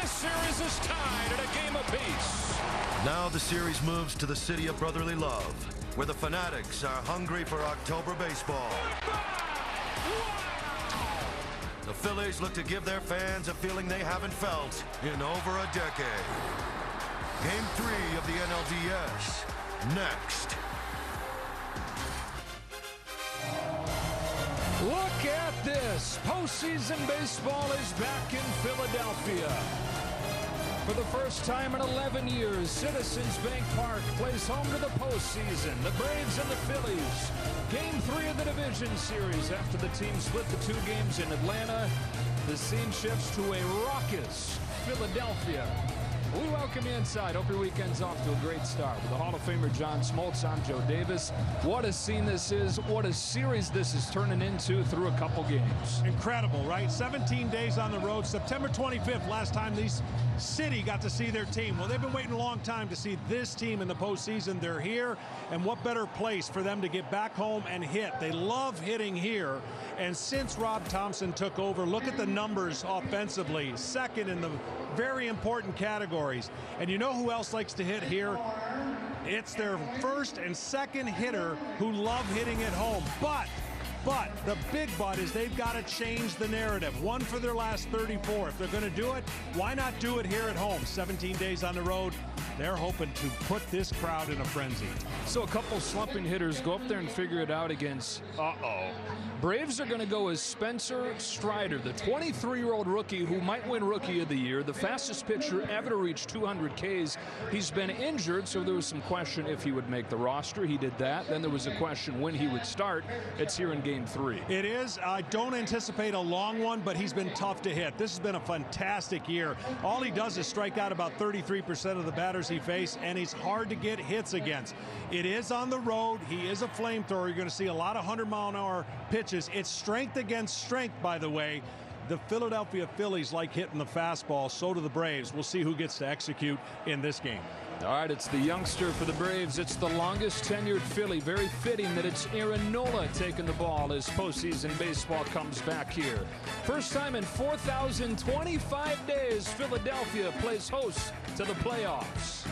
This series is tied at a game apiece. Now the series moves to the city of brotherly love, where the Fanatics are hungry for October baseball. The Phillies look to give their fans a feeling they haven't felt in over a decade. Game 3 of the NLDS, next. Look at this. Postseason baseball is back in Philadelphia. For the first time in 11 years, Citizens Bank Park plays home to the postseason. The Braves and the Phillies. Game 3 of the division series. After the team split the 2 games in Atlanta, the scene shifts to a raucous Philadelphia. We welcome you inside. Hope your weekend's off to a great start. With the Hall of Famer John Smoltz, I'm Joe Davis. What a scene this is. What a series this is turning into through a couple games. Incredible, right? 17 days on the road. September 25th, last time these city got to see their team. Well, they've been waiting a long time to see this team in the postseason. They're here, and what better place for them to get back home and hit. They love hitting here, and since Rob Thompson took over, look at the numbers offensively. Second in the very important categories. And you know who else likes to hit here? It's their first and second hitter who love hitting at home. But the big but is they've got to change the narrative. One for their last 34. If they're going to do it, why not do it here at home? 17 days on the road. They're hoping to put this crowd in a frenzy. So a couple slumping hitters go up there and figure it out against, Braves are going to go as Spencer Strider, the 23-year-old rookie who might win Rookie of the Year, the fastest pitcher ever to reach 200 Ks. He's been injured, so there was some question if he would make the roster. He did that. Then there was a question when he would start. It's here in Game 3. It is. I don't anticipate a long one, but he's been tough to hit. This has been a fantastic year. All he does is strike out about 33% of the batters he faces, and he's hard to get hits against. It is on the road. He is a flamethrower. You're going to see a lot of 100-mile-an-hour pitches. It's strength against strength, by the way. The Philadelphia Phillies like hitting the fastball. So do the Braves. We'll see who gets to execute in this game. All right, it's the youngster for the Braves. It's the longest tenured Philly. Very fitting that it's Aaron Nola taking the ball as postseason baseball comes back here. First time in 4,025 days, Philadelphia plays host to the playoffs.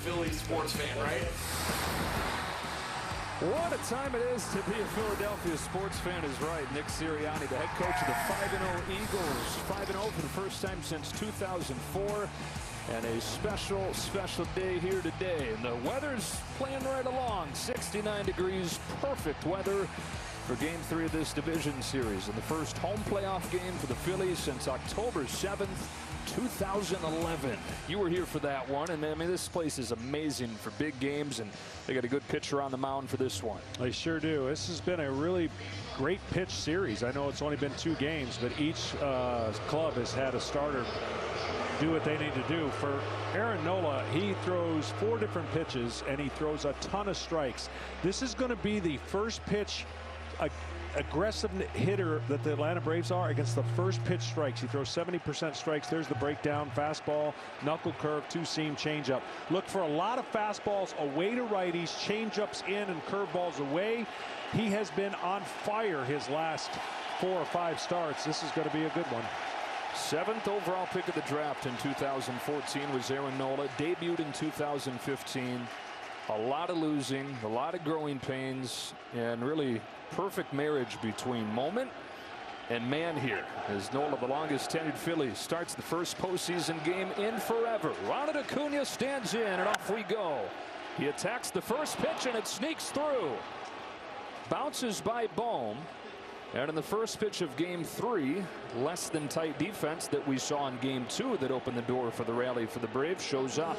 Phillies sports fan, right? What a time it is to be a Philadelphia sports fan is right. Nick Sirianni, the head coach of the 5-0 Eagles. 5-0 for the first time since 2004. And a special, special day here today. And the weather's playing right along. 69 degrees, perfect weather for Game 3 of this division series. And the first home playoff game for the Phillies since October 7th, 2011. You were here for that one, and I mean, this place is amazing for big games, and they got a good pitcher on the mound for this one. They sure do. This has been a really great pitch series. I know it's only been 2 games, but each club has had a starter do what they need to do. For Aaron Nola, he throws 4 different pitches, and he throws a ton of strikes. This is going to be the first pitch aggressive hitter that the Atlanta Braves are against the first pitch strikes. He throws 70% strikes. There's the breakdown: fastball, knuckle curve, 2-seam, changeup. Look for a lot of fastballs away to righties, changeups in, and curveballs away. He has been on fire his last 4 or 5 starts. This is going to be a good one. 7th overall pick of the draft in 2014 was Aaron Nola. Debuted in 2015. A lot of losing, a lot of growing pains, and really perfect marriage between moment and man here, as Nola, the longest tenured Philly, starts the first postseason game in forever. Ronald Acuna stands in, and off we go. He attacks the first pitch, and it sneaks through. Bounces by Bohm. And in the first pitch of Game 3, less than tight defense that we saw in Game 2 that opened the door for the rally for the Braves shows up.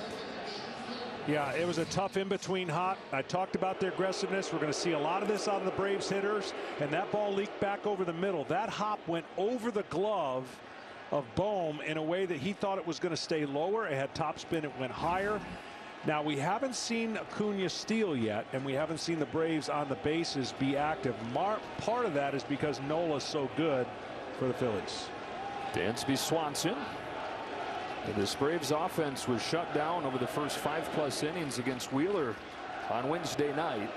Yeah, it was a tough in-between hop. I talked about their aggressiveness. We're going to see a lot of this out of the Braves hitters, and that ball leaked back over the middle. That hop went over the glove of Bohm in a way that he thought it was going to stay lower. It had topspin. It went higher. Now, we haven't seen Acuna steal yet, and we haven't seen the Braves on the bases be active. Part of that is because Nola's so good for the Phillies. Dansby Swanson. And this Braves offense was shut down over the first 5+ innings against Wheeler on Wednesday night.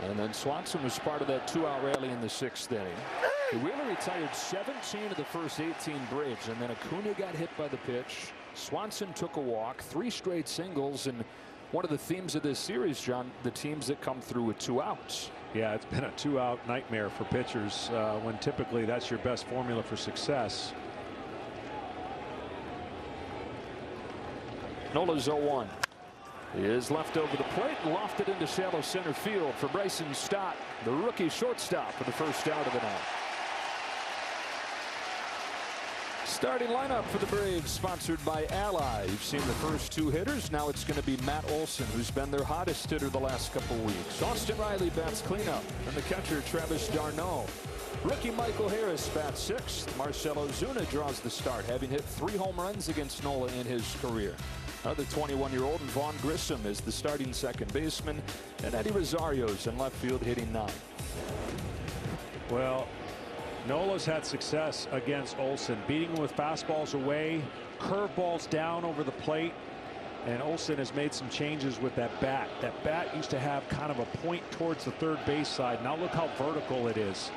And then Swanson was part of that 2-out rally in the 6th inning. Wheeler retired 17 of the first 18 Braves, and then Acuna got hit by the pitch. Swanson took a walk, 3 straight singles, and one of the themes of this series, John, the teams that come through with 2 outs. Yeah, it's been a 2-out nightmare for pitchers when typically that's your best formula for success. Nola's 0-1. He is left over the plate, lofted into shallow center field for Bryson Stott, the rookie shortstop, for the first out of the night. Starting lineup for the Braves, sponsored by Ally. You've seen the first 2 hitters. Now it's going to be Matt Olson, who's been their hottest hitter the last couple weeks. Austin Riley bats cleanup, and the catcher Travis d'Arnaud. Rookie Michael Harris bats 6th. Marcell Ozuna draws the start, having hit 3 home runs against Nola in his career. Another 21-year-old, and Vaughn Grissom is the starting second baseman, and Eddie Rosario's in left field hitting 9th. Well, Nola's had success against Olson, beating him with fastballs away, curveballs down over the plate, and Olson has made some changes with that bat. That bat used to have kind of a point towards the third base side. Now look how vertical it is.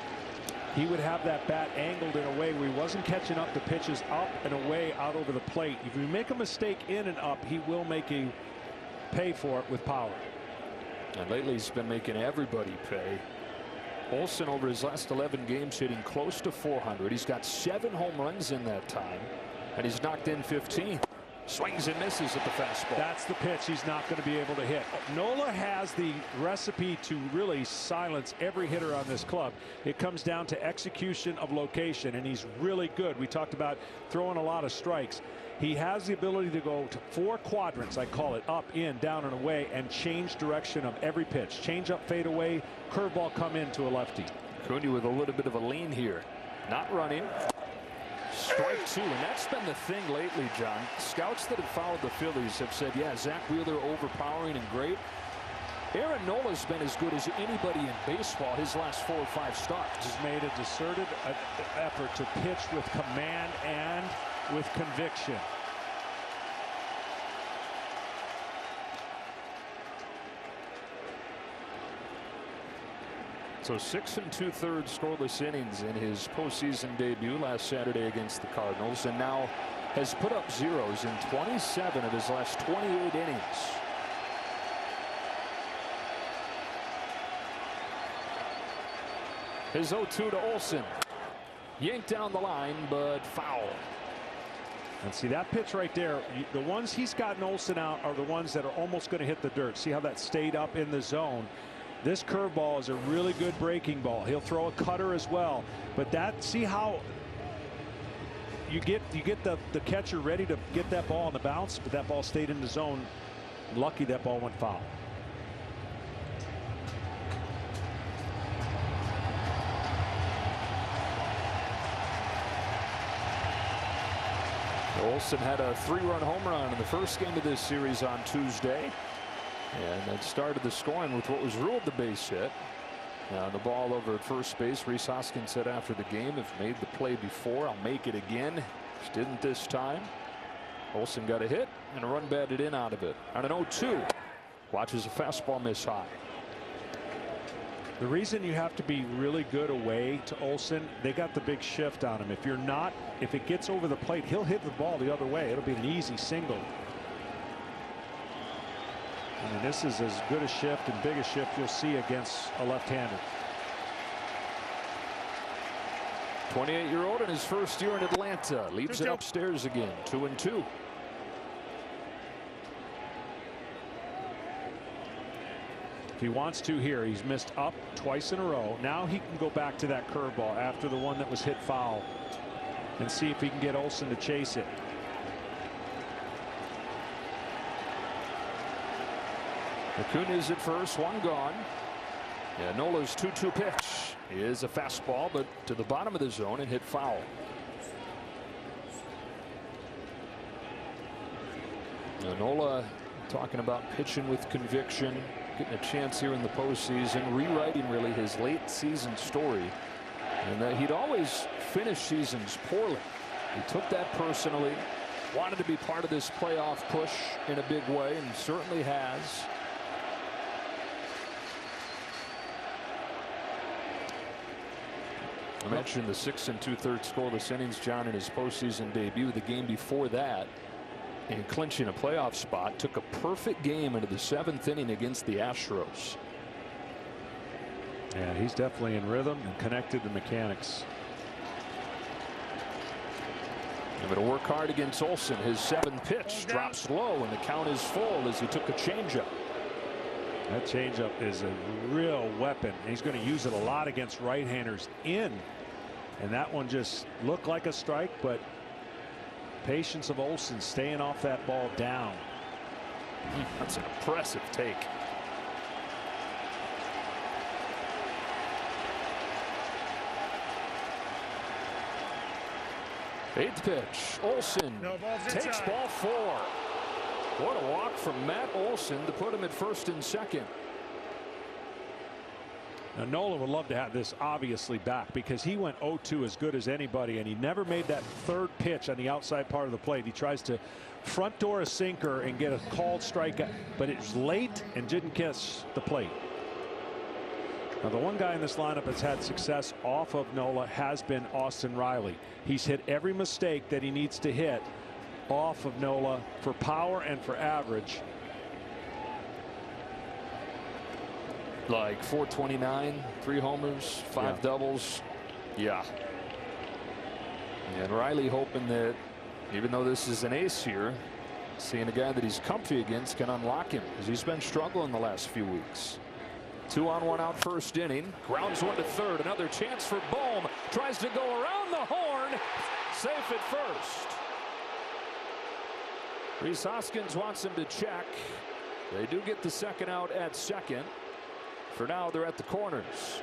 He would have that bat angled in a way where he wasn't catching up the pitches up and away out over the plate. If you make a mistake in and up, he will make you pay for it with power. And lately he's been making everybody pay. Olson, over his last 11 games, hitting close to 400. He's got 7 home runs in that time, and he's knocked in 15. Swings and misses at the fastball. That's the pitch he's not going to be able to hit. Nola has the recipe to really silence every hitter on this club. It comes down to execution of location, and he's really good. We talked about throwing a lot of strikes. He has the ability to go to 4 quadrants, I call it, up, in, down, and away, and change direction of every pitch. Change up, fade away, curveball come in to a lefty. Acuna with a little bit of a lean here. Not running. Strike 2, and that's been the thing lately, John. Scouts that have followed the Phillies have said, yeah, Zach Wheeler overpowering and great. Aaron Nola's been as good as anybody in baseball his last 4 or 5 starts. He's made a concerted effort to pitch with command and with conviction. So 6 2/3 scoreless innings in his postseason debut last Saturday against the Cardinals, and now has put up zeros in 27 of his last 28 innings. His 0-2 to Olsen. Yanked down the line, but foul. And see that pitch right there, the ones he's gotten Olsen out are the ones that are almost going to hit the dirt. See how that stayed up in the zone. This curveball is a really good breaking ball. He'll throw a cutter as well, but see how you get the catcher ready to get that ball on the bounce, but that ball stayed in the zone. Lucky that ball went foul. Olsen had a 3-run home run in the first game of this series on Tuesday, and that started the scoring with what was ruled the base hit. Now the ball over at first base. Rhys Hoskins said after the game, "I've made the play before, I'll make it again." Just didn't this time. Olsen got a hit and a run batted in out of it. On an 0-2, watches a fastball miss high. The reason you have to be really good away to Olsen, they got the big shift on him. If it gets over the plate, he'll hit the ball the other way. It'll be an easy single. I mean, this is as good a shift and big a shift you'll see against a left-hander. 28-year-old in his first year in Atlanta leaves it upstairs again. 2-2. If he wants to here, he's missed up twice in a row. Now he can go back to that curveball after the one that was hit foul and see if he can get Olsen to chase it. Acuna's at first, one gone. Yeah, Nola's 2-2 pitch is a fastball, but to the bottom of the zone and hit foul. Now Nola talking about pitching with conviction, getting a chance here in the postseason, rewriting really his late season story, and that he'd always finish seasons poorly. He took that personally, wanted to be part of this playoff push in a big way, and certainly has. I mentioned the 6 2/3 scoreless innings, John, in his postseason debut. The game before that, in clinching a playoff spot, took a perfect game into the 7th inning against the Astros. Yeah, he's definitely in rhythm and connected to mechanics. I'm going to work hard against Olsen. His 7th pitch drops low, and the count is full as he took a changeup. That changeup is a real weapon. He's going to use it a lot against right-handers in. And that one just looked like a strike, but patience of Olsen staying off that ball down. That's an impressive take. Eighth pitch. Olsen takes ball 4. What a walk from Matt Olsen to put him at first and second. Now Nola would love to have this obviously back because he went 0-2 as good as anybody, and he never made that 3rd pitch on the outside part of the plate. He tries to front door a sinker and get a called strikeout, but it was late and didn't kiss the plate. Now the one guy in this lineup that's had success off of Nola has been Austin Riley. He's hit every mistake that he needs to hit off of Nola for power and for average. Like 429, 3 homers, 5 doubles. Yeah. And Riley hoping that even though this is an ace here, seeing a guy that he's comfy against can unlock him, because he's been struggling the last few weeks. 2 on 1 out first inning. Grounds one to third. Another chance for Bohm. Tries to go around the horn. Safe at first. Rhys Hoskins wants him to check. They do get the second out at second. For now, they're at the corners.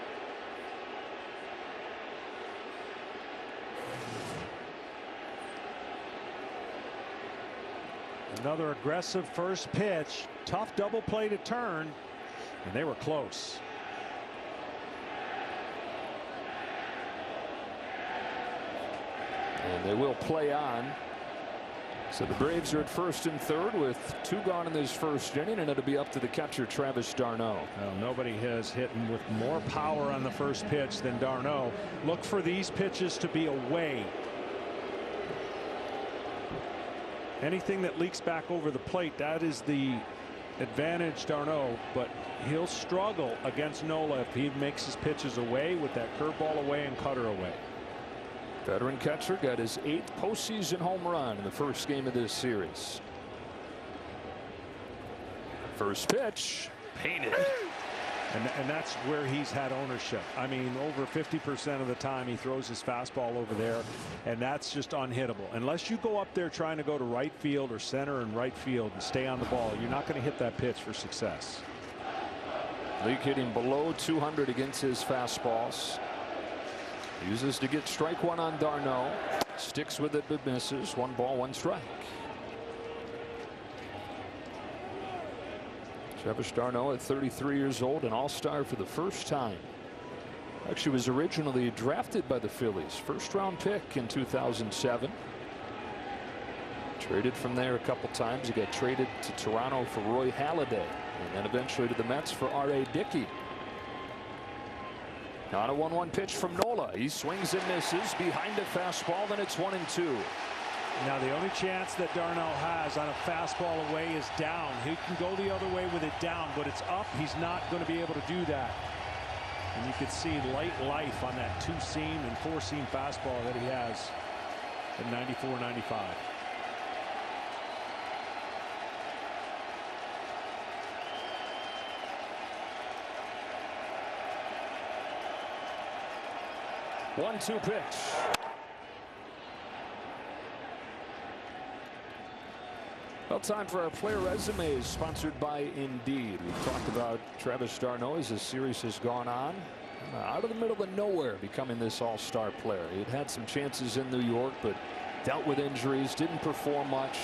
Another aggressive first pitch. Tough double play to turn, and they were close. And they will play on. So the Braves are at first and third with 2 gone in this first inning, and it'll be up to the catcher, Travis d'Arnaud. Well, nobody has hit with more power on the first pitch than d'Arnaud. Look for these pitches to be away. Anything that leaks back over the plate, that is the advantage Darno, but he'll struggle against Nola if he makes his pitches away with that curveball away and cutter away. Veteran catcher got his 8th postseason home run in the first game of this series. First pitch, painted. And that's where he's had ownership. I mean, over 50% of the time he throws his fastball over there, and that's just unhittable. Unless you go up there trying to go to right field or center and right field and stay on the ball, you're not going to hit that pitch for success. League hitting below 200 against his fastballs. Uses to get strike one on Darno. Sticks with it but misses. 1 ball, 1 strike. Travis d'Arnaud at 33 years old, an all-star for the first time. Actually was originally drafted by the Phillies. First-round pick in 2007. Traded from there a couple times. He got traded to Toronto for Roy Halladay, and then eventually to the Mets for R.A. Dickey. On a 1-1 pitch from Nola. He swings and misses behind a fastball, then it's 1-2. Now the only chance that Darno has on a fastball away is down. He can go the other way with it down, but it's up. He's not going to be able to do that. And you can see light life on that 2-seam and 4-seam fastball that he has at 94-95. One-two pitch. Well, time for our player resumes, sponsored by Indeed. We've talked about Travis d'Arnaud as this series has gone on. Out of the middle of nowhere, becoming this all-star player. He'd had some chances in New York, but dealt with injuries, didn't perform much.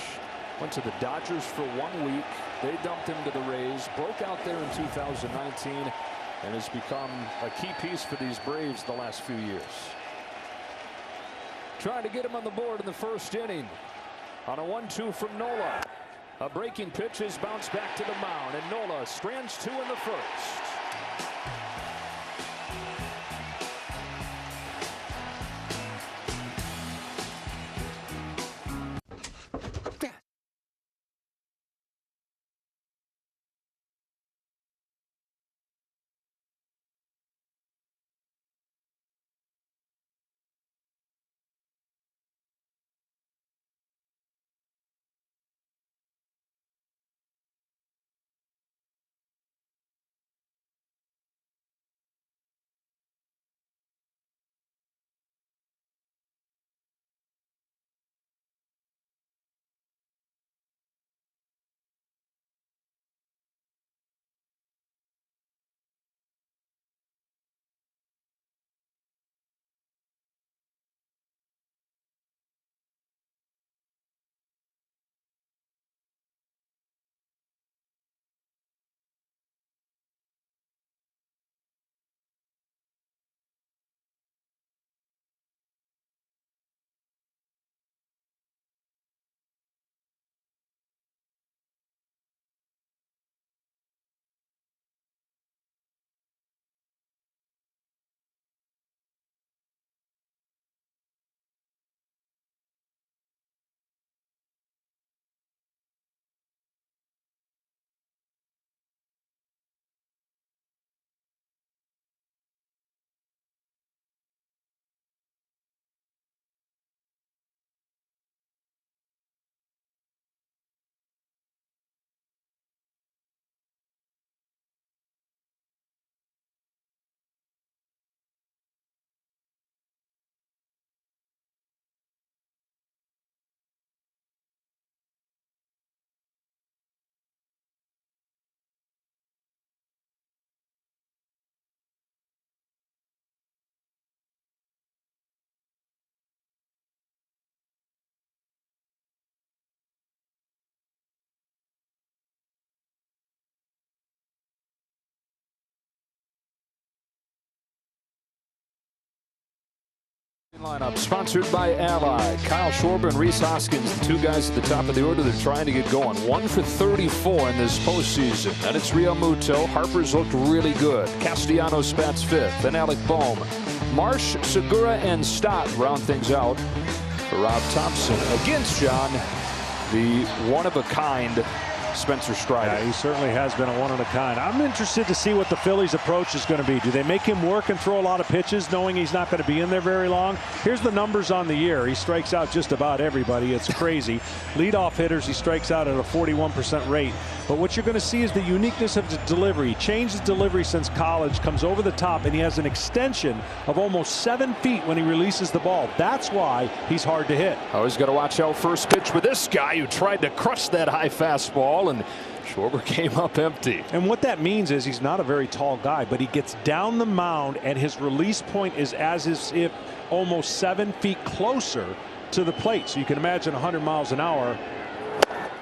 Went to the Dodgers for 1 week. They dumped him to the Rays. Broke out there in 2019, and has become a key piece for these Braves the last few years. Trying to get him on the board in the first inning. On a 1-2 from Nola. A breaking pitch is bounced back to the mound, and Nola strands 2 in the first. Lineup sponsored by Ally. Kyle Schwarber and Rhys Hoskins, the 2 guys at the top of the order. They're trying to get going. 1 for 34 in this postseason. And it's Real Muto. Harper's looked really good. Castellanos bats 5th. Then Alec Bohm. Marsh, Segura, and Stott round things out for Rob Thompson. Against John, the one-of-a-kind Spencer Strider. Yeah, he certainly has been a one-of-a-kind. I'm interested to see what the Phillies' approach is going to be. Do they make him work and throw a lot of pitches knowing he's not going to be in there very long? Here's the numbers on the year. He strikes out just about everybody. It's crazy. Leadoff hitters, he strikes out at a 41% rate. But what you're going to see is the uniqueness of the delivery. He changed his delivery since college, comes over the top, and he has an extension of almost 7 feet when he releases the ball. That's why he's hard to hit. Always got to watch out first pitch with this guy who tried to crush that high fastball, and Schwarber came up empty. And what that means is he's not a very tall guy, but he gets down the mound, and his release point is as if almost 7 feet closer to the plate. So you can imagine 100 miles an hour.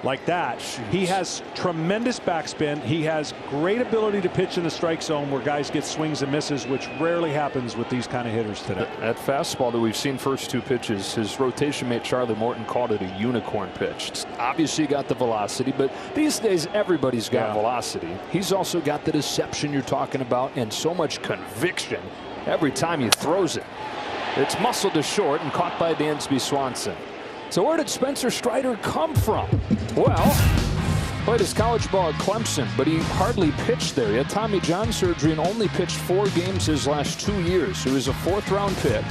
Like that. He has tremendous backspin. He has great ability to pitch in the strike zone where guys get swings and misses, which rarely happens with these kind of hitters today. That fastball that we've seen first 2 pitches, his rotation mate Charlie Morton called it a unicorn pitch. It's obviously got the velocity, but these days everybody's got velocity. He's also got the deception you're talking about and so much conviction every time he throws it. It's muscled to short and caught by Dansby Swanson. So where did Spencer Strider come from? Well, played his college ball at Clemson, but he hardly pitched there. He had Tommy John surgery and only pitched 4 games his last 2 years. So he was a 4th-round pick.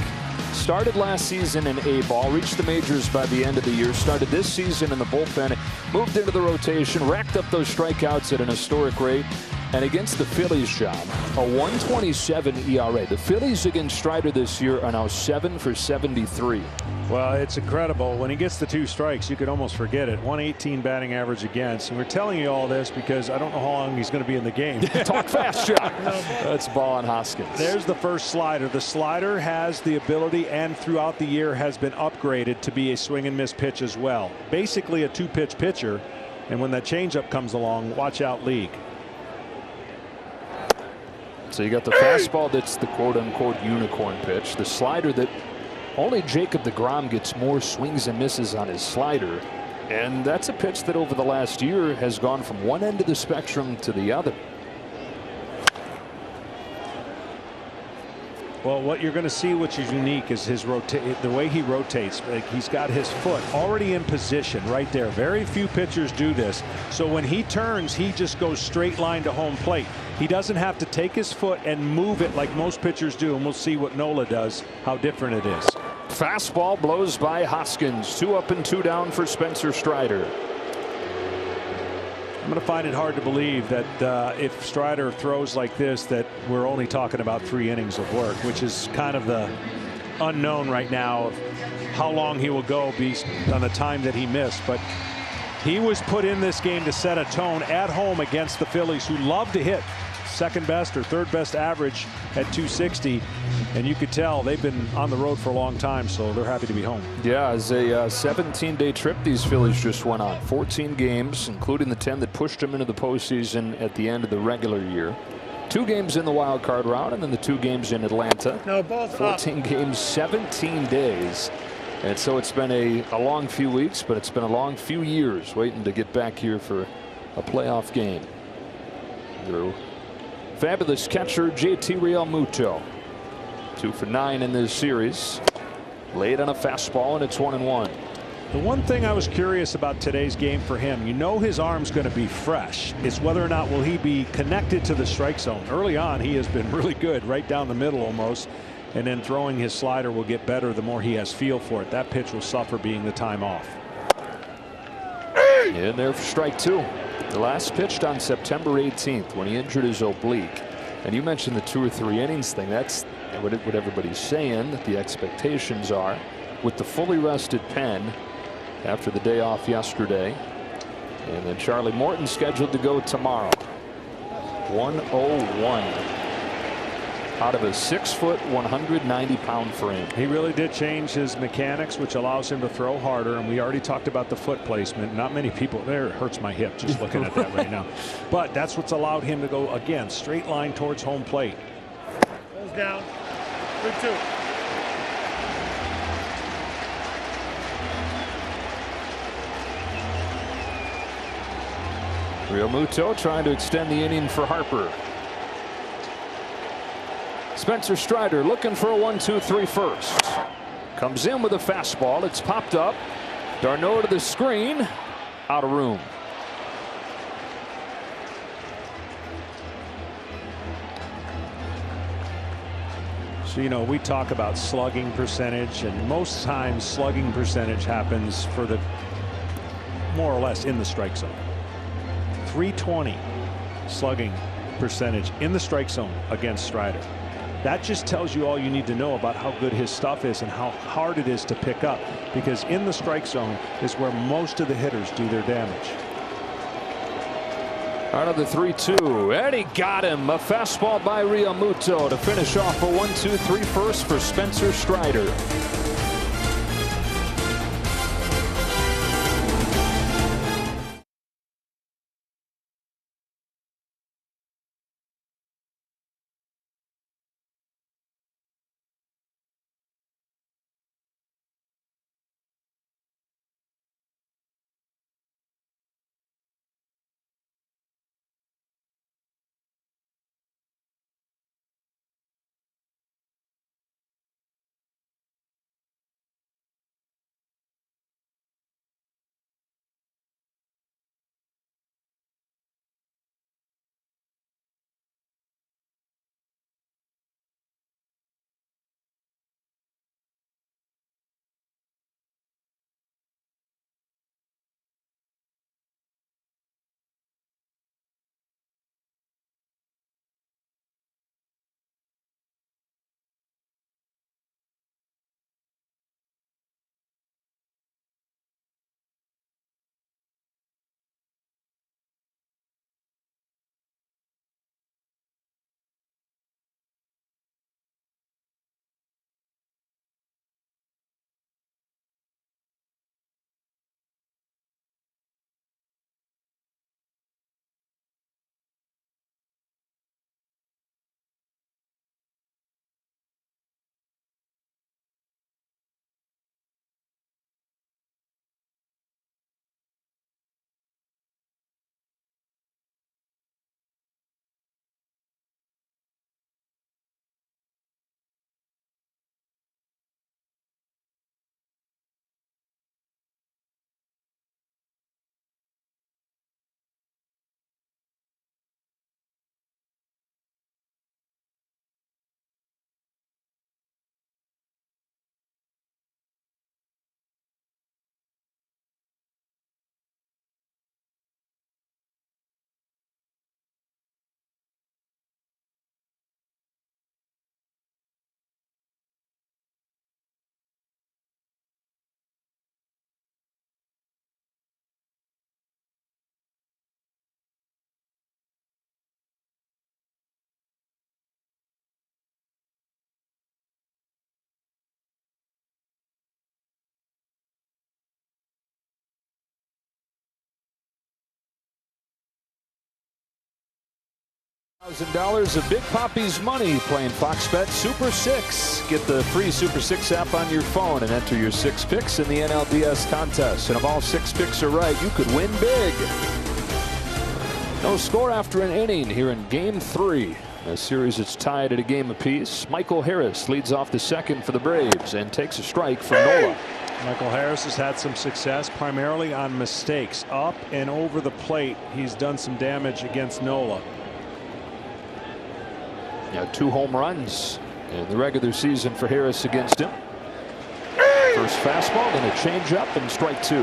Started last season in A-ball, reached the majors by the end of the year, started this season in the bullpen, moved into the rotation, racked up those strikeouts at an historic rate. And against the Phillies, John, a 1.27 ERA. The Phillies against Strider this year are now 7 for 73. Well, it's incredible. When he gets the 2 strikes, you could almost forget it. 118 batting average against. And we're telling you all this because I don't know how long he's going to be in the game. Talk fast, John. That's ball on Hoskins. There's the first slider. The slider has the ability and throughout the year has been upgraded to be a swing and miss pitch as well. Basically a 2-pitch pitcher. And when that changeup comes along, watch out, league. So you got the fastball that's the quote-unquote unicorn pitch. The slider that only Jacob deGrom gets more swings and misses on his slider. And that's a pitch that over the last year has gone from one end of the spectrum to the other. Well, what you're going to see, which is unique, is the way he rotates. Like he's got his foot already in position right there. Very few pitchers do this. So when he turns, he just goes straight line to home plate. He doesn't have to take his foot and move it like most pitchers do. And we'll see what Nola does, how different it is. Fastball blows by Hoskins. 2 up and 2 down for Spencer Strider. I'm going to find it hard to believe that if Strider throws like this, that we're only talking about 3 innings of work, which is kind of the unknown right now of how long he will go based on the time that he missed. But he was put in this game to set a tone at home against the Phillies, who love to hit. 2nd best or 3rd best average at 260, and you could tell they've been on the road for a long time, so they're happy to be home. Yeah, as a 17-day trip these Phillies just went on. 14 games, including the 10 that pushed them into the postseason at the end of the regular year. 2 games in the wild card round, and then the 2 games in Atlanta. No, both 14 games, 17 days. And so it's been a long few weeks, but it's been a long few years waiting to get back here for a playoff game. Drew. Fabulous catcher JT Realmuto. 2 for 9 in this series. Laid on a fastball, and it's 1-1. The one thing I was curious about today's game for him, you know his arm's going to be fresh. It's whether or not will he be connected to the strike zone. Early on, he has been really good, right down the middle almost. And then throwing his slider will get better the more he has feel for it. That pitch will suffer being the time off. In there for strike 2. The last pitched on September 18th when he injured his oblique. And you mentioned the 2 or 3 innings thing. That's what everybody's saying that the expectations are with the fully rested Penn after the day off yesterday. And then Charlie Morton scheduled to go tomorrow. 101 out of a 6-foot, 190-pound frame. He really did change his mechanics, which allows him to throw harder. And we already talked about the foot placement. Not many people there. It hurts my hip just looking at that right now. But that's what's allowed him to go, again, straight line towards home plate. Goes down. 3-2. Realmuto trying to extend the inning for Harper. Spencer Strider looking for a 1-2-3 first. Comes in with a fastball. It's popped up. D'Arnaud to the screen. Out of room. So, you know, we talk about slugging percentage, and most times slugging percentage happens for the more or less in the strike zone. 320 slugging percentage in the strike zone against Strider. That just tells you all you need to know about how good his stuff is and how hard it is to pick up, because in the strike zone is where most of the hitters do their damage. Out of the 3-2, and he got him. A fastball by Realmuto to finish off a 1-2-3 first for Spencer Strider. $1,000 of Big Papi's money playing Fox Bet Super 6. Get the free Super 6 app on your phone and enter your 6 picks in the NLDS contest. And if all 6 picks are right, you could win big. No score after an inning here in Game 3. The series is tied at a game apiece. Michael Harris leads off the second for the Braves and takes a strike from Nola. Michael Harris has had some success primarily on mistakes. Up and over the plate, he's done some damage against Nola. Yeah, 2 home runs in the regular season for Harris against him. First fastball, then a changeup, and strike 2.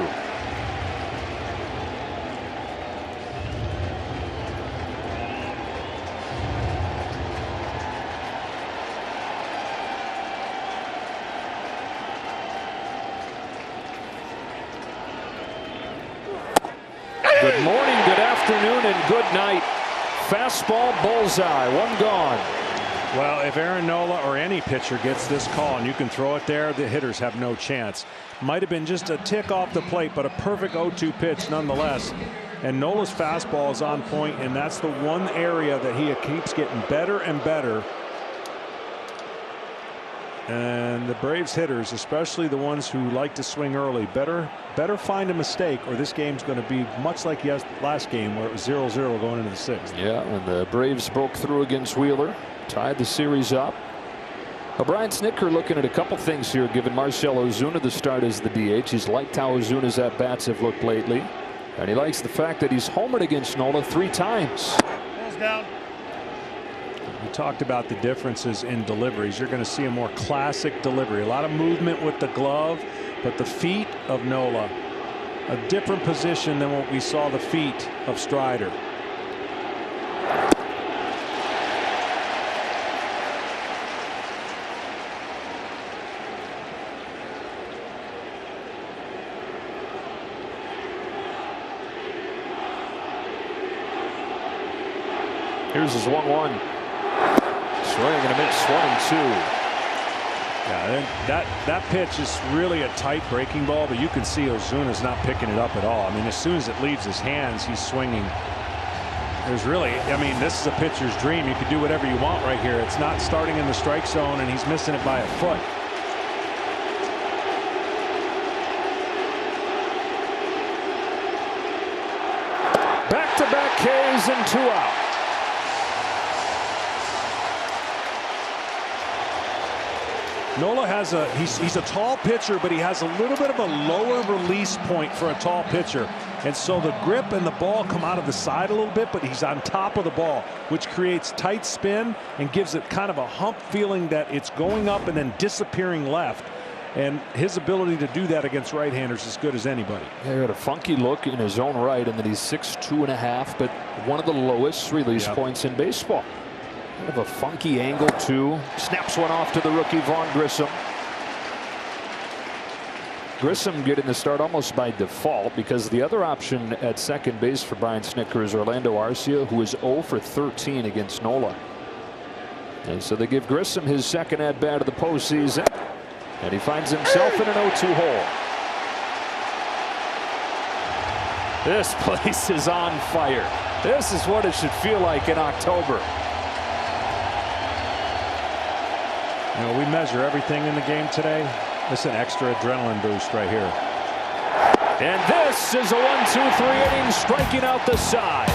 Good morning, good afternoon, and good night. Fastball bullseye, 1 gone. Well, if Aaron Nola or any pitcher gets this call and you can throw it there, the hitters have no chance. Might have been just a tick off the plate, but a perfect 0-2 pitch nonetheless. And Nola's fastball is on point, and that's the one area that he keeps getting better and better. And the Braves hitters, especially the ones who like to swing early, better find a mistake, or this game's going to be much like last game where it was 0-0 going into the 6th. Yeah, and the Braves broke through against Wheeler, tied the series up. Well, Brian Snitker looking at a couple things here, giving Marcell Ozuna the start as the DH. He's liked how Ozuna's at-bats have looked lately, and he likes the fact that he's homered against Nola 3 times. Ball's down. We talked about the differences in deliveries. You're going to see a more classic delivery. A lot of movement with the glove, but the feet of Nola, a different position than what we saw the feet of Strider. Here's his 1-1. Swing and a miss, 1-2. Yeah, that pitch is really a tight breaking ball, but you can see Ozuna's not picking it up at all. I mean, as soon as it leaves his hands, he's swinging. There's really, I mean, this is a pitcher's dream. You can do whatever you want right here. It's not starting in the strike zone, and he's missing it by a foot. Back-to-back Ks and 2 out. Nola has he's a tall pitcher, but he has a little bit of a lower release point for a tall pitcher. And so the grip and the ball come out of the side a little bit, but he's on top of the ball, which creates tight spin and gives it kind of a hump feeling that it's going up and then disappearing left. And his ability to do that against right-handers is as good as anybody. He had a funky look in his own right, and then he's 6'2½", but one of the lowest release points in baseball. Kind of a funky angle, too. Snaps one off to the rookie, Vaughn Grissom. Grissom getting the start almost by default, because the other option at second base for Brian Snitker is Orlando Arcia, who is 0 for 13 against Nola. And so they give Grissom his second at-bat of the postseason, and he finds himself in an 0-2 hole. This place is on fire. This is what it should feel like in October. You know, we measure everything in the game today. This is an extra adrenaline boost right here. And this is a 1-2-3 inning, striking out the side.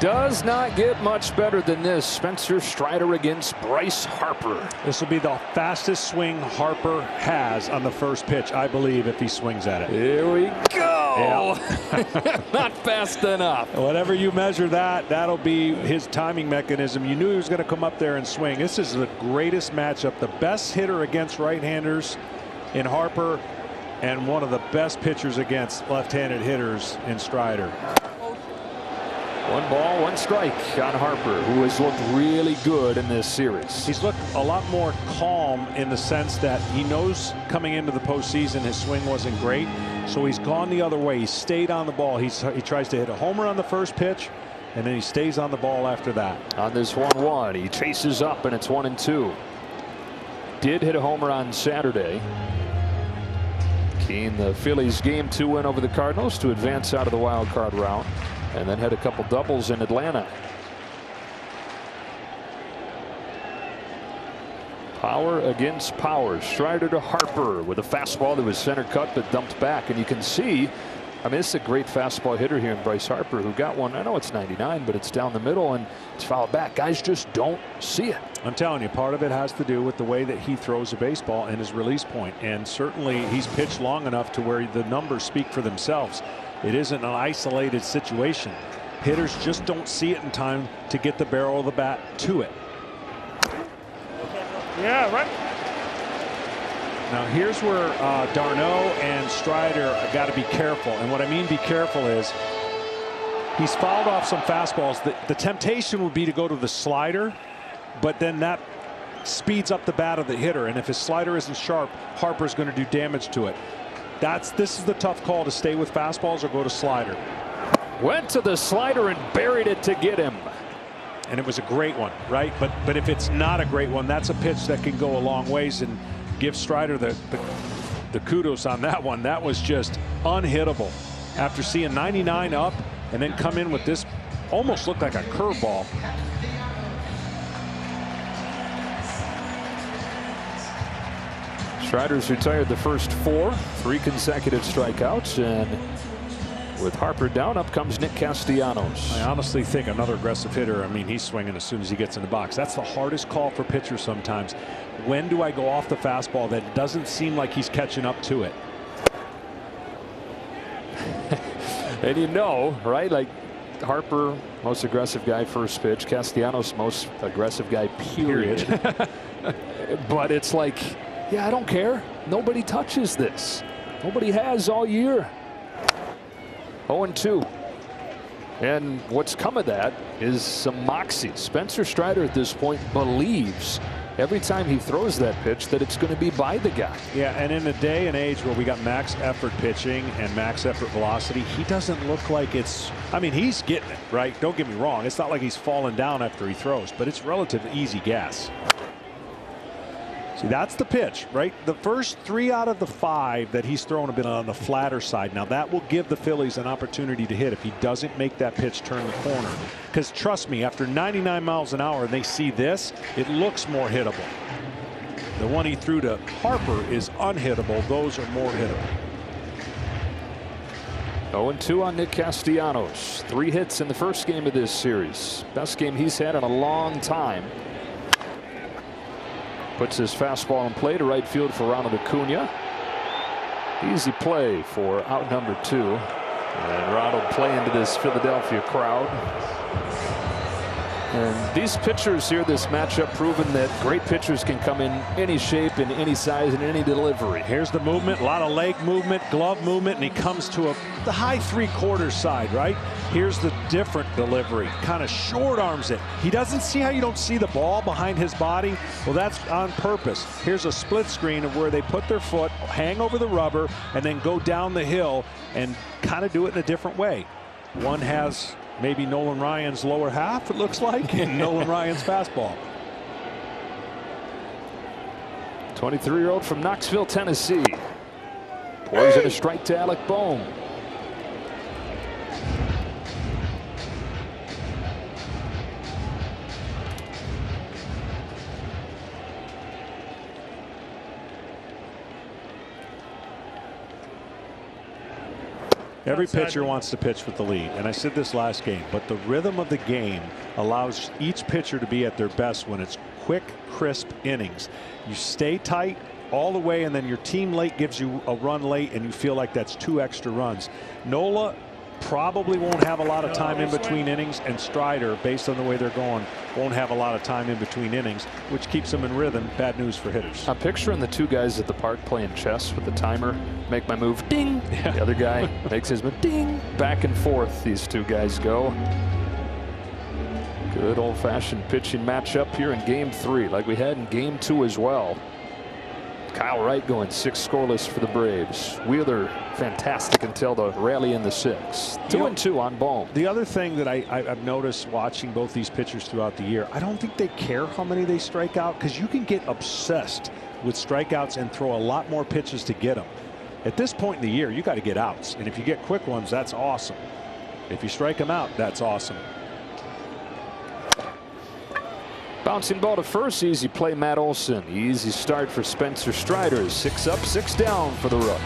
does not get much better than this. Spencer Strider against Bryce Harper. This will be the fastest swing Harper has on the first pitch, I believe, if he swings at it. Here we go. Yeah. Not fast enough. Whatever you measure that'll be his timing mechanism. You knew he was going to come up there and swing. This is the greatest matchup. The best hitter against right-handers in Harper and one of the best pitchers against left-handed hitters in Strider. 1 ball, 1 strike on Harper, who has looked really good in this series. He's looked a lot more calm in the sense that he knows coming into the postseason his swing wasn't great, so he's gone the other way. He stayed on the ball. He tries to hit a homer on the first pitch, and then he stays on the ball after that. On this 1-1, he chases up, and it's 1-2. Did hit a homer on Saturday. Keying the Phillies game 2 win over the Cardinals to advance out of the wild card round. And then had a couple doubles in Atlanta. Power against power. Strider to Harper with a fastball that was center cut but dumped back. And you can see, I mean, this is a great fastball hitter here in Bryce Harper, who got one. I know it's 99, but it's down the middle and it's fouled back. Guys just don't see it. I'm telling you, part of it has to do with the way that he throws a baseball and his release point. And certainly he's pitched long enough to where the numbers speak for themselves. It isn't an isolated situation. Hitters just don't see it in time to get the barrel of the bat to it. Yeah, right. Now here's where d'Arnaud and Strider got to be careful. And what I mean be careful is he's fouled off some fastballs. The temptation would be to go to the slider, but then that speeds up the bat of the hitter. And if his slider isn't sharp, Harper's going to do damage to it. This is the tough call, to stay with fastballs or go to slider. Went to the slider and buried it to get him. And it was a great one, right? But if it's not a great one, that's a pitch that can go a long ways, and give Strider the kudos on that one. That was just unhittable. After seeing 99 up and then come in with this, almost looked like a curveball. Strider's retired the first 4, 3 consecutive strikeouts, and with Harper down, up comes Nick Castellanos. I honestly think another aggressive hitter, I mean, he's swinging as soon as he gets in the box. That's the hardest call for pitchers sometimes. When do I go off the fastball that doesn't seem like he's catching up to it? And you know, right, like Harper, most aggressive guy first pitch, Castellanos, most aggressive guy period. But it's like, yeah, I don't care. Nobody touches this. Nobody has all year. 0-2. And what's come of that is some moxie. Spencer Strider at this point believes every time he throws that pitch that it's going to be by the guy. Yeah, and in a day and age where we got max effort pitching and max effort velocity, he doesn't look like it's, I mean, he's getting it, right? Don't get me wrong. It's not like he's falling down after he throws, but it's relatively easy gas. See, that's the pitch, right? The first 3 out of the 5 that he's thrown have been on the flatter side. Now that will give the Phillies an opportunity to hit if he doesn't make that pitch turn the corner. Because trust me, after 99 miles an hour and they see this, it looks more hittable. The one he threw to Harper is unhittable. Those are more hittable. 0-2 on Nick Castellanos. 3 hits in the first game of this series. Best game he's had in a long time. Puts his fastball in play to right field for Ronald Acuna. Easy play for out number 2. And Ronald play into this Philadelphia crowd. And these pitchers here, this matchup, proven that great pitchers can come in any shape and any size and any delivery. Here's the movement, a lot of leg movement, glove movement, and he comes to the high 3/4 side, right? Here's the different delivery, kind of short arms it. He doesn't see how you don't see the ball behind his body. Well, that's on purpose. Here's a split screen of where they put their foot, hang over the rubber, and then go down the hill and kind of do it in a different way. One has maybe Nolan Ryan's lower half, it looks like, and Nolan Ryan's fastball. 23-year-old from Knoxville, Tennessee. Pours in a strike to Alec Bohm. Every pitcher wants to pitch with the lead, and I said this last game, but the rhythm of the game allows each pitcher to be at their best when it's quick, crisp innings. You stay tight all the way, and then your team late gives you a run late, and you feel like that's 2 extra runs. Nola probably won't have a lot of time in between innings, and Strider, based on the way they're going, won't have a lot of time in between innings, which keeps them in rhythm. Bad news for hitters. I'm picturing the 2 guys at the park playing chess with the timer. Make my move, ding. The other guy makes his move, ding. Back and forth these 2 guys go. Good old-fashioned pitching matchup here in Game 3, like we had in Game 2 as well. Kyle Wright going 6 scoreless for the Braves. Wheeler fantastic until the rally in the 6th. 2-2 on Bohm. The other thing that I've noticed watching both these pitchers throughout the year, I don't think they care how many they strike out, because you can get obsessed with strikeouts and throw a lot more pitches to get them. At this point in the year, you got to get outs, and if you get quick ones, that's awesome. If you strike them out, that's awesome. Bouncing ball to first. Easy play, Matt Olson. Easy start for Spencer Strider. 6 up, 6 down for the Rook.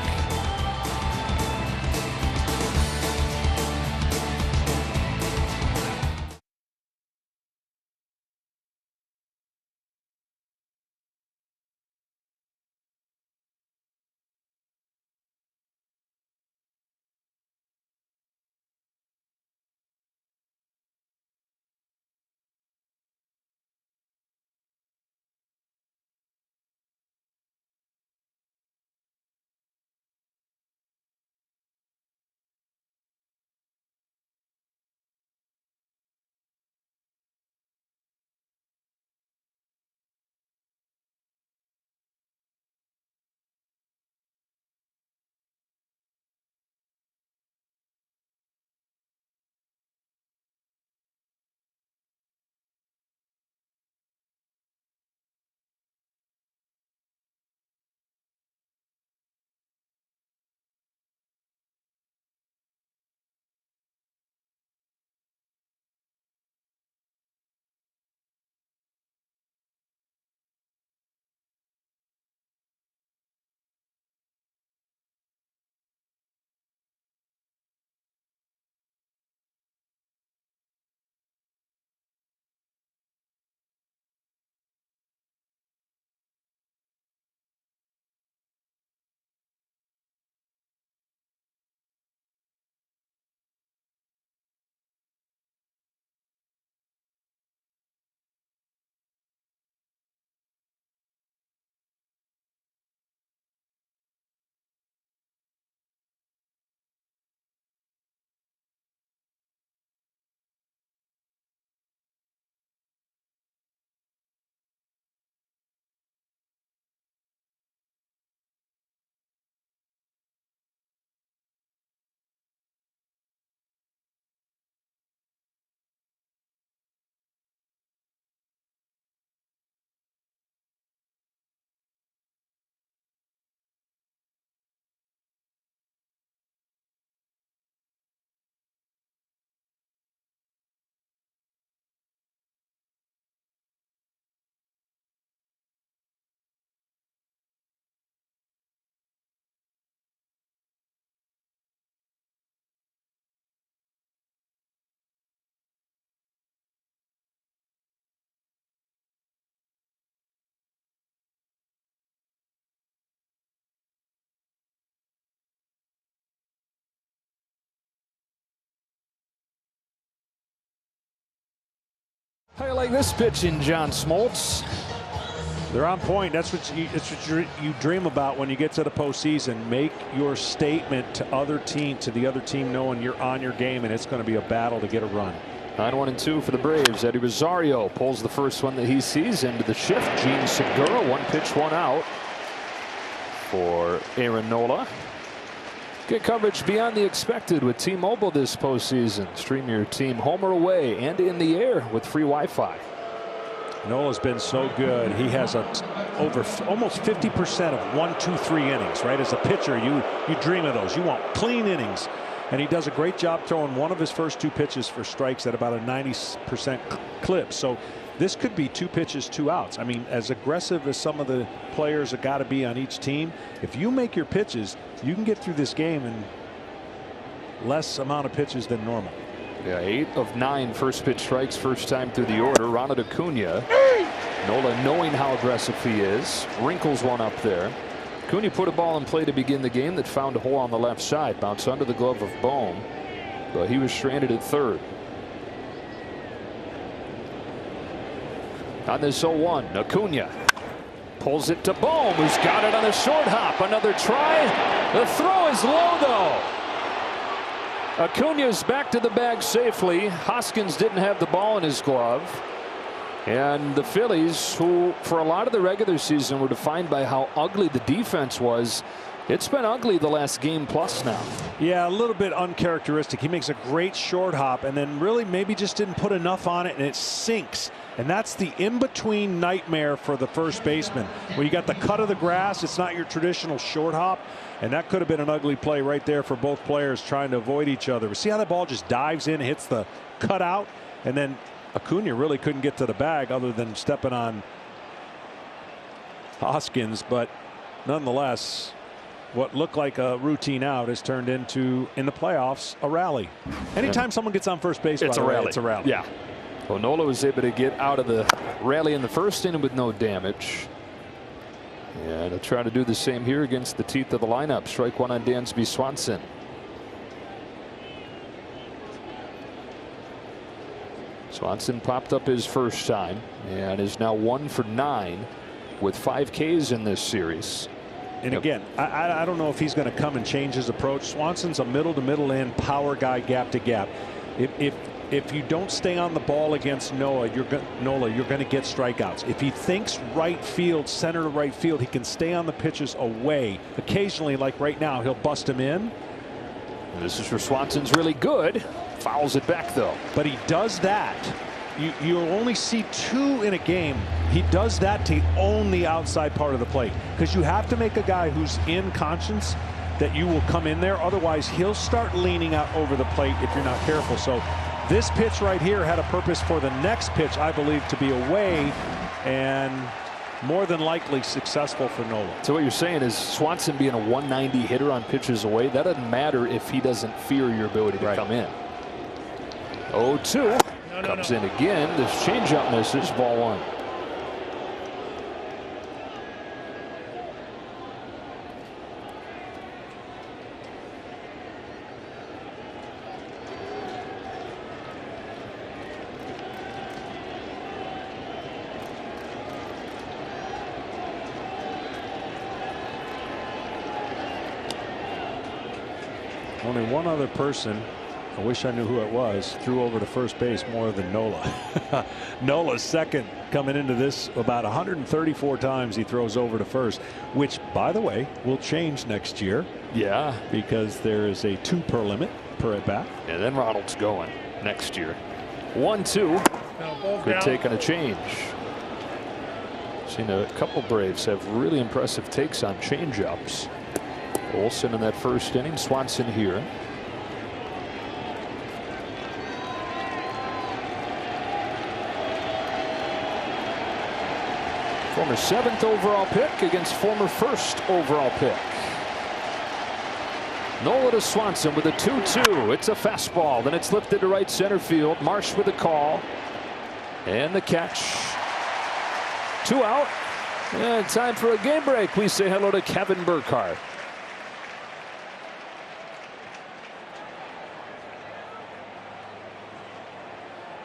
How you like this pitching, John Smoltz? They're on point. That's what you dream about when you get to the postseason. Make your statement to the other team, knowing you're on your game and it's going to be a battle to get a run. 9-1-2 for the Braves. Eddie Rosario pulls the first one that he sees into the shift. Gene Segura, 1 pitch, 1 out for Aaron Nola. Good coverage beyond the expected with T-Mobile this postseason. Stream your team home or away and in the air with free Wi-Fi. Nola's been so good. He has over almost 50% of 1, 2, 3 innings. Right, as a pitcher, you dream of those. You want clean innings, and he does a great job throwing one of his first 2 pitches for strikes at about a 90% clip. So this could be 2 pitches, 2 outs. I mean, as aggressive as some of the players have got to be on each team, if you make your pitches, you can get through this game and less amount of pitches than normal. Yeah, 8 of 9 first pitch strikes, first time through the order. Ronald Acuna. Nola, knowing how aggressive he is, wrinkles one up there. Acuna put a ball in play to begin the game that found a hole on the left side, bounced under the glove of Bohm, but he was stranded at third. On this 0-1, Acuna pulls it to Bohm, who's got it on a short hop. Another try. The throw is low, though. Acuna's back to the bag safely. Hoskins didn't have the ball in his glove. And the Phillies, who for a lot of the regular season were defined by how ugly the defense was, it's been ugly the last game plus now. Yeah, a little bit uncharacteristic. He makes a great short hop and then really maybe just didn't put enough on it, and it sinks. And that's the in-between nightmare for the first baseman. When you got the cut of the grass, it's not your traditional short hop. And that could have been an ugly play right there for both players trying to avoid each other. But see how the ball just dives in, hits the cutout, and then Acuna really couldn't get to the bag other than stepping on Hoskins. But nonetheless, what looked like a routine out has turned into, in the playoffs, a rally. Anytime someone gets on first base, it's a rally. It's a rally. Yeah. Well, Nola was able to get out of the rally in the first inning with no damage. And they'll try to do the same here against the teeth of the lineup. Strike one on Dansby Swanson. Swanson popped up his first time and is now 1 for 9 with 5 Ks in this series. And again, I don't know if he's going to come and change his approach. Swanson's a middle to middle end power guy, gap to gap. If you don't stay on the ball against Nola, you're going to get strikeouts. If he thinks right field, center to right field, he can stay on the pitches away. Occasionally, like right now, he'll bust him in. This is where Swanson's really good. Fouls it back, though. But he does that. You'll only see 2 in a game. He does that to own the outside part of the plate, because you have to make a guy who's in conscience that you will come in there. Otherwise, he'll start leaning out over the plate if you're not careful. So this pitch right here had a purpose for the next pitch, I believe, to be away, and more than likely successful for Nola. So what you're saying is Swanson being a 190 hitter on pitches away, that doesn't matter if he doesn't fear your ability to come in. 0-2 comes in again. This changeup misses, ball 1. Only one other person, I wish I knew who it was, threw over to first base more than Nola. Nola's second coming into this. About 134 times he throws over to first, which, by the way, will change next year. Yeah, because there is a 2 per limit per at bat. And then Ronald's going next year. 1-2. Good take on a change. Seen a couple Braves have really impressive takes on changeups. Olsen in that first inning, Swanson here. Former 7th overall pick against former 1st overall pick. Nola to Swanson with a 2-2. It's a fastball. Then it's lifted to right center field. Marsh with the call. And the catch. 2 out. And time for a game break. We say hello to Kevin Burkhardt.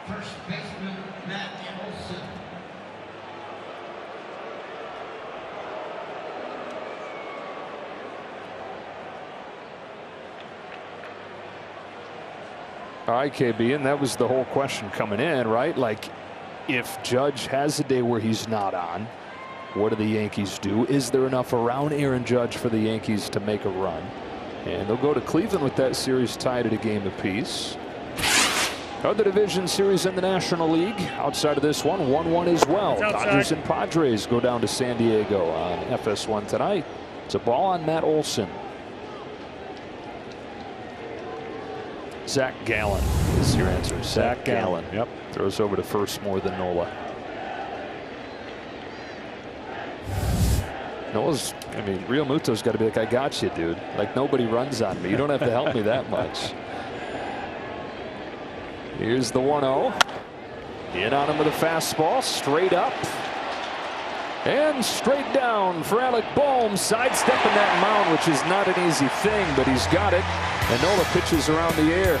First baseman Matt Olson. All right, KB, and that was the whole question coming in, right? Like, if Judge has a day where he's not on, what do the Yankees do? Is there enough around Aaron Judge for the Yankees to make a run? And they'll go to Cleveland with that series tied at a game apiece. Other division series in the National League outside of this one, 1-1 as well. Dodgers and Padres go down to San Diego on FS1 tonight. It's a ball on Matt Olson. Zach Gallen is your answer. Zach Gallen. Yep. Throws over to first more than Nola. Nola's, I mean, Real Muto's got to be like, I got you, dude. Like, nobody runs on me. You don't have to help me that much. Here's the 1-0. In on him with a fastball, straight up and straight down for Alec Bohm, sidestepping that mound, which is not an easy thing, but he's got it. And Nola pitches around the air.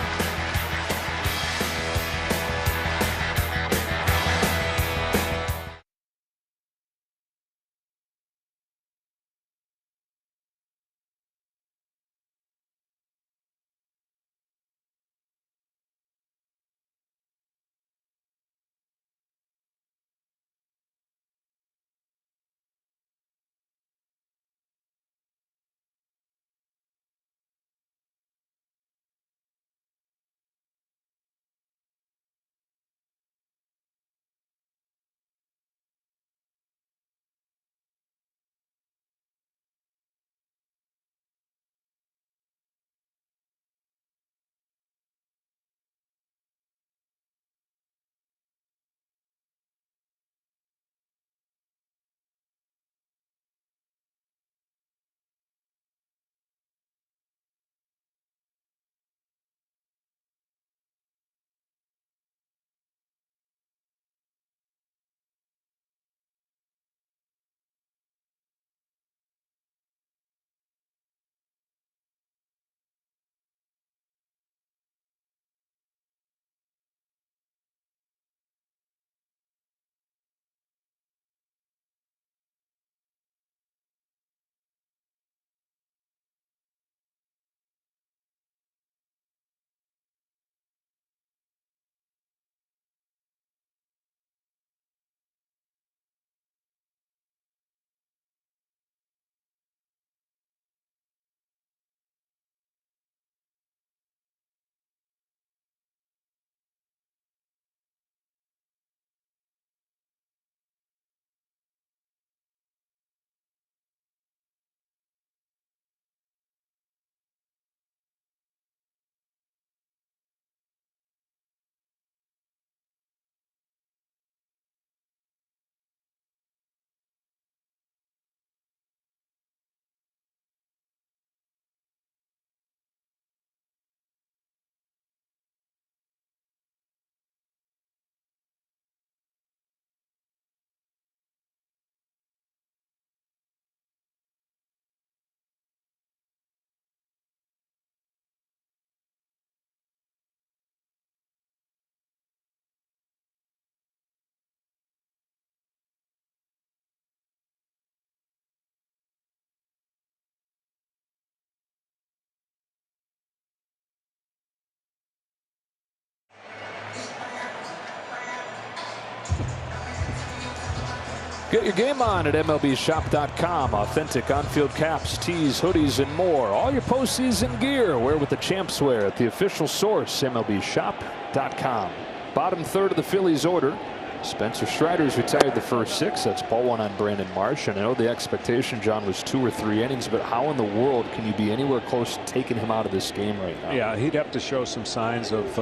Get your game on at MLBshop.com. Authentic on-field caps, tees, hoodies, and more. All your postseason gear. Wear with the champs wear at the official source, MLBshop.com. Bottom third of the Phillies order. Spencer Strider's retired the first 6. That's ball 1 on Brandon Marsh. And I know the expectation, John, was 2 or 3 innings, but how in the world can you be anywhere close to taking him out of this game right now? Yeah, he'd have to show some signs of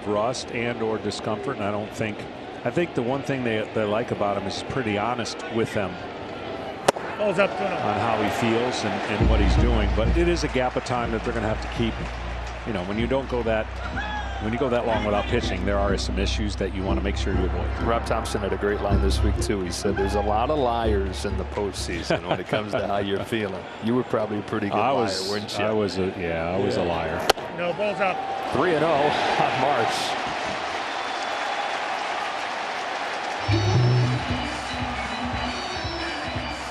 rust and or discomfort, and I think the one thing they like about him is pretty honest with them Balls up on how he feels and what he's doing. But it is a gap of time that they're going to have to keep. You know, when you go that long without pitching, there are some issues that you want to make sure you avoid. Rob Thompson had a great line this week too. He said there's a lot of liars in the postseason when it comes to how you're feeling. You were probably a pretty good liar, weren't you? I was a liar. No, balls up. 3-0 on March.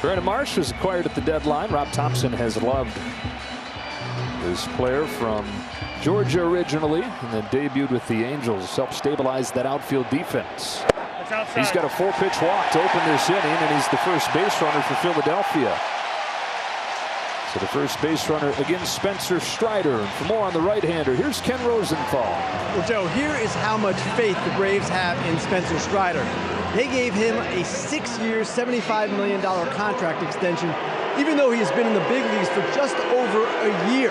Brandon Marsh was acquired at the deadline. Rob Thompson has loved this player from Georgia originally and then debuted with the Angels. Helped stabilize that outfield defense. He's got a 4-pitch walk to open this inning, and he's the first base runner for Philadelphia. So the first base runner against Spencer Strider. And for more on the right-hander, here's Ken Rosenthal. Well, Joe, here is how much faith the Braves have in Spencer Strider. They gave him a 6-year, $75 million contract extension, even though he has been in the big leagues for just over a year.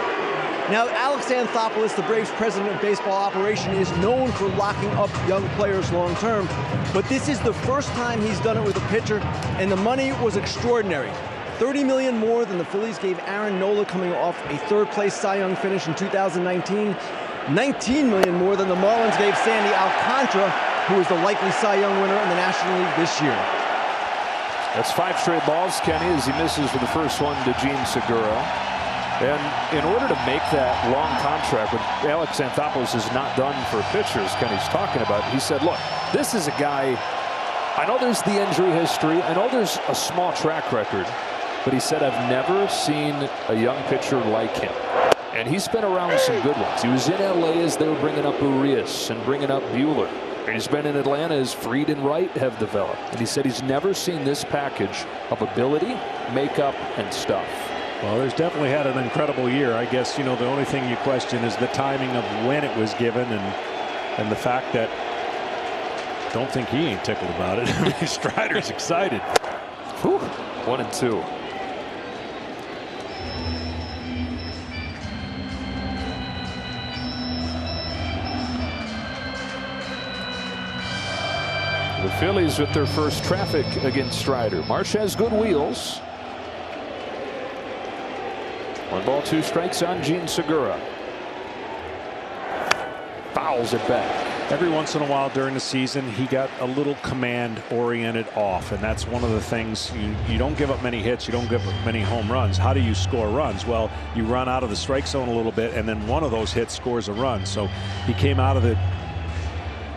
Now, Alex Anthopoulos, the Braves president of baseball operation, is known for locking up young players long term, but this is the first time he's done it with a pitcher, and the money was extraordinary. $30 million more than the Phillies gave Aaron Nola coming off a third-place Cy Young finish in 2019. $19 million more than the Marlins gave Sandy Alcantara, who is the likely Cy Young winner in the National League this year. That's 5 straight balls, Kenny, as he misses for the first one to Gene Segura. And in order to make that long contract, what Alex Anthopoulos has not done for pitchers, Kenny's talking about, he said, look, this is a guy, I know there's the injury history, I know there's a small track record, but he said, I've never seen a young pitcher like him. And he's been around some good ones. He was in LA as they were bringing up Urias and bringing up Buehler. And he's been in Atlanta as Fried and Wright have developed. And he said he's never seen this package of ability, makeup, and stuff. Well, there's definitely had an incredible year. I guess, you know, the only thing you question is the timing of when it was given and the fact that don't think he ain't tickled about it. I mean, Strider's excited. Whew. 1-2. The Phillies with their first traffic against Strider. Marsh has good wheels. 1 ball, 2 strikes on Gene Segura. Fouls it back. Every once in a while during the season, he got a little command-oriented off, and that's one of the things. You don't give up many hits, you don't give up many home runs. How do you score runs? Well, you run out of the strike zone a little bit, and then one of those hits scores a run. So he came out of the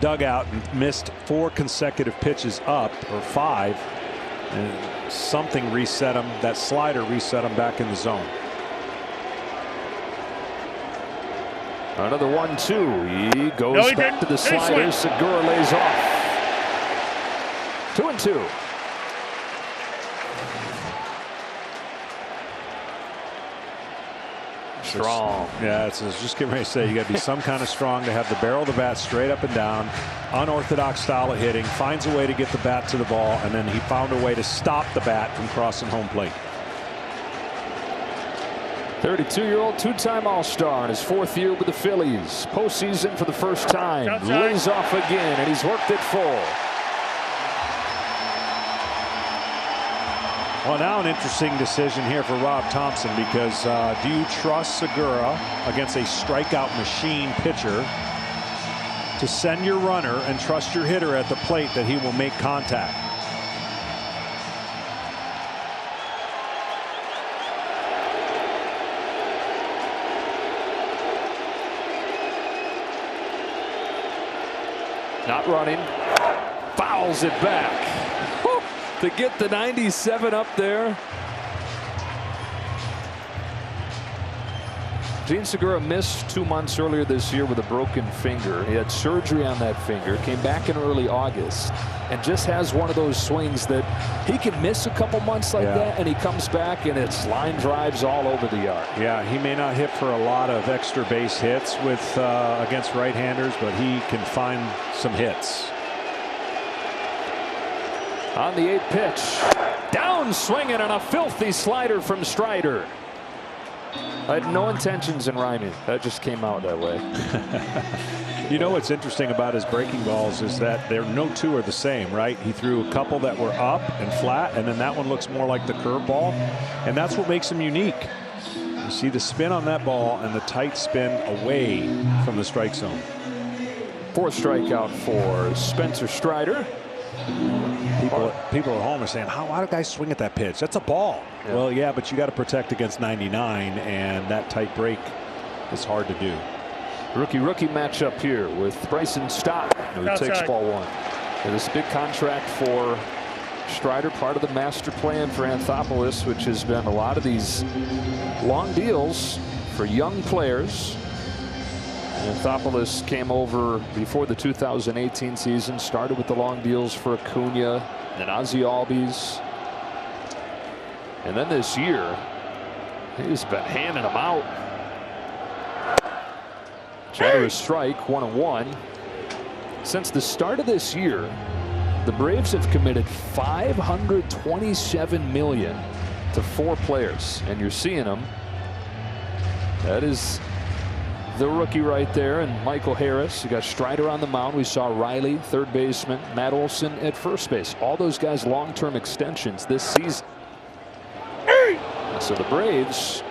dugout and missed 4 consecutive pitches up, or 5, and something reset him. That slider reset him back in the zone. Another 1-2. He goes back to the slider. Segura lays off. 2-2. Strong. Yeah, it's just getting ready to say you got to be some kind of strong to have the barrel of the bat straight up and down, unorthodox style of hitting, finds a way to get the bat to the ball, and then he found a way to stop the bat from crossing home plate. 32-year-old 2-time All-Star in his 4th year with the Phillies. Postseason for the first time. Lays off again, and he's worked it full. Well, now an interesting decision here for Rob Thompson, because do you trust Segura against a strikeout machine pitcher to send your runner and trust your hitter at the plate that he will make contact? Not running. Fouls it back. Woo! To get the 97 up there. Gene Segura missed 2 months earlier this year with a broken finger. He had surgery on that finger, came back in early August, and just has one of those swings that he can miss a couple months like that, and he comes back and it's line drives all over the yard. Yeah, he may not hit for a lot of extra base hits with against right-handers, but he can find some hits. On the 8th pitch, down swinging on a filthy slider from Strider. I had no intentions in rhyming. That just came out that way. You know what's interesting about his breaking balls is that no 2 are the same, right? He threw a couple that were up and flat, and then that one looks more like the curveball, and that's what makes him unique. You see the spin on that ball and the tight spin away from the strike zone. 4th strikeout for Spencer Strider. People at home are saying, why do guys swing at that pitch? That's a ball. Yeah. Well, yeah, but you got to protect against 99, and that tight break is hard to do. Rookie matchup here with Bryson Stott, who takes ball 1. And this big contract for Strider, part of the master plan for Anthopoulos, which has been a lot of these long deals for young players. Anthopoulos came over before the 2018 season, started with the long deals for Acuna and Ozzie Albies. And then this year, he's been handing them out. Generous strike, 1-1. Since the start of this year, the Braves have committed $527 million to 4 players, and you're seeing them. That is the rookie right there, and Michael Harris. You got Strider on the mound. We saw Riley, third baseman, Matt Olson at first base. All those guys long-term extensions this season. So the Braves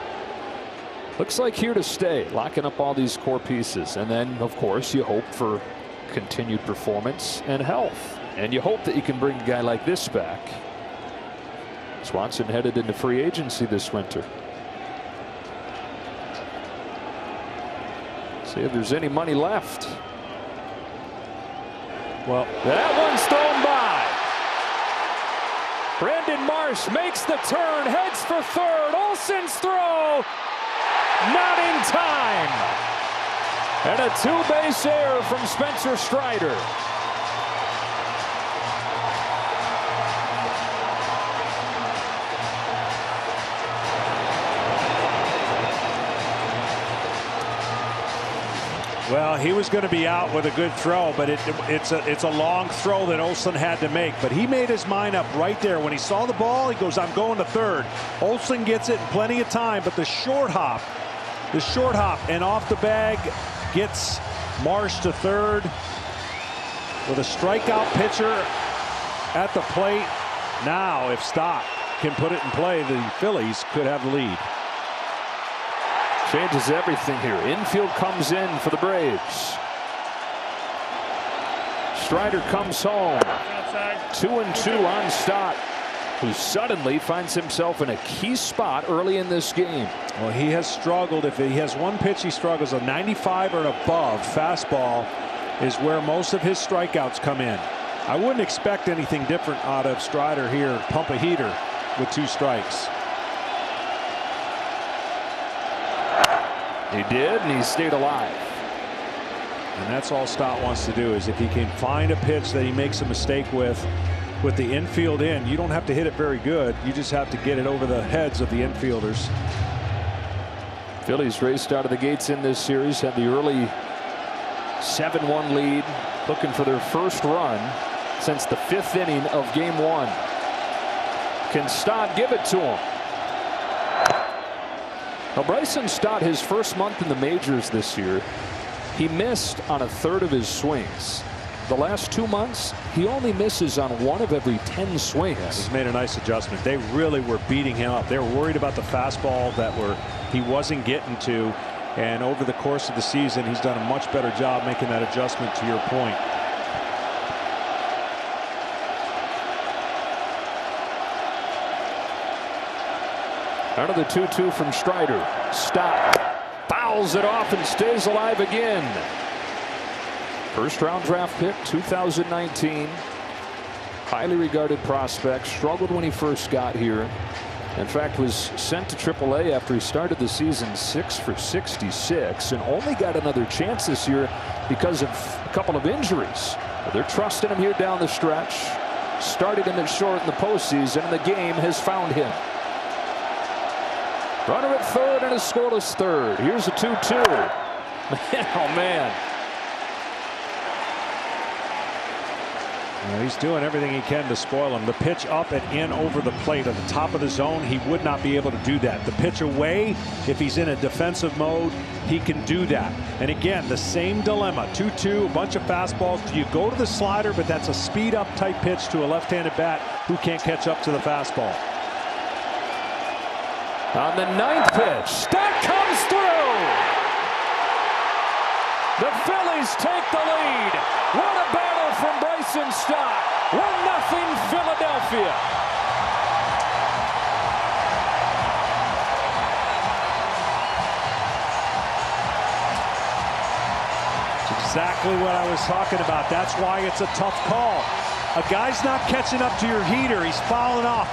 Looks like here to stay, locking up all these core pieces. And then, of course, you hope for continued performance and health. And you hope that you can bring a guy like this back. Swanson headed into free agency this winter. See if there's any money left. Well, that one's thrown by. Brandon Marsh makes the turn, heads for third. Olsen's throw, not in time. And a two-base error from Spencer Strider. Well, he was going to be out with a good throw, but it's a long throw that Olsen had to make. But he made his mind up right there. When he saw the ball, he goes, I'm going to third. Olsen gets it in plenty of time, but the short hop, and off the bag gets Marsh to third. With a strikeout pitcher at the plate. Now, if Stott can put it in play, the Phillies could have the lead. Changes everything here. Infield comes in for the Braves. Strider comes home. 2-2 on Stott, who suddenly finds himself in a key spot early in this game. Well, he has struggled. If he has one pitch he struggles, a 95 or above fastball is where most of his strikeouts come in. I wouldn't expect anything different out of Strider here. Pump a heater with 2 strikes. He did, and he stayed alive. And that's all Stott wants to do, is if he can find a pitch that he makes a mistake with the infield in, you don't have to hit it very good. You just have to get it over the heads of the infielders. Phillies raced out of the gates in this series, had the early 7-1 lead, looking for their first run since the 5th inning of Game 1. Can Stott give it to him? Now, Bryson Stott, his first month in the majors this year, he missed on a third of his swings. The last 2 months, he only misses on 1 of every 10 swings. Yeah, he's made a nice adjustment. They really were beating him up. They were worried about the fastball that he wasn't getting to. And over the course of the season, he's done a much better job making that adjustment, to your point. Out of the 2-2 from Strider. Stott fouls it off and stays alive again. First round draft pick, 2019. Highly regarded prospect. Struggled when he first got here. In fact, was sent to AAA after he started the season 6 for 66 and only got another chance this year because of a couple of injuries. But they're trusting him here down the stretch. Started him at short in the postseason, and the game has found him. Runner at third and a scoreless third. Here's a 2-2. Oh, man. Well, he's doing everything he can to spoil him. The pitch up and in over the plate at the top of the zone, he would not be able to do that. The pitch away, if he's in a defensive mode, he can do that. And again, the same dilemma. 2-2, a bunch of fastballs. Do you go to the slider, but that's a speed-up type pitch to a left-handed bat who can't catch up to the fastball. On the 9th pitch, Stott comes through. The Phillies take the lead. What a battle from Bryson Stott. 1-0 Philadelphia. That's exactly what I was talking about. That's why it's a tough call. A guy's not catching up to your heater. He's fouling off.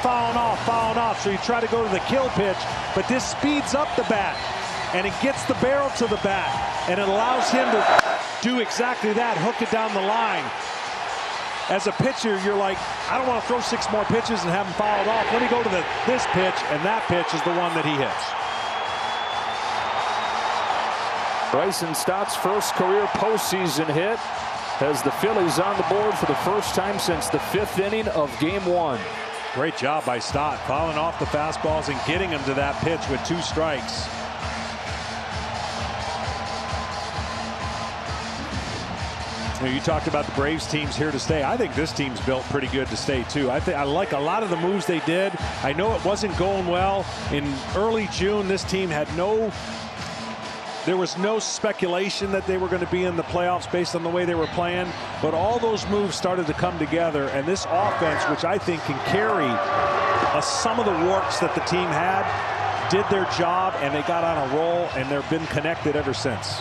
So you try to go to the kill pitch, but this speeds up the bat, and it gets the barrel to the bat, and it allows him to do exactly that, hook it down the line. As a pitcher, you're like, I don't want to throw 6 more pitches and have him fouled off. Let me go to this pitch, and that pitch is the one that he hits. Bryson Stott's first career postseason hit has the Phillies on the board for the first time since the 5th inning of Game 1. Great job by Stott, fouling off the fastballs and getting him to that pitch with 2 strikes. You talked about the Braves teams here to stay. I think this team's built pretty good to stay too. I like a lot of the moves they did. I know it wasn't going well in early June. This team had no There was no speculation that they were going to be in the playoffs based on the way they were playing, but all those moves started to come together, and this offense, which I think can carry some of the warts that the team had, did their job, and they got on a roll, and they've been connected ever since.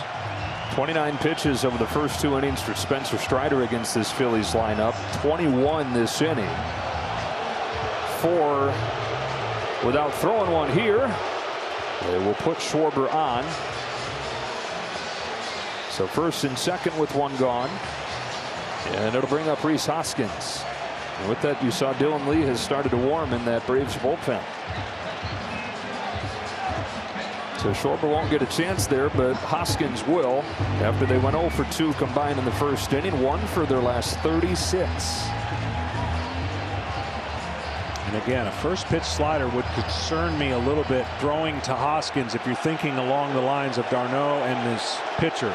29 pitches over the first 2 innings for Spencer Strider against this Phillies lineup. 21 this inning. 4 without throwing one here. They will put Schwarber on. So first and second with 1 gone. And it'll bring up Rhys Hoskins. And with that, you saw Dylan Lee has started to warm in that Braves bullpen. So Schwarber won't get a chance there, but Hoskins will after they went 0 for 2 combined in the first inning, 1 for their last 36. And again, a first pitch slider would concern me a little bit throwing to Hoskins if you're thinking along the lines of Darno and his pitcher.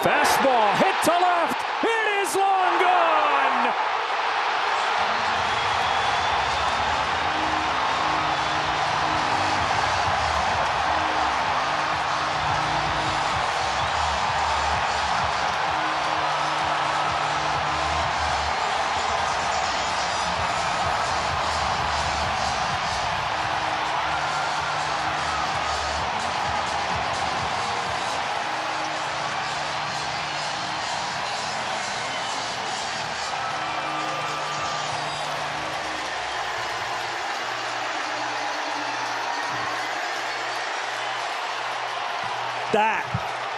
Fastball hit to left. It is long gone. That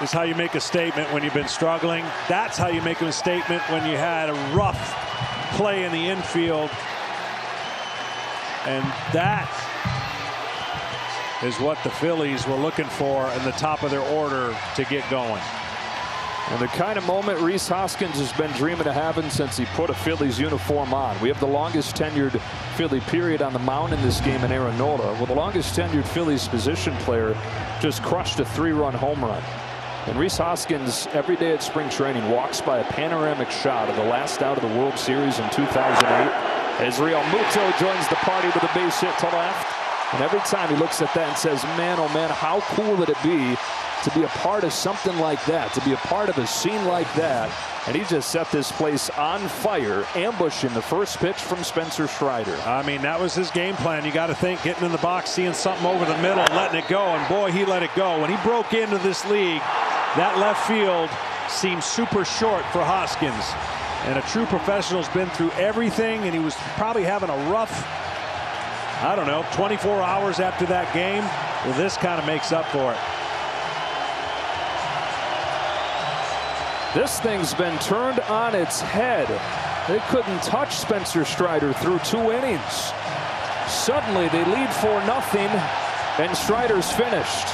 is how you make a statement when you've been struggling. That's how you make a statement when you had a rough play in the infield. And that is what the Phillies were looking for in the top of their order to get going. And the kind of moment Rhys Hoskins has been dreaming of having since he put a Phillies uniform on. We have the longest tenured Philly period on the mound in this game in Aaron Nola. Well, the longest tenured Phillies position player just crushed a 3-run home run. And Rhys Hoskins, every day at spring training, walks by a panoramic shot of the last out of the World Series in 2008 as Real Muto joins the party with a base hit to left. And every time he looks at that and says, man, oh man, how cool would it be to be a part of something like that, to be a part of a scene like that. And he just set this place on fire, ambushing the first pitch from Spencer Strider. I mean, that was his game plan. You got to think, getting in the box, seeing something over the middle, and letting it go. And boy, he let it go. When he broke into this league, that left field seemed super short for Hoskins. And a true professional's been through everything, and he was probably having a rough, I don't know, 24 hours after that game. Well, this kind of makes up for it. This thing's been turned on its head. They couldn't touch Spencer Strider through 2 innings. Suddenly they lead 4-0, and Strider's finished.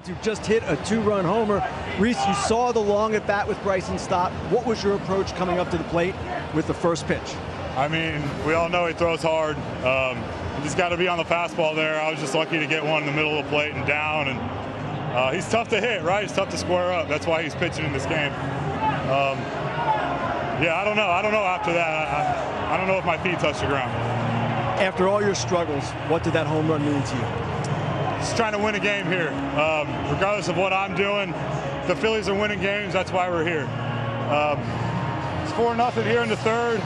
who just hit a 2-run homer. Reese, you saw the long at bat with Bryson Stott. What was your approach coming up to the plate with the first pitch? I mean, we all know he throws hard. He's got to be on the fastball there. I was just lucky to get one in the middle of the plate and down. And he's tough to hit, right? He's tough to square up. That's why he's pitching in this game. Yeah, I don't know. I don't know after that. I don't know if my feet touch the ground. After all your struggles, what did that home run mean to you? Just trying to win a game here. Regardless of what I'm doing, the Phillies are winning games. That's why we're here. It's 4-0 here in the third.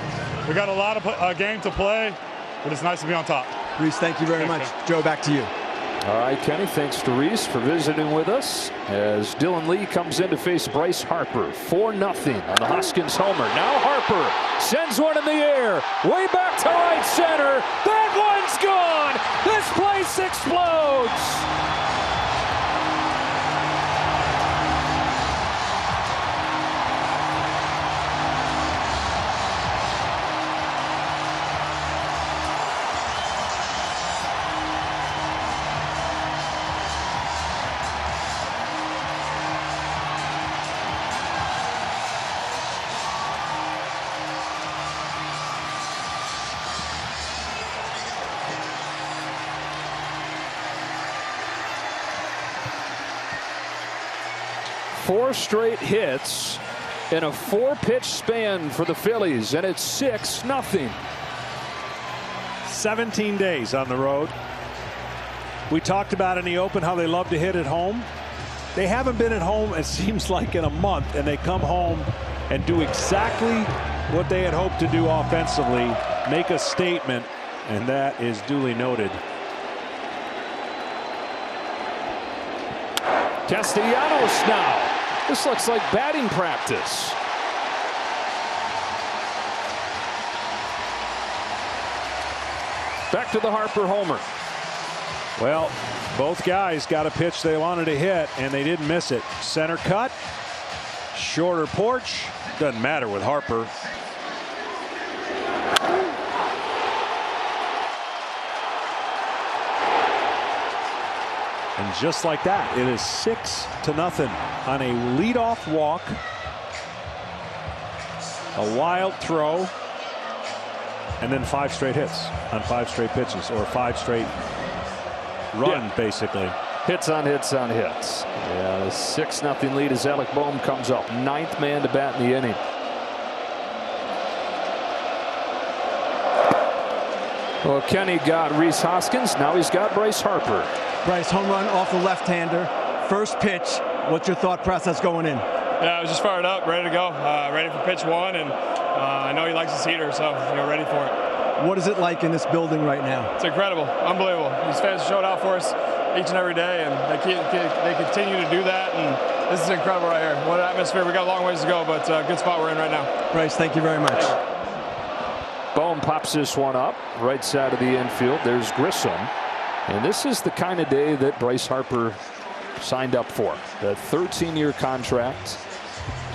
We got a lot of game to play, but it's nice to be on top. Reese, thank you very much. Joe, back to you. All right, Kenny, thanks to Reese for visiting with us as Dylan Lee comes in to face Bryce Harper. 4-0 on the Hoskins homer. Now Harper sends one in the air, way back to right center. That one's gone. This place explodes. Four straight hits in a 4-pitch span for the Phillies, and it's 6-0. 17 days on the road. We talked about in the open how they love to hit at home. They haven't been at home, it seems like, in a month, and they come home and do exactly what they had hoped to do offensively, make a statement, and that is duly noted. Castellanos now. This looks like batting practice. Back to the Harper homer. Well, both guys got a pitch they wanted to hit, and they didn't miss it. Center cut, shorter porch, doesn't matter with Harper. And just like that, it is 6-0 on a leadoff walk, a wild throw, and then 5 straight hits on 5 straight pitches, or 5 straight run, basically. Hits on hits on hits. Yeah, the 6-0 lead as Alec Bohm comes up, 9th man to bat in the inning. Well, Kenny got Rhys Hoskins. Now he's got Bryce Harper. Bryce, home run off the left-hander. First pitch. What's your thought process going in? Yeah, I was just fired up, ready to go, ready for pitch one, and I know he likes his heater, so ready for it. What is it like in this building right now? It's incredible, unbelievable. These fans showed out for us each and every day, and they continue to do that, and this is incredible right here. What an atmosphere. We got a long ways to go, but good spot we're in right now. Bryce, thank you very much. Bohm pops this one up, right side of the infield. There's Grissom. And this is the kind of day that Bryce Harper signed up for. The 13-year contract.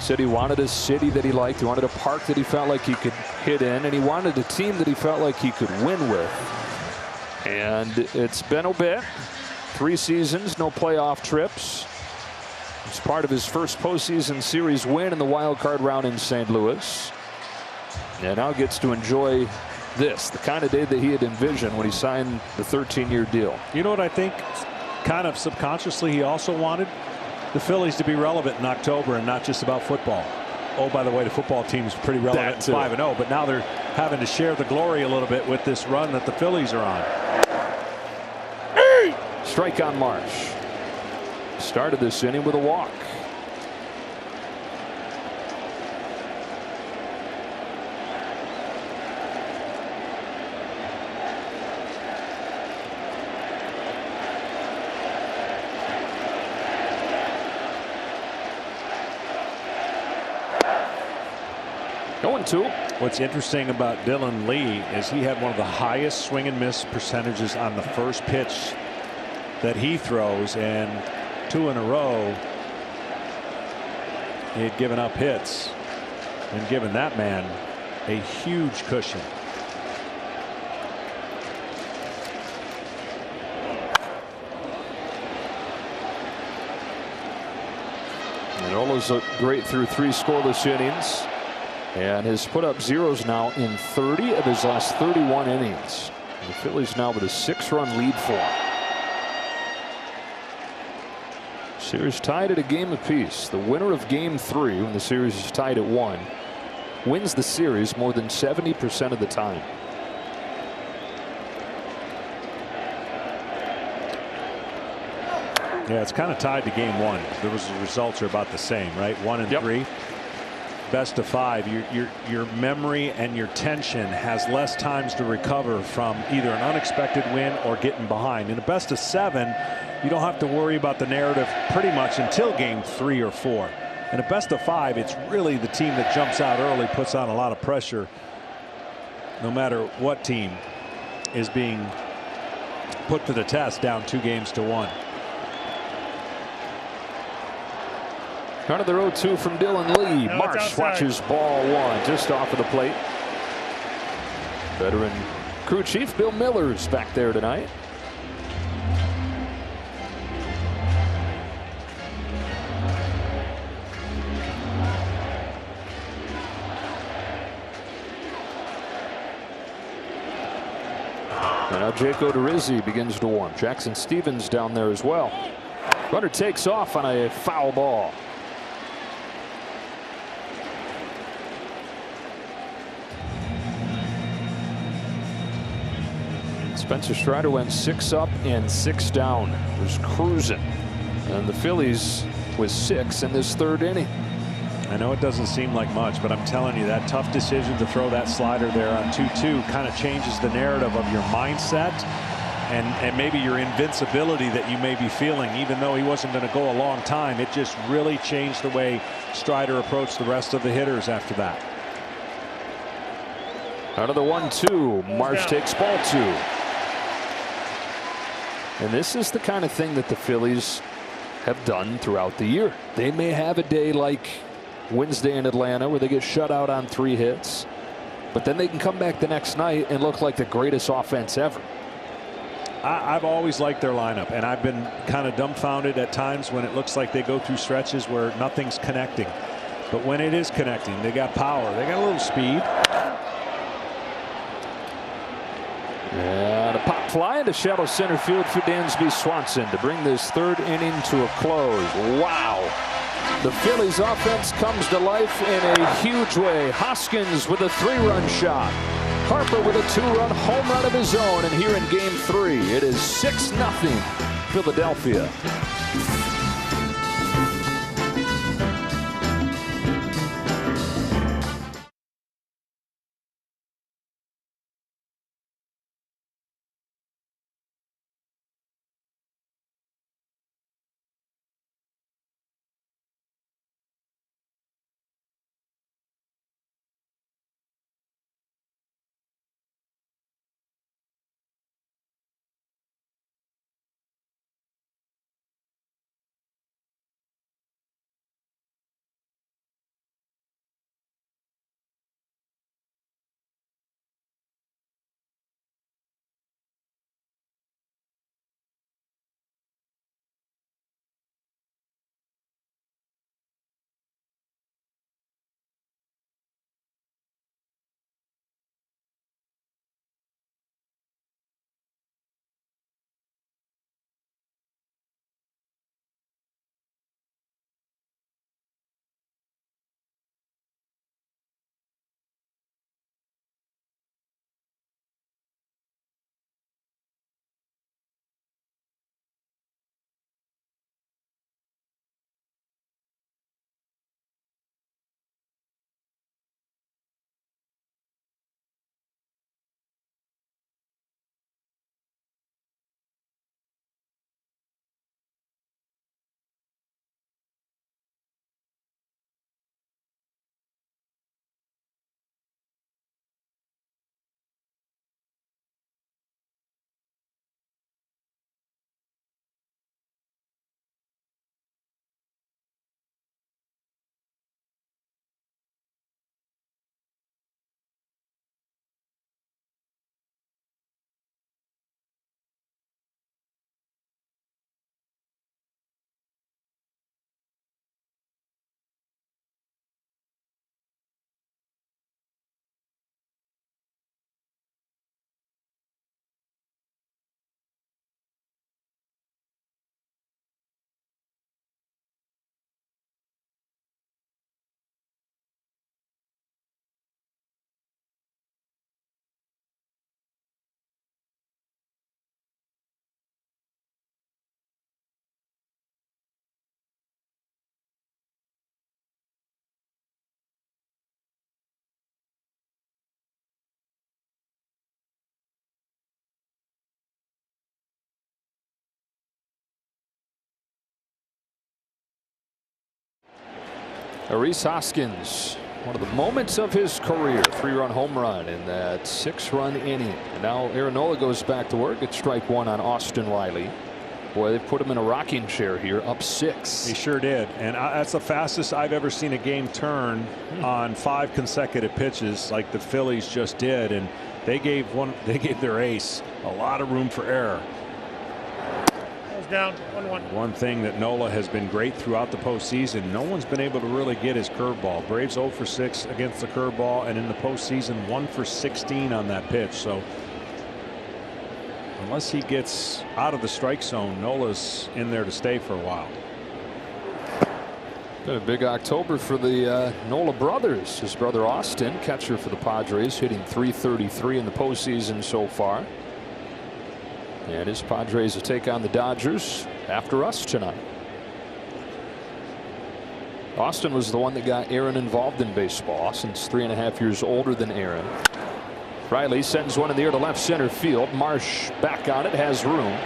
Said he wanted a city that he liked. He wanted a park that he felt like he could hit in. And he wanted a team that he felt like he could win with. And it's been a bit. 3 seasons, no playoff trips. It's part of his first postseason series win in the wild card round in St. Louis. And now gets to enjoy this, the kind of day that he had envisioned when he signed the 13-year deal. You know what I think? Kind of subconsciously, he also wanted the Phillies to be relevant in October and not just about football. Oh, by the way, the football team's pretty relevant, 5-0, but now they're having to share the glory a little bit with this run that the Phillies are on. Strike on Marsh. Started this inning with a walk. Going to. What's interesting about Dylan Lee is he had one of the highest swing and miss percentages on the first pitch that he throws, and 2 in a row he had given up hits and given that man a huge cushion. Nola's looked great through 3 scoreless innings and has put up zeros now in 30 of his last 31 innings. And the Phillies now with a 6-run lead for him. Series tied at a game apiece. The winner of game 3, when the series is tied at 1, wins the series more than 70% of the time. Yeah, it's kind of tied to game 1. The results are about the same, right? 1 and 3. Best of 5. Your memory and your tension has less times to recover from either an unexpected win or getting behind. In a best of 7, you don't have to worry about the narrative pretty much until game 3 or 4. In a best of 5, it's really the team that jumps out early, puts on a lot of pressure, no matter what team is being put to the test down 2-1. Out of the 0-2 from Dylan Lee. No, Marsh watches ball 1 just off of the plate. Veteran crew chief Bill Miller's back there tonight. And now Jake Odorizzi begins to warm. Jackson Stevens down there as well. Runner takes off on a foul ball. Spencer Strider went 6 up and 6 down. Was cruising. And the Phillies with 6 in this 3rd inning. I know it doesn't seem like much, but I'm telling you, that tough decision to throw that slider there on 2-2 kind of changes the narrative of your mindset and maybe your invincibility that you may be feeling. Even though he wasn't going to go a long time, it just really changed the way Strider approached the rest of the hitters after that. Out of the 1-2, Marsh takes ball 2. And this is the kind of thing that the Phillies have done throughout the year. They may have a day like Wednesday in Atlanta where they get shut out on 3 hits, but then they can come back the next night and look like the greatest offense ever. I've always liked their lineup, and I've been kind of dumbfounded at times when it looks like they go through stretches where nothing's connecting. But when it is connecting, they got power, they got a little speed. And a pop fly into shallow center field for Dansby Swanson to bring this 3rd inning to a close. Wow. The Phillies offense comes to life in a huge way. Hoskins with a 3-run shot. Harper with a 2-run home run of his own. And here in game 3, it is 6-0 Philadelphia. Rhys Hoskins, one of the moments of his career, 3-run home run in that 6-run inning. And now Aaron Nola goes back to work at strike 1 on Austin Riley. Boy, they put him in a rocking chair here, up 6. He sure did, and that's the fastest I've ever seen a game turn on 5 consecutive pitches, like the Phillies just did, and they gave their ace a lot of room for error. Down 1-1. One thing that Nola has been great throughout the postseason, no one's been able to really get his curveball. Braves 0 for 6 against the curveball, and in the postseason 1 for 16 on that pitch. So unless he gets out of the strike zone, Nola's in there to stay for a while. Been a big October for the Nola brothers. His brother Austin, catcher for the Padres, hitting .333 in the postseason so far. And his Padres will take on the Dodgers after us tonight. Austin was the one that got Aaron involved in baseball. Austin's 3.5 years older than Aaron. Riley sends one in the air to left center field. Marsh back on it, has room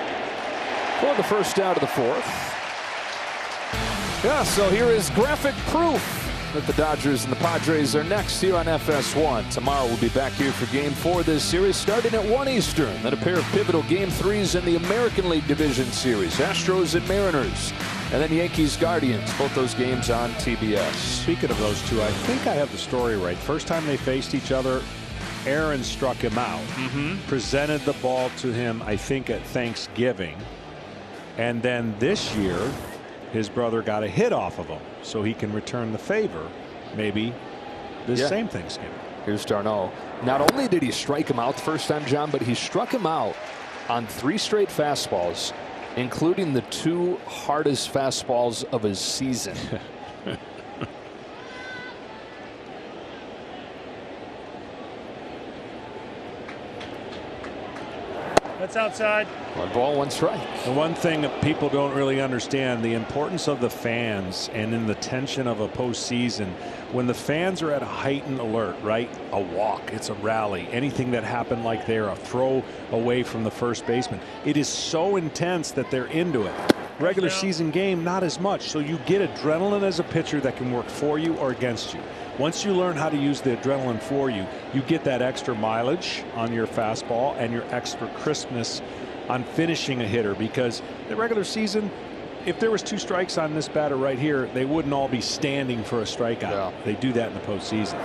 for the first out of the 4th. Yeah, so here is graphic proof that the Dodgers and the Padres are next here on FS1. Tomorrow we'll be back here for Game 4 of this series, starting at 1 Eastern. Then a pair of pivotal Game 3s in the American League Division Series, Astros and Mariners, and then Yankees Guardians. Both those games on TBS. Speaking of those two, I think I have the story right. First time they faced each other, Aaron struck him out, presented the ball to him, I think at Thanksgiving, and then this year his brother got a hit off of him, so he can return the favor maybe this same Thanksgiving. Here's d'Arnaud. Not only did he strike him out the first time, John, but he struck him out on 3 straight fastballs, including the 2 hardest fastballs of his season. That's outside. 1 ball, 1 strike. The one thing that people don't really understand, the importance of the fans, and in the tension of a postseason, when the fans are at a heightened alert, right? A walk, it's a rally, anything that happened like there, a throw away from the first baseman. It is so intense that they're into it. Regular season game, not as much. So you get adrenaline as a pitcher that can work for you or against you. Once you learn how to use the adrenaline for you, you get that extra mileage on your fastball and your extra crispness on finishing a hitter, because the regular season, if there was 2 strikes on this batter right here, they wouldn't all be standing for a strikeout. Yeah. They do that in the postseason.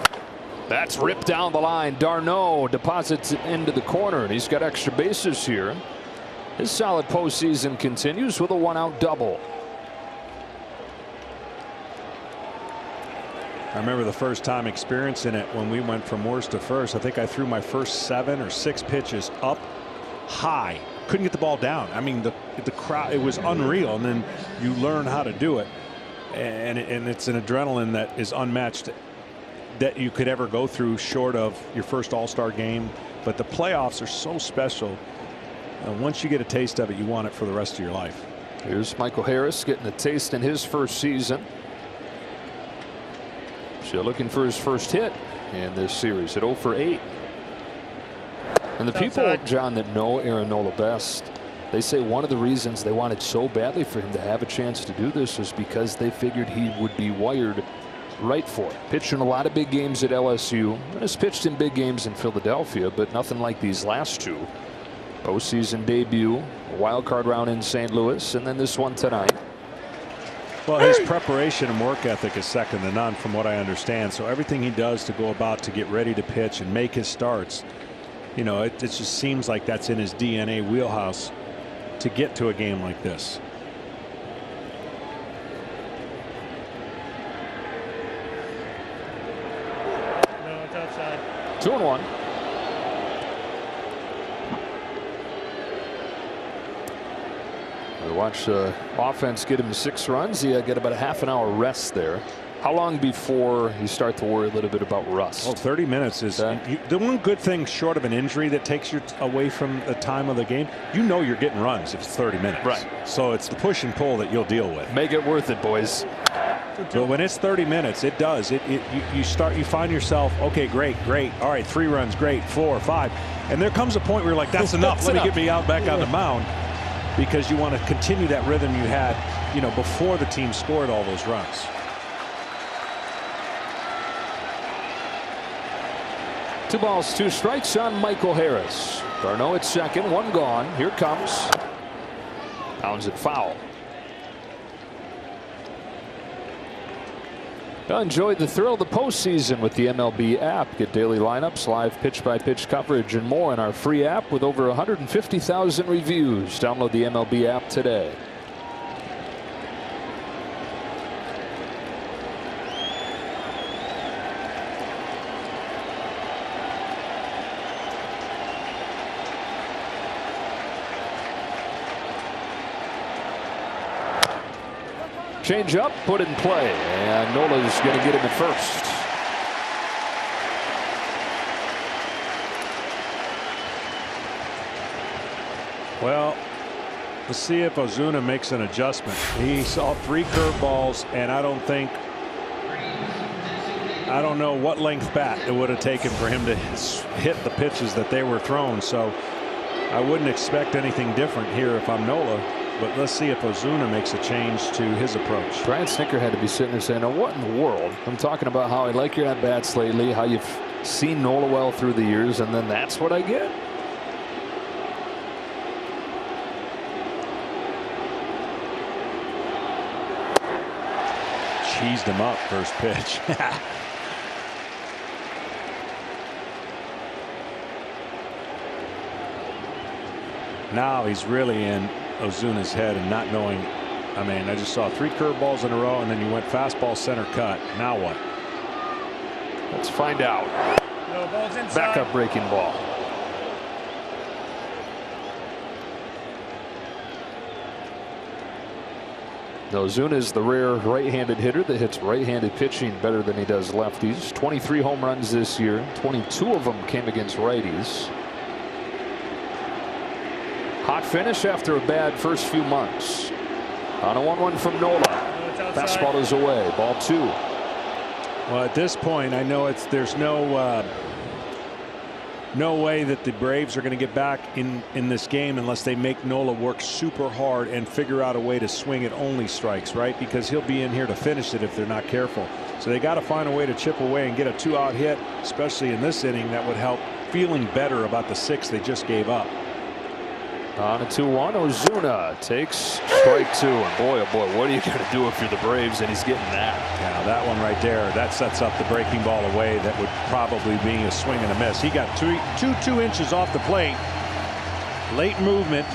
That's ripped down the line. d'Arnaud deposits it into the corner, and he's got extra bases here. His solid postseason continues with a 1-out double. I remember the first time experiencing it when we went from worst to first. I think I threw my first 7 or 6 pitches up high. Couldn't get the ball down. I mean, the crowd, it was unreal. And then you learn how to do it. And it's an adrenaline that is unmatched that you could ever go through, short of your first All-Star game. But the playoffs are so special. Once you get a taste of it, you want it for the rest of your life. Here's Michael Harris getting a taste in his first season. Still looking for his first hit in this series at 0 for 8. And the people, John, that know Aaron Nola best, they say one of the reasons they wanted so badly for him to have a chance to do this was because they figured he would be wired right for it. Pitched in a lot of big games at LSU, and has pitched in big games in Philadelphia, but nothing like these last 2. Postseason debut, a wild card round in St. Louis, and then this one tonight. Well, his preparation and work ethic is second to none from what I understand. So everything he does to go about to get ready to pitch and make his starts, you know, it just seems like that's in his DNA wheelhouse to get to a game like this. No, it's outside. 2-1. We watch offense get him 6 runs. He got about a half an hour rest there. How long before you start to worry a little bit about rust? Well, 30 minutes is the one good thing, short of an injury that takes you away from the time of the game. You know you're getting runs if it's 30 minutes. Right. So it's the push and pull that you'll deal with. Make it worth it, boys. But when it's 30 minutes, it does. You find yourself, okay, great. All right, 3 runs, great, 4, 5. And there comes a point where you're like, that's enough. Let me get me out back on the mound, because you want to continue that rhythm you had, you know, before the team scored all those runs. 2 balls, 2 strikes on Michael Harris. Darno at second, 1 gone. Here comes. Pounds it foul. Enjoy the thrill of the postseason with the MLB app. Get daily lineups, live pitch-by-pitch coverage, and more in our free app with over 150,000 reviews. Download the MLB app today. Change up, put it in play, and Nola's going to get him at first. Well, let's see if Ozuna makes an adjustment. He saw 3 curveballs, and I don't know what length bat it would have taken for him to hit the pitches that they were thrown. So I wouldn't expect anything different here if I'm Nola. But let's see if Ozuna makes a change to his approach. Brian Snitker had to be sitting there saying, "Oh, what in the world?" I'm talking about how I like your at-bats lately, how you've seen Nola well through the years, and then that's what I get. Cheesed him up first pitch. Now he's really in Ozuna's head and not knowing. I mean, I just saw 3 curveballs in a row, and then you went fastball center cut. Now what? Let's find out. No, ball's inside. Backup breaking ball. Ozuna is the rare right-handed hitter that hits right-handed pitching better than he does lefties. 23 home runs this year. 22 of them came against righties. Hot finish after a bad first few months. On a 1-1 from Nola. Fastball is away. Ball 2. Well, at this point, I know there's no way that the Braves are going to get back in this game unless they make Nola work super hard and figure out a way to swing at only strikes, right? Because he'll be in here to finish it if they're not careful. So they got to find a way to chip away and get a 2-out hit, especially in this inning. That would help feeling better about the 6 they just gave up. On a 2-1, Ozuna takes strike 2. And boy, oh boy, what are you going to do if you're the Braves and he's getting that? Yeah, that one right there, that sets up the breaking ball away. That would probably be a swing and a miss. He got 2 inches off the plate. Late movement,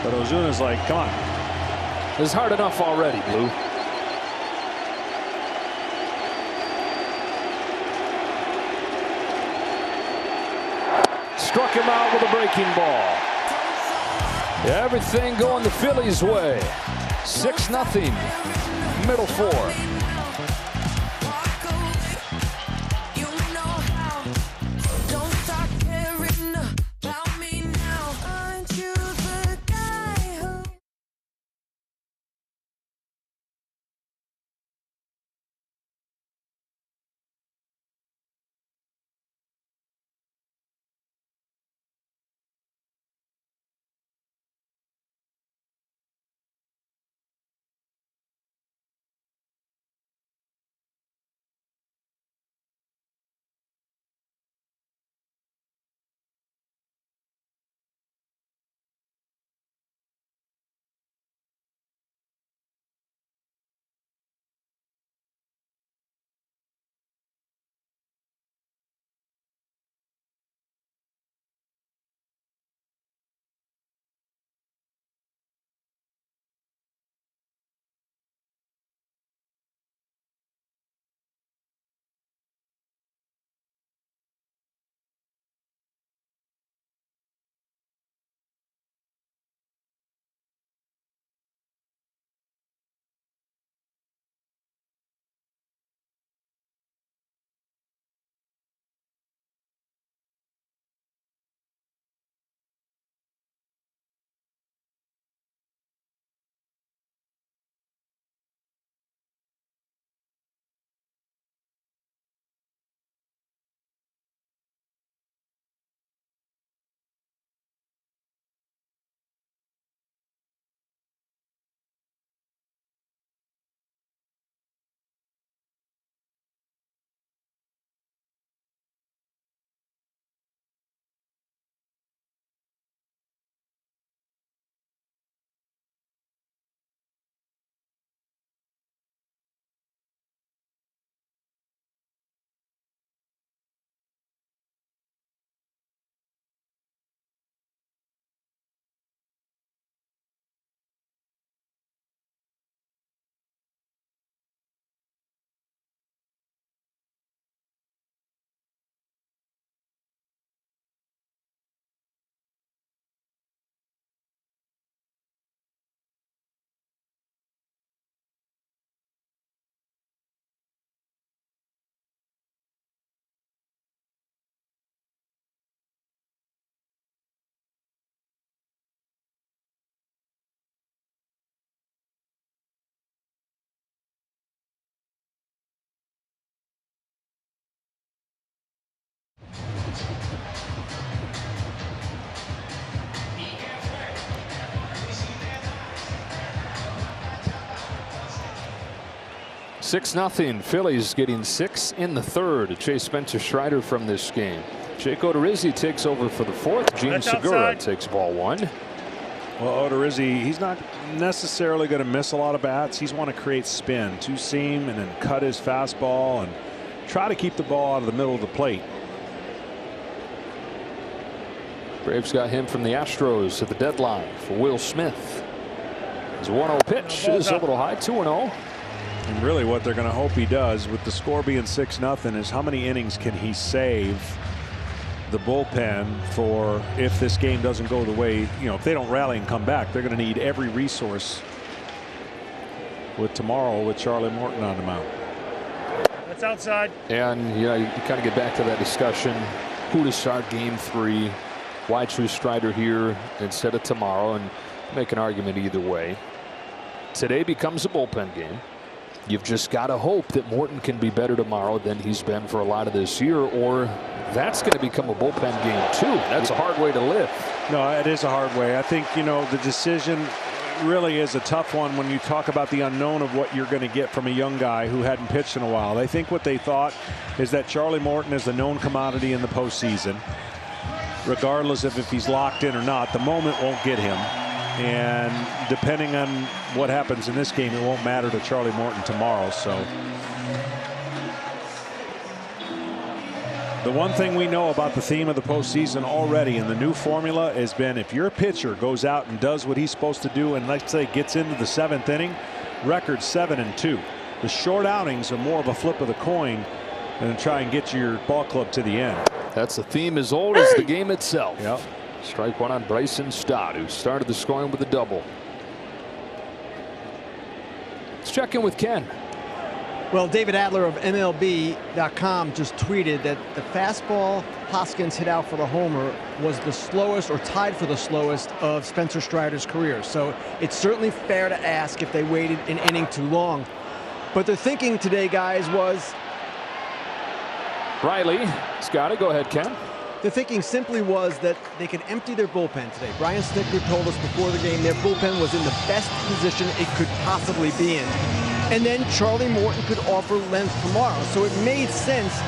but Ozuna's like, come on. It's hard enough already, Blue. Struck him out with a breaking ball. Everything going the Phillies' way. 6-0. Middle 4. 6-0. Phillies getting 6 in the third to chase Spencer Strider from this game. Jake Odorizzi takes over for the fourth. Gene Segura takes ball 1. Well, Odorizzi, he's not necessarily going to miss a lot of bats. He's want to create spin, two seam, and then cut his fastball and try to keep the ball out of the middle of the plate. Braves got him from the Astros at the deadline for Will Smith. His 1-0 pitch is a little high, 2-0. And really what they're going to hope he does with the score being 6-0 is how many innings can he save the bullpen for if this game doesn't go the way, if they don't rally and come back, they're going to need every resource with tomorrow with Charlie Morton on the mound. That's outside. And you kind of get back to that discussion, who to start game 3, why choose Strider here instead of tomorrow, and make an argument either way. Today becomes a bullpen game. You've just got to hope that Morton can be better tomorrow than he's been for a lot of this year, or that's going to become a bullpen game too. That's a hard way to live. No, it is a hard way. I think, the decision really is a tough one when you talk about the unknown of what you're going to get from a young guy who hadn't pitched in a while. I think what they thought is that Charlie Morton is the known commodity in the postseason. Regardless of if he's locked in or not, the moment won't get him. And depending on what happens in this game, it won't matter to Charlie Morton tomorrow. So the one thing we know about the theme of the postseason already in the new formula has been, if your pitcher goes out and does what he's supposed to do and, let's say, gets into the 7th inning, record 7-2. The short outings are more of a flip of the coin than try and get your ball club to the end. That's a theme as old as the game itself. Yep. Strike 1 on Bryson Stott, who started the scoring with a double. Let's check in with Ken. Well, David Adler of MLB.com just tweeted that the fastball Hoskins hit out for the homer was the slowest, or tied for the slowest, of Spencer Strider's career. So it's certainly fair to ask if they waited an inning too long. But their thinking today, guys, was... Riley, Scotty, go ahead, Ken. The thinking simply was that they could empty their bullpen today. Brian Snitker told us before the game their bullpen was in the best position it could possibly be in. And then Charlie Morton could offer length tomorrow. So it made sense,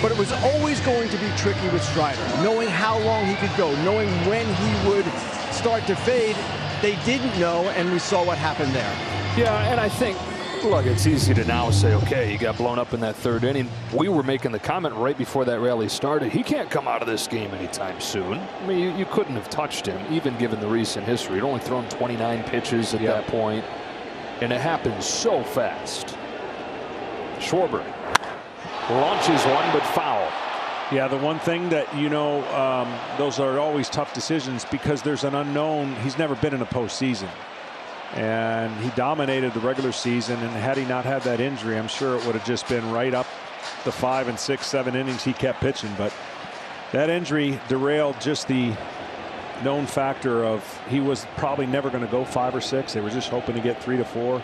but it was always going to be tricky with Strider. Knowing how long he could go, knowing when he would start to fade, they didn't know, and we saw what happened there. Yeah, and I think, look, it's easy to now say, okay, he got blown up in that 3rd inning. We were making the comment right before that rally started. He can't come out of this game anytime soon. I mean, you couldn't have touched him, even given the recent history. He'd only thrown 29 pitches at that point, and it happened so fast. Schwarber launches one, but foul. Yeah, the one thing that, those are always tough decisions because there's an unknown. He's never been in a postseason. And he dominated the regular season, and had he not had that injury, I'm sure it would have just been right up the 5 and 6, 7 innings he kept pitching. But that injury derailed just the known factor of he was probably never going to go 5 or 6. They were just hoping to get 3 to 4.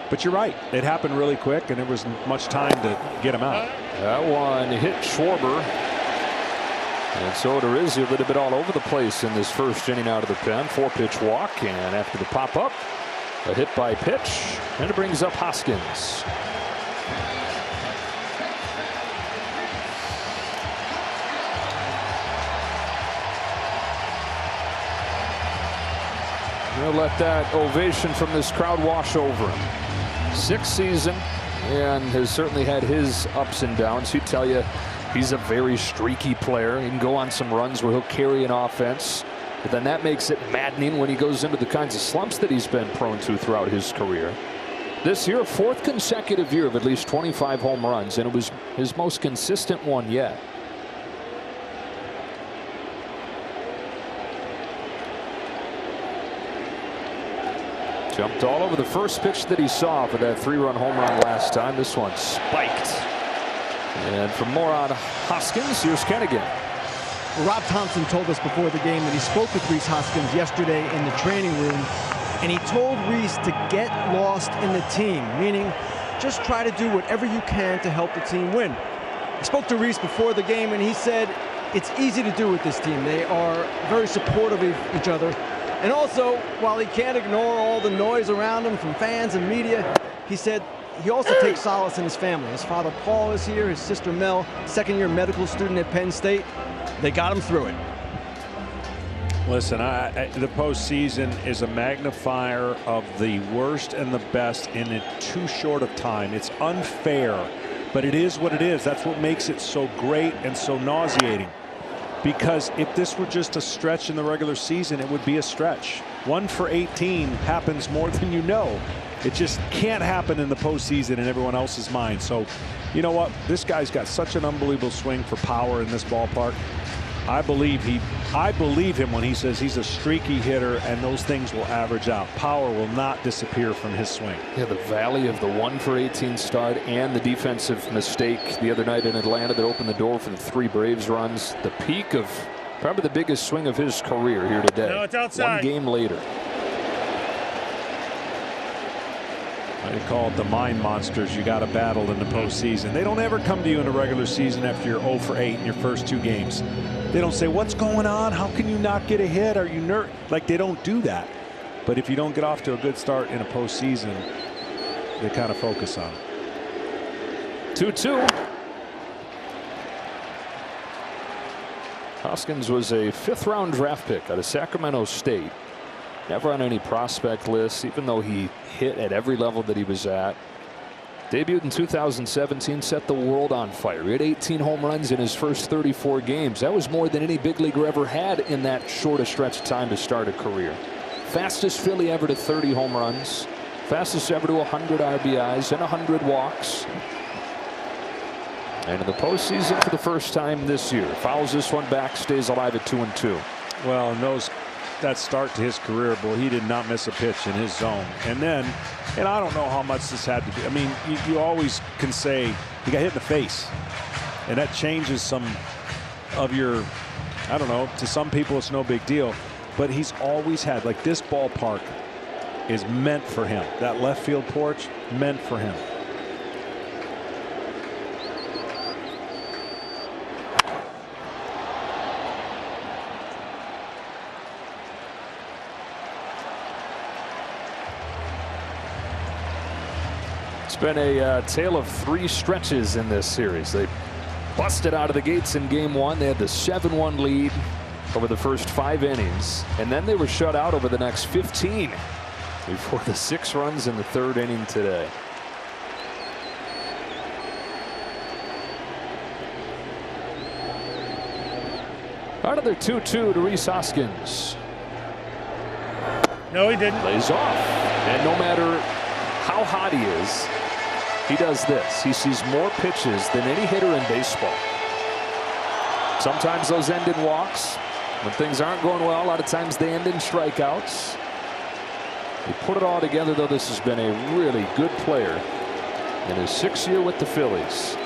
But you're right, it happened really quick, and there was much time to get him out. That one hit Schwarber. And so there is a little bit all over the place in this first inning out of the pen. 4-pitch walk, and after the pop-up, a hit by pitch, and it brings up Hoskins. We'll let that ovation from this crowd wash over him. 6th season, and has certainly had his ups and downs. He'd tell you he's a very streaky player. He can go on some runs where he'll carry an offense. But then that makes it maddening when he goes into the kinds of slumps that he's been prone to throughout his career. This year, 4th consecutive year of at least 25 home runs, and it was his most consistent one yet. Jumped all over the first pitch that he saw for that 3-run home run last time. This one spiked. And for more on Hoskins, here's Ken again. Rob Thompson told us before the game that he spoke with Rhys Hoskins yesterday in the training room, and he told Rhys to get lost in the team, meaning just try to do whatever you can to help the team win. I spoke to Rhys before the game, and he said it's easy to do with this team. They are very supportive of each other. And also, while he can't ignore all the noise around him from fans and media, he said he also takes solace in his family. His father Paul is here, his sister Mel, second-year medical student at Penn State. They got him through it. Listen, the postseason is a magnifier of the worst and the best in a too short of time. It's unfair, but it is what it is. That's what makes it so great and so nauseating. Because if this were just a stretch in the regular season, it would be a stretch. 1 for 18 happens more than you know. It just can't happen in the postseason in everyone else's mind. So, you know what? This guy's got such an unbelievable swing for power in this ballpark. I believe him when he says he's a streaky hitter, and those things will average out. Power will not disappear from his swing. Yeah, the valley of the 1 for 18 start and the defensive mistake the other night in Atlanta that opened the door for the 3 Braves runs. The peak of probably the biggest swing of his career here today. No, it's outside. 1 game later. They call it the mind monsters you got to battle in the postseason. They don't ever come to you in the regular season after you're 0 for 8 in your first 2 games. They don't say, what's going on? How can you not get a hit? Are you nervous? Like, they don't do that. But if you don't get off to a good start in a postseason, they kind of focus on it. 2-2. Hoskins was a 5th-round draft pick out of Sacramento State. Never on any prospect lists, even though he hit at every level that he was at. Debuted in 2017, set the world on fire. He had 18 home runs in his first 34 games. That was more than any big leaguer ever had in that short a stretch of time to start a career. Fastest Philly ever to 30 home runs. Fastest ever to 100 RBIs and 100 walks. And in the postseason for the first time this year. Fouls this one back, stays alive at 2-2. Well, and that start to his career, boy, he did not miss a pitch in his zone. And then, and I don't know how much this had to do. I mean, you always can say he got hit in the face, and that changes some of your, I don't know, to some people it's no big deal, but he's always had, like, this ballpark is meant for him. That left field porch, meant for him. It's been a tale of 3 stretches in this series. They busted out of the gates in game 1. They had the 7-1 lead over the first 5 innings, and then they were shut out over the next 15 before the 6 runs in the 3rd inning today. Out of their 2-2 to Rhys Hoskins. No, he didn't. Lays off, and no matter how hot he is, he does this. He sees more pitches than any hitter in baseball. Sometimes those end in walks. When things aren't going well, a lot of times they end in strikeouts. You put it all together, though, this has been a really good player in his 6th year with the Phillies.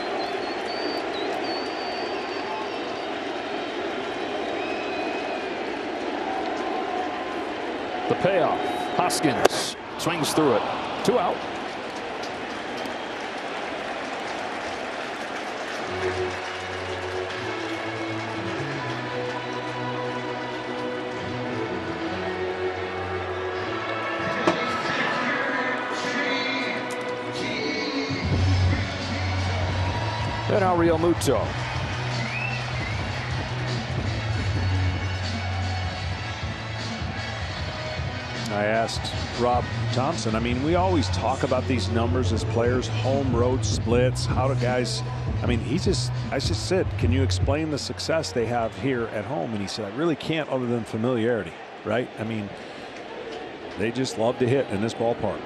The payoff. Hoskins swings through it. 2 out. And now Real Muto. I asked Rob Thompson, I mean, we always talk about these numbers as players, home road splits, how do guys, I mean, I just said, can you explain the success they have here at home? And he said, I really can't, other than familiarity, right? I mean, they just love to hit in this ballpark.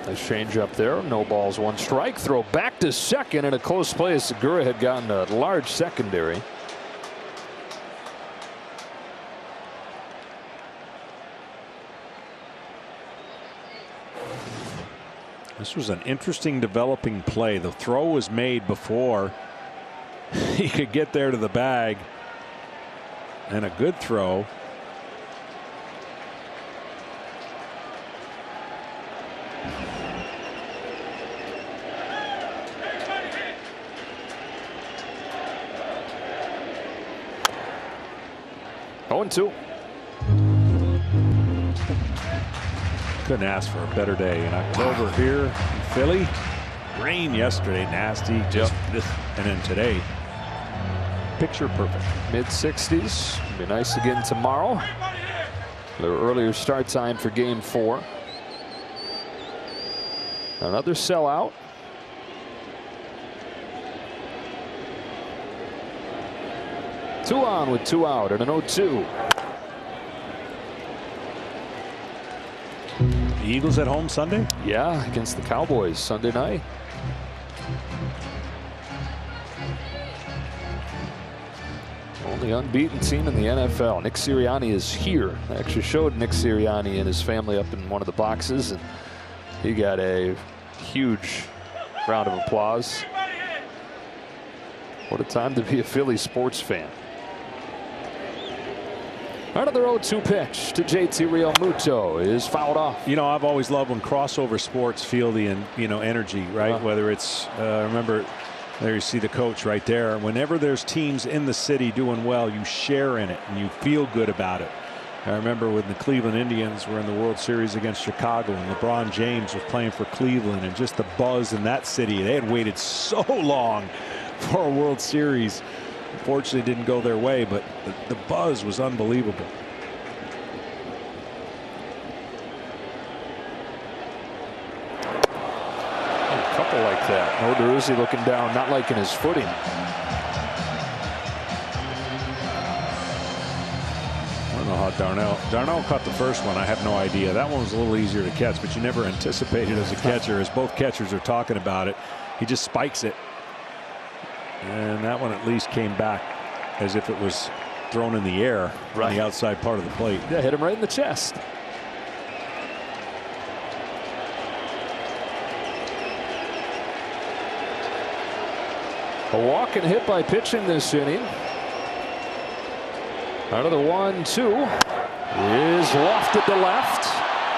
Nice change up there. No balls, 1 strike. Throw back to second, and a close play as Segura had gotten a large secondary. This was an interesting developing play. The throw was made before he could get there to the bag, and a good throw. Oh, 2. Couldn't ask for a better day in October here in Philly, rain yesterday, nasty. Just and then today, picture perfect. Mid-60s. Be nice again tomorrow. A little earlier start time for Game 4. Another sellout. Two on with 2 out and an 0-2. The Eagles at home Sunday? Yeah, against the Cowboys Sunday night. Only unbeaten team in the NFL. Nick Sirianni is here. I actually showed Nick Sirianni and his family up in one of the boxes, and he got a huge round of applause. What a time to be a Philly sports fan. Another 0-2 pitch to JT Realmuto is fouled off. You know, I've always loved when crossover sports feel the energy, right? Whether it's remember, there you see the coach right there. Whenever there's teams in the city doing well, you share in it and you feel good about it. I remember when the Cleveland Indians were in the World Series against Chicago and LeBron James was playing for Cleveland, and just the buzz in that city. They had waited so long for a World Series. Unfortunately, it didn't go their way, but the buzz was unbelievable. A couple like that. No Deruzzi looking down, not liking his footing. I don't know how Darnell caught the first one. I have no idea. That one was a little easier to catch, but you never anticipated as a catcher, as both catchers are talking about it. He just spikes it. And that one at least came back as if it was thrown in the air on the outside part of the plate. Yeah, hit him right in the chest. A walk and hit by pitching this inning. Another 1-2 is lofted to left.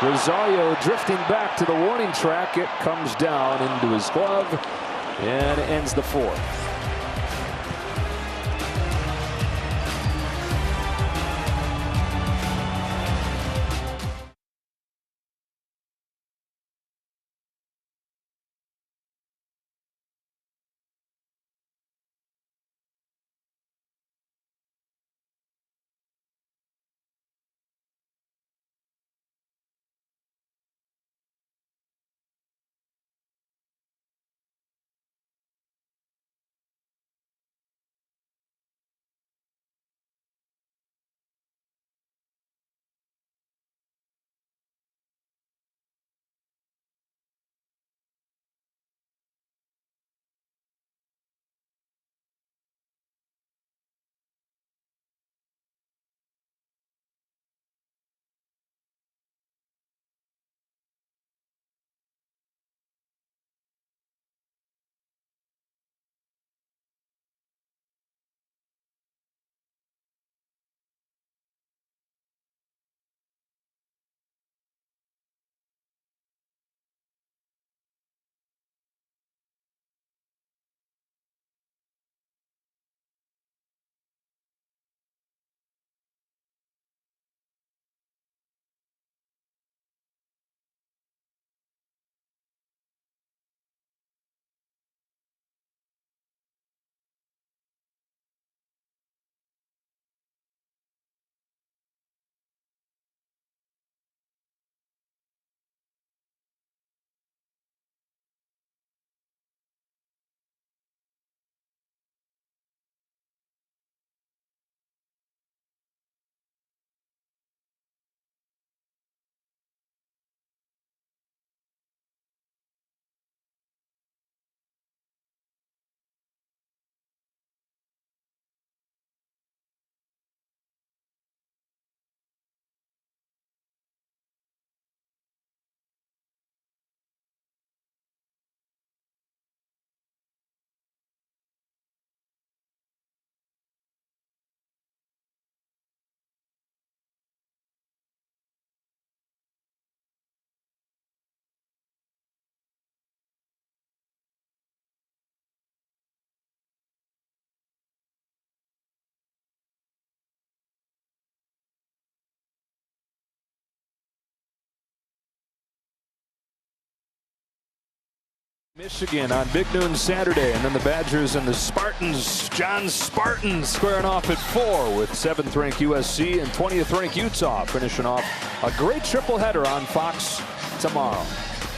Rosario drifting back to the warning track. It comes down into his glove and ends the 4th. Michigan on Big Noon Saturday, and then the Badgers and the Spartans, John Spartans, squaring off at 4 with 7th-ranked USC and 20th-ranked Utah, finishing off a great triple-header on Fox tomorrow.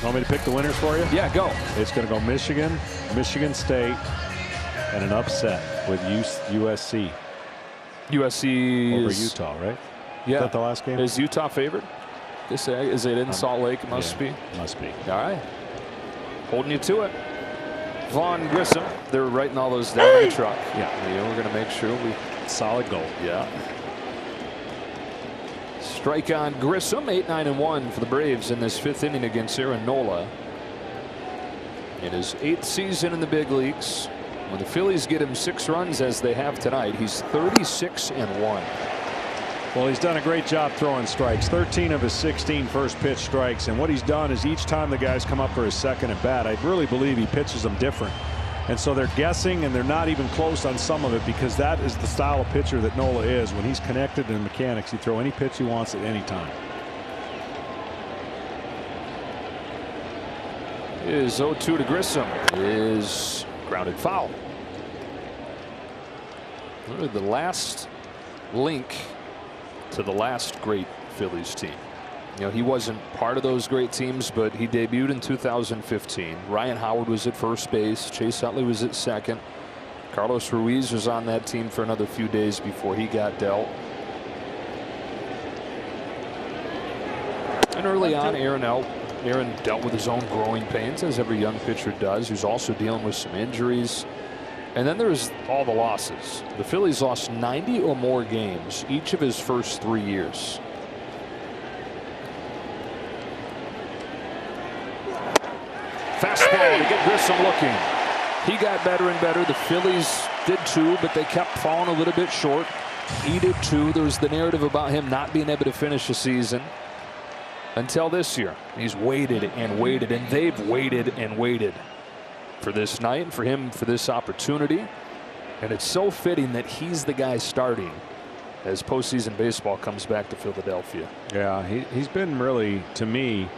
Want me to pick the winners for you? Yeah, go. It's going to go Michigan, Michigan State, and an upset with USC. USC over is, Utah, right? Yeah. Is that the last game? Is Utah favored? Is it in Salt Lake? Must be. Must be. All right. Holding you to it. Vaughn Grissom. They're writing all those down in the truck. Yeah. We're going to make sure we. Solid goal. Yeah. Strike on Grissom. 8-9-1 for the Braves in this 5th inning against Aaron Nola. In his 8th season in the big leagues. When the Phillies get him 6 runs as they have tonight, he's 36-1. Well, he's done a great job throwing strikes. 13 of his 16 first pitch strikes. And what he's done is each time the guys come up for his second at bat, I really believe he pitches them different. And so they're guessing, and they're not even close on some of it, because that is the style of pitcher that Nola is. When he's connected to the mechanics, he throw any pitch he wants at any time. Is 0-2 to Grissom. Is grounded foul. Really the last link to the last great Phillies team. You know, he wasn't part of those great teams, but he debuted in 2015. Ryan Howard was at first base. Chase Utley was at second. Carlos Ruiz was on that team for another few days before he got dealt. And early on, Aaron dealt with his own growing pains, as every young pitcher does. He was also dealing with some injuries. And then there's all the losses. The Phillies lost 90 or more games each of his first 3 years. Fastball to get Grissom looking. He got better and better. The Phillies did too, but they kept falling a little bit short. He did too. There was the narrative about him not being able to finish the season until this year. He's waited and waited, and they've waited and waited for this night and for him for this opportunity. And it's so fitting that he's the guy starting as postseason baseball comes back to Philadelphia. Yeah, he's been really, to me,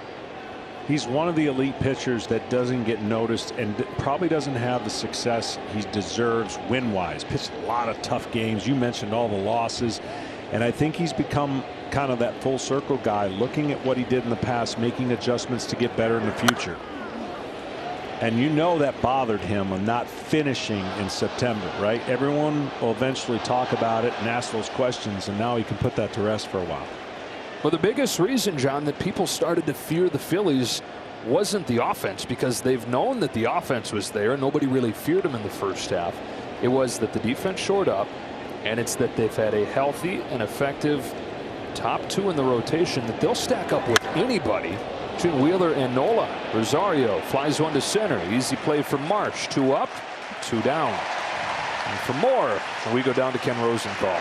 he's one of the elite pitchers that doesn't get noticed and probably doesn't have the success he deserves win-wise. Pitched a lot of tough games. You mentioned all the losses. And I think he's become kind of that full circle guy, looking at what he did in the past, making adjustments to get better in the future. And you know that bothered him on not finishing in September, right? Everyone will eventually talk about it and ask those questions, and now he can put that to rest for a while. Well, the biggest reason, John, that people started to fear the Phillies wasn't the offense, because they've known that the offense was there. Nobody really feared them in the first half. It was that the defense shored up, and it's that they've had a healthy and effective top 2 in the rotation that they'll stack up with anybody. Between Wheeler and Nola. Rosario flies one to center. Easy play for Marsh. 2 up, 2 down. And for more, we go down to Ken Rosenthal.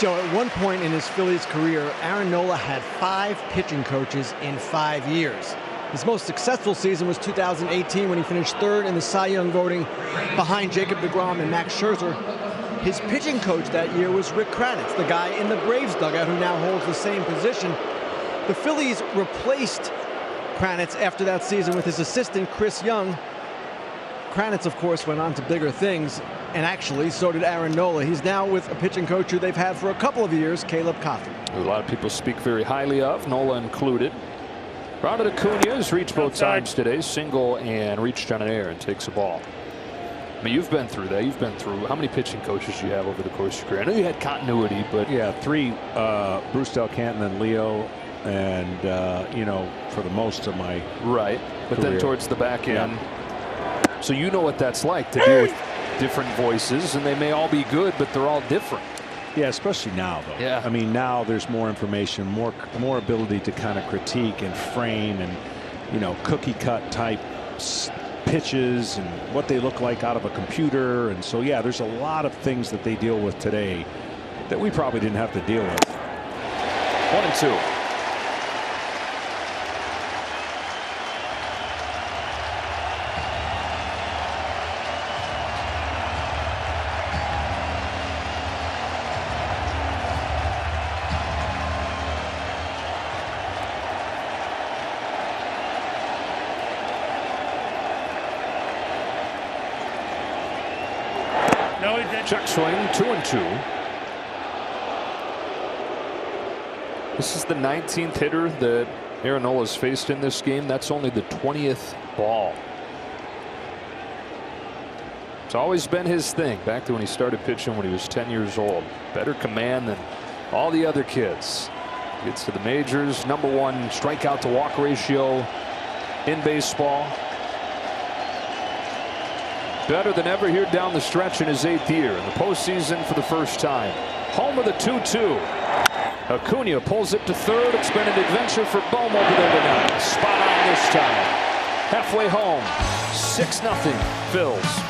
Joe, at one point in his Phillies career, Aaron Nola had 5 pitching coaches in 5 years. His most successful season was 2018, when he finished 3rd in the Cy Young voting behind Jacob deGrom and Max Scherzer. His pitching coach that year was Rick Kranitz, the guy in the Braves dugout who now holds the same position. The Phillies replaced Kranitz after that season with his assistant Chris Young. Kranitz, of course, went on to bigger things, and actually so did Aaron Nola. He's now with a pitching coach who they've had for a couple of years, Caleb Coffey. A lot of people speak very highly of, Nola included. Ronald Acuna has reached both times today, single and reached on an air and takes a ball. I mean, you've been through that. You've been through how many pitching coaches you have over the course of your career? I know you had continuity, but yeah, 3: Bruce Del Canton and Leo. And you know, for the most of my but career. Then towards the back end, so you know what that's like to deal with different voices, and they may all be good, but they're all different. Yeah, especially now, though. Yeah, I mean, now there's more information, more ability to kind of critique and frame, and you know, cookie cut type pitches and what they look like out of a computer. And so yeah, there's a lot of things that they deal with today that we probably didn't have to deal with. 1-2. No, he didn't. Check swing, 2-2. This is the 19th hitter that Aaron Nola's faced in this game. That's only the 20th ball. It's always been his thing back to when he started pitching when he was 10 years old. Better command than all the other kids. Gets to the majors, #1 strikeout to walk ratio in baseball. Better than ever here down the stretch in his 8th year in the postseason for the first time. Home with a 2-2. Acuna pulls it to third. It's been an adventure for Bohm over there tonight. Spot on this time. Halfway home, 6-0 Phils.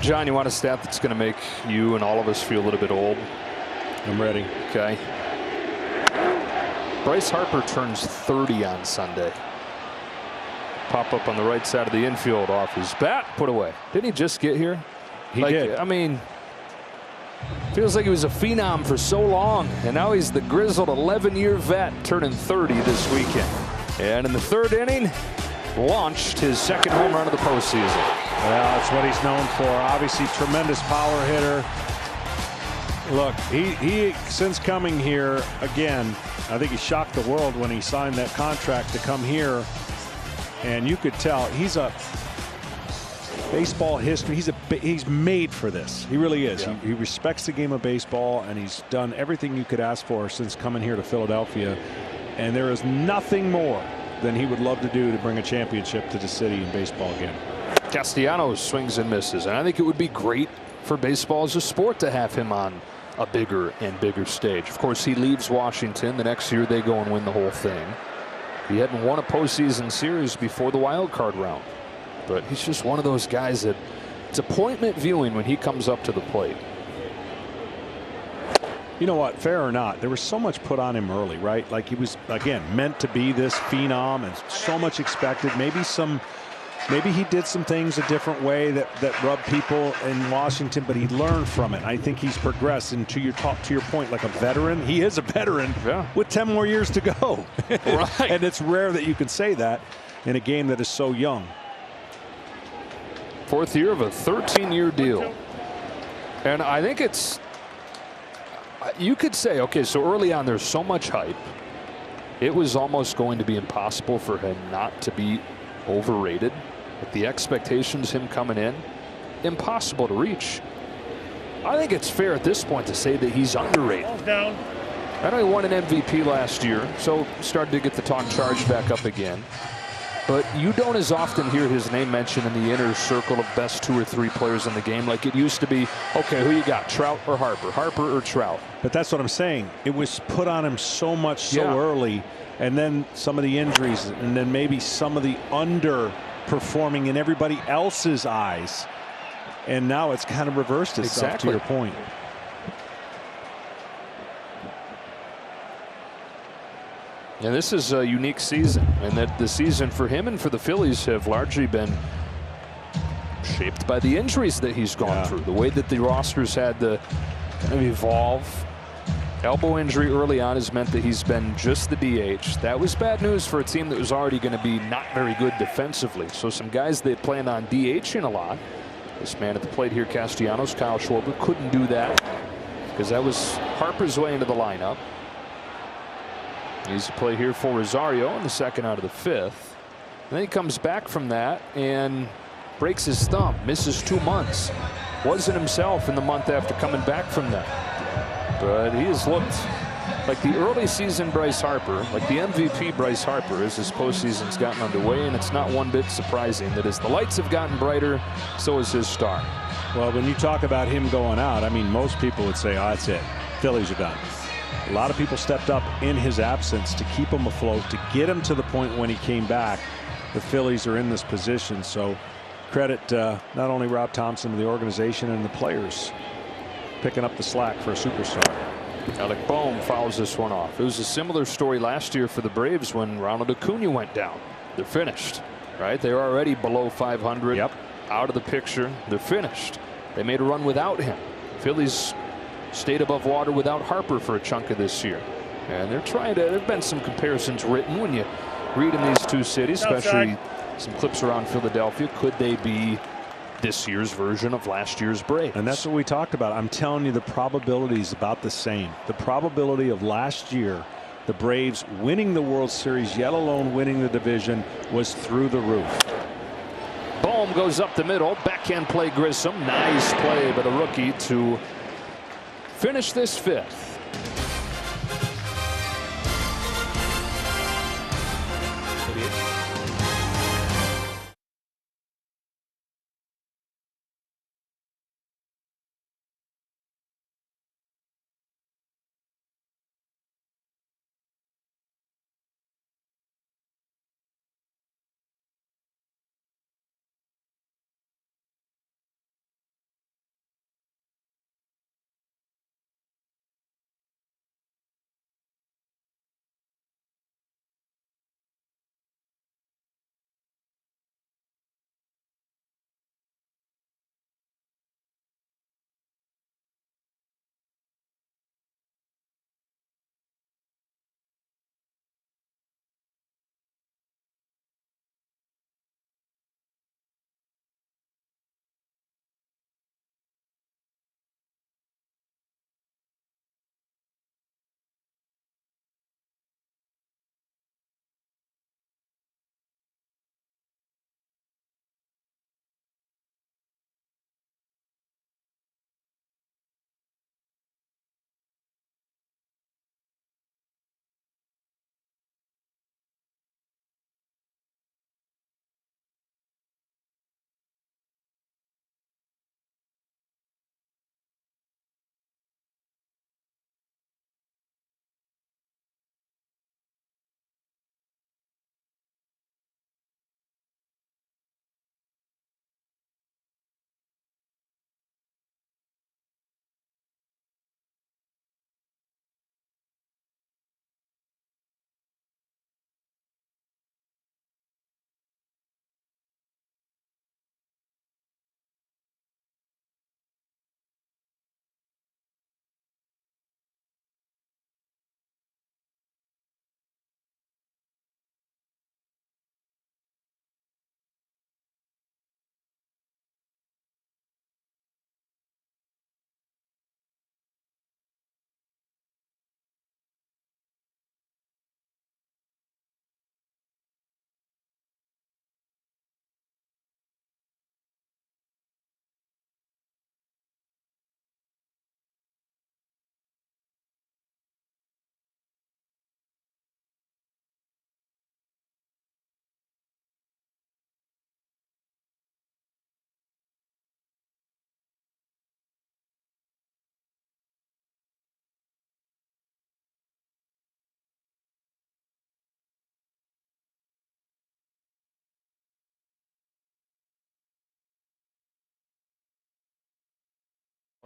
John, you want a stat that's going to make you and all of us feel a little bit old? I'm ready. Okay. Bryce Harper turns 30 on Sunday. Pop up on the right side of the infield off his bat, put away. Didn't he just get here? He did. I mean, feels like he was a phenom for so long, and now he's the grizzled 11-year vet turning 30 this weekend. And in the 3rd inning, launched his 2nd home run of the postseason. Well, that's what he's known for. Obviously, tremendous power hitter. Look, he since coming here again, I think he shocked the world when he signed that contract to come here. And you could tell he's a baseball history. He's made for this. He really is. Yeah. He respects the game of baseball, and he's done everything you could ask for since coming here to Philadelphia. And there is nothing more than he would love to do to bring a championship to the city in baseball again. Castellanos swings and misses, and I think it would be great for baseball as a sport to have him on a bigger and bigger stage. Of course, he leaves Washington. The next year they go and win the whole thing. He hadn't won a postseason series before the wild card round, but he's just one of those guys that it's appointment viewing when he comes up to the plate. You know what, fair or not, there was so much put on him early, right? Like he was, again, meant to be this phenom and so much expected. Maybe he did some things a different way that rubbed people in Washington, but he learned from it. I think he's progressed. And to your point, like a veteran, he is a veteran with 10 more years to go. Right. And it's rare that you can say that in a game that is so young. 4th year of a 13-year deal. And I think it's, you could say, okay, so early on there's so much hype. It was almost going to be impossible for him not to be overrated. With the expectations, him coming in, impossible to reach. I think it's fair at this point to say that he's underrated. Down. I know he won an MVP last year, so started to get the talk charged back up again. But you don't as often hear his name mentioned in the inner circle of best 2 or 3 players in the game like it used to be. Okay, who you got, Trout or Harper? Harper or Trout? But that's what I'm saying. It was put on him so much so early, and then some of the injuries, and then maybe some of the underperforming in everybody else's eyes. And now it's kind of reversed itself, to your point. And this is a unique season, and that the season for him and for the Phillies have largely been shaped by the injuries that he's gone through. The way that the rosters had to kind of evolve. Elbow injury early on has meant that he's been just the DH. That was bad news for a team that was already going to be not very good defensively. So some guys that planned on DHing a lot. This man at the plate here, Castellanos, Kyle Schwarber, couldn't do that because that was Harper's way into the lineup. Easy play here for Rosario in the 2nd out of the 5th. And then he comes back from that and breaks his thumb, misses 2 months. Wasn't himself in the month after coming back from that. But he has looked like the early season Bryce Harper, like the MVP Bryce Harper, as his postseason's gotten underway. And it's not one bit surprising that as the lights have gotten brighter, so is his star. Well, when you talk about him going out, I mean, most people would say, oh, that's it. Phillies are done. A lot of people stepped up in his absence to keep him afloat, to get him to the point when he came back. The Phillies are in this position, so credit not only Rob Thompson, but the organization and the players picking up the slack for a superstar. Alec Bohm fouls this one off. It was a similar story last year for the Braves when Ronald Acuna went down. They're finished, right? They're already below 500. Yep. Out of the picture. They're finished. They made a run without him. Phillies stayed above water without Harper for a chunk of this year. And they're trying to, there have been some comparisons written when you read in these 2 cities, especially some clips around Philadelphia. Could they be this year's version of last year's Braves? And that's what we talked about. I'm telling you, the probability is about the same. The probability of last year, the Braves winning the World Series, yet alone winning the division, was through the roof. Bohm goes up the middle. Backhand play Grissom. Nice play by the rookie to finish this 5th.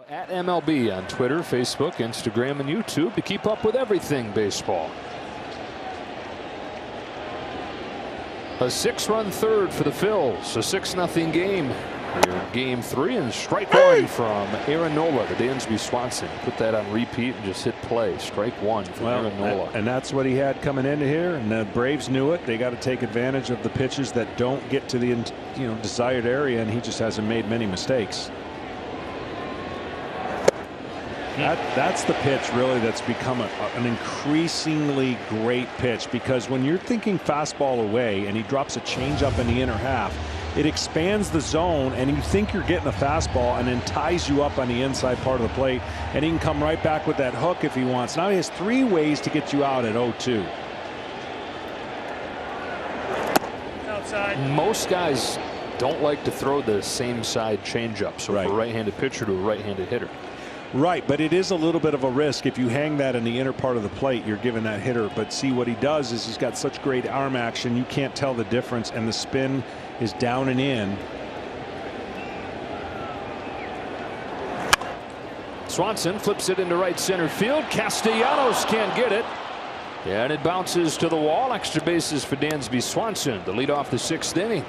At MLB on Twitter, Facebook, Instagram, and YouTube to keep up with everything baseball. A 6-run third for the Phils. A 6-0 game. Here in Game 3, and strike one from Aaron Nola to Dansby Swanson. Put that on repeat and just hit play. Strike one from Aaron Nola. And that's what he had coming into here, and the Braves knew it. They got to take advantage of the pitches that don't get to the desired area, and he just hasn't made many mistakes. That's the pitch really that's become an increasingly great pitch, because when you're thinking fastball away and he drops a changeup in the inner half, it expands the zone and you think you're getting a fastball, and then ties you up on the inside part of the plate, and he can come right back with that hook if he wants. Now he has 3 ways to get you out at 0-2. Outside. Most guys don't like to throw the same side changeup, so right. For a right-handed pitcher to a right-handed hitter. Right, but it is a little bit of a risk. If you hang that in the inner part of the plate, you're giving that hitter. But see, what he does is he's got such great arm action, you can't tell the difference, and the spin is down and in. Swanson flips it into right center field. Castellanos can't get it, and it bounces to the wall. Extra bases for Dansby Swanson to lead off the 6th inning.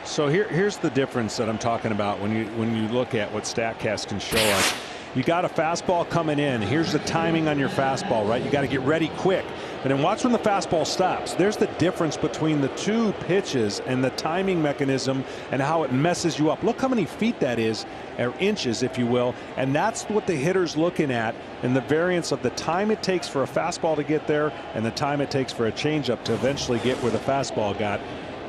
So here's the difference that I'm talking about when you look at what StatCast can show us. You got a fastball coming in. Here's the timing on your fastball, right? You got to get ready quick. But then watch when the fastball stops. There's the difference between the 2 pitches and the timing mechanism and how it messes you up. Look how many feet that is, or inches, if you will. And that's what the hitter's looking at, and the variance of the time it takes for a fastball to get there and the time it takes for a changeup to eventually get where the fastball got.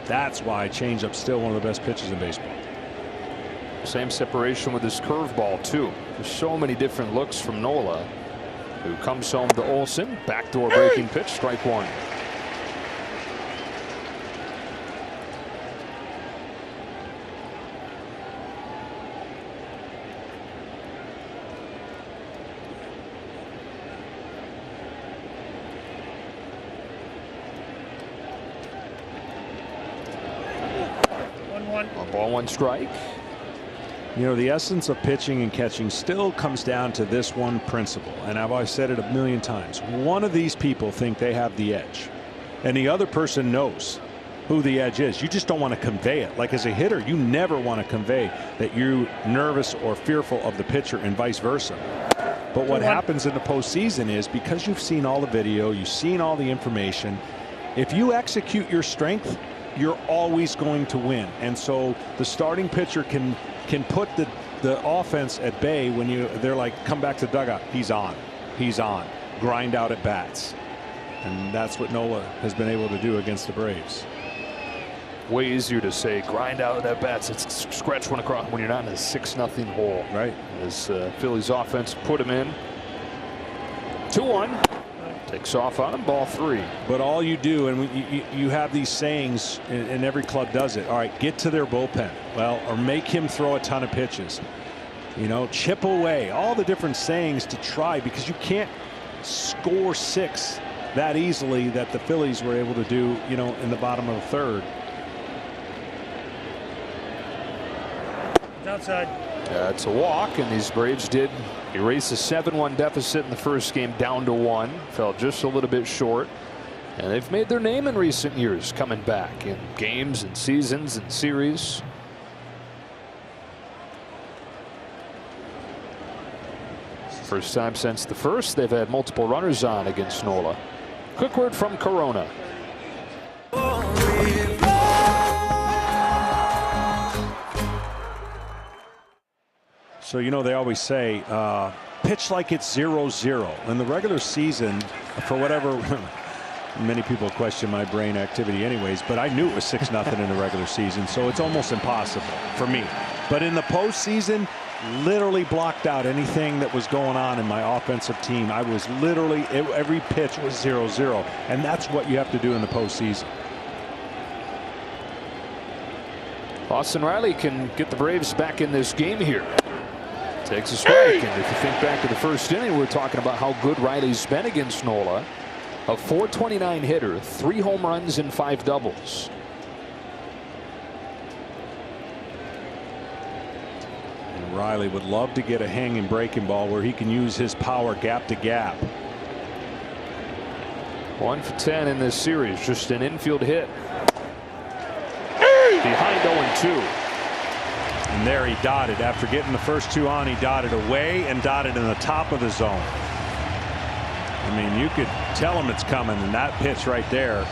That's why changeup's still one of the best pitches in baseball. Same separation with his curveball too. There's so many different looks from Nola, who comes home to Olsen. Backdoor breaking pitch, strike one. One. Ball, 1 strike. You know, the essence of pitching and catching still comes down to this one principle, and I've always said it a million times. One of these people think they have the edge, and the other person knows who the edge is. You just don't want to convey it. Like as a hitter, you never want to convey that you're nervous or fearful of the pitcher, and vice versa. But what happens in the postseason is, because you've seen all the video, you've seen all the information, if you execute your strength, you're always going to win. And so the starting pitcher can put the offense at bay when they're like, come back to the dugout. He's on. Grind out at bats. And that's what Nola has been able to do against the Braves. Way easier to say grind out at bats. It's scratch one across when you're not in a 6-0 hole. Right. As Phillies offense put him in. 2-1. Takes off on him, ball 3. But all you do, and you have these sayings, and every club does it. All right, get to their bullpen. Well, or make him throw a ton of pitches. You know, chip away. All the different sayings to try, because you can't score 6 that easily that the Phillies were able to do, you know, in the bottom of the 3rd. It's outside. It's a walk, and these Braves did erase a 7-1 deficit in the first game down to 1. Fell just a little bit short, and they've made their name in recent years coming back in games and seasons and series. First time since the first they've had multiple runners on against Nola. Quick word from Corona. So, you know, they always say pitch like it's 0-0 in the regular season. For whatever, many people question my brain activity anyways, but I knew it was 6-0 in the regular season, so it's almost impossible for me. But in the postseason, literally blocked out anything that was going on in my offensive team. I was literally, every pitch was 0-0, and that's what you have to do in the postseason. Austin Riley can get the Braves back in this game here. Takes a strike, and if you think back to the first inning, we're talking about how good Riley's been against Nola. A .429 hitter, 3 home runs and 5 doubles. Riley would love to get a hanging breaking ball where he can use his power gap to gap. 1 for 10 in this series. Just an infield hit. Behind 0-2. And there he dotted. After getting the first two on, he dotted away and dotted in the top of the zone. I mean, you could tell him it's coming, and that pitch right there,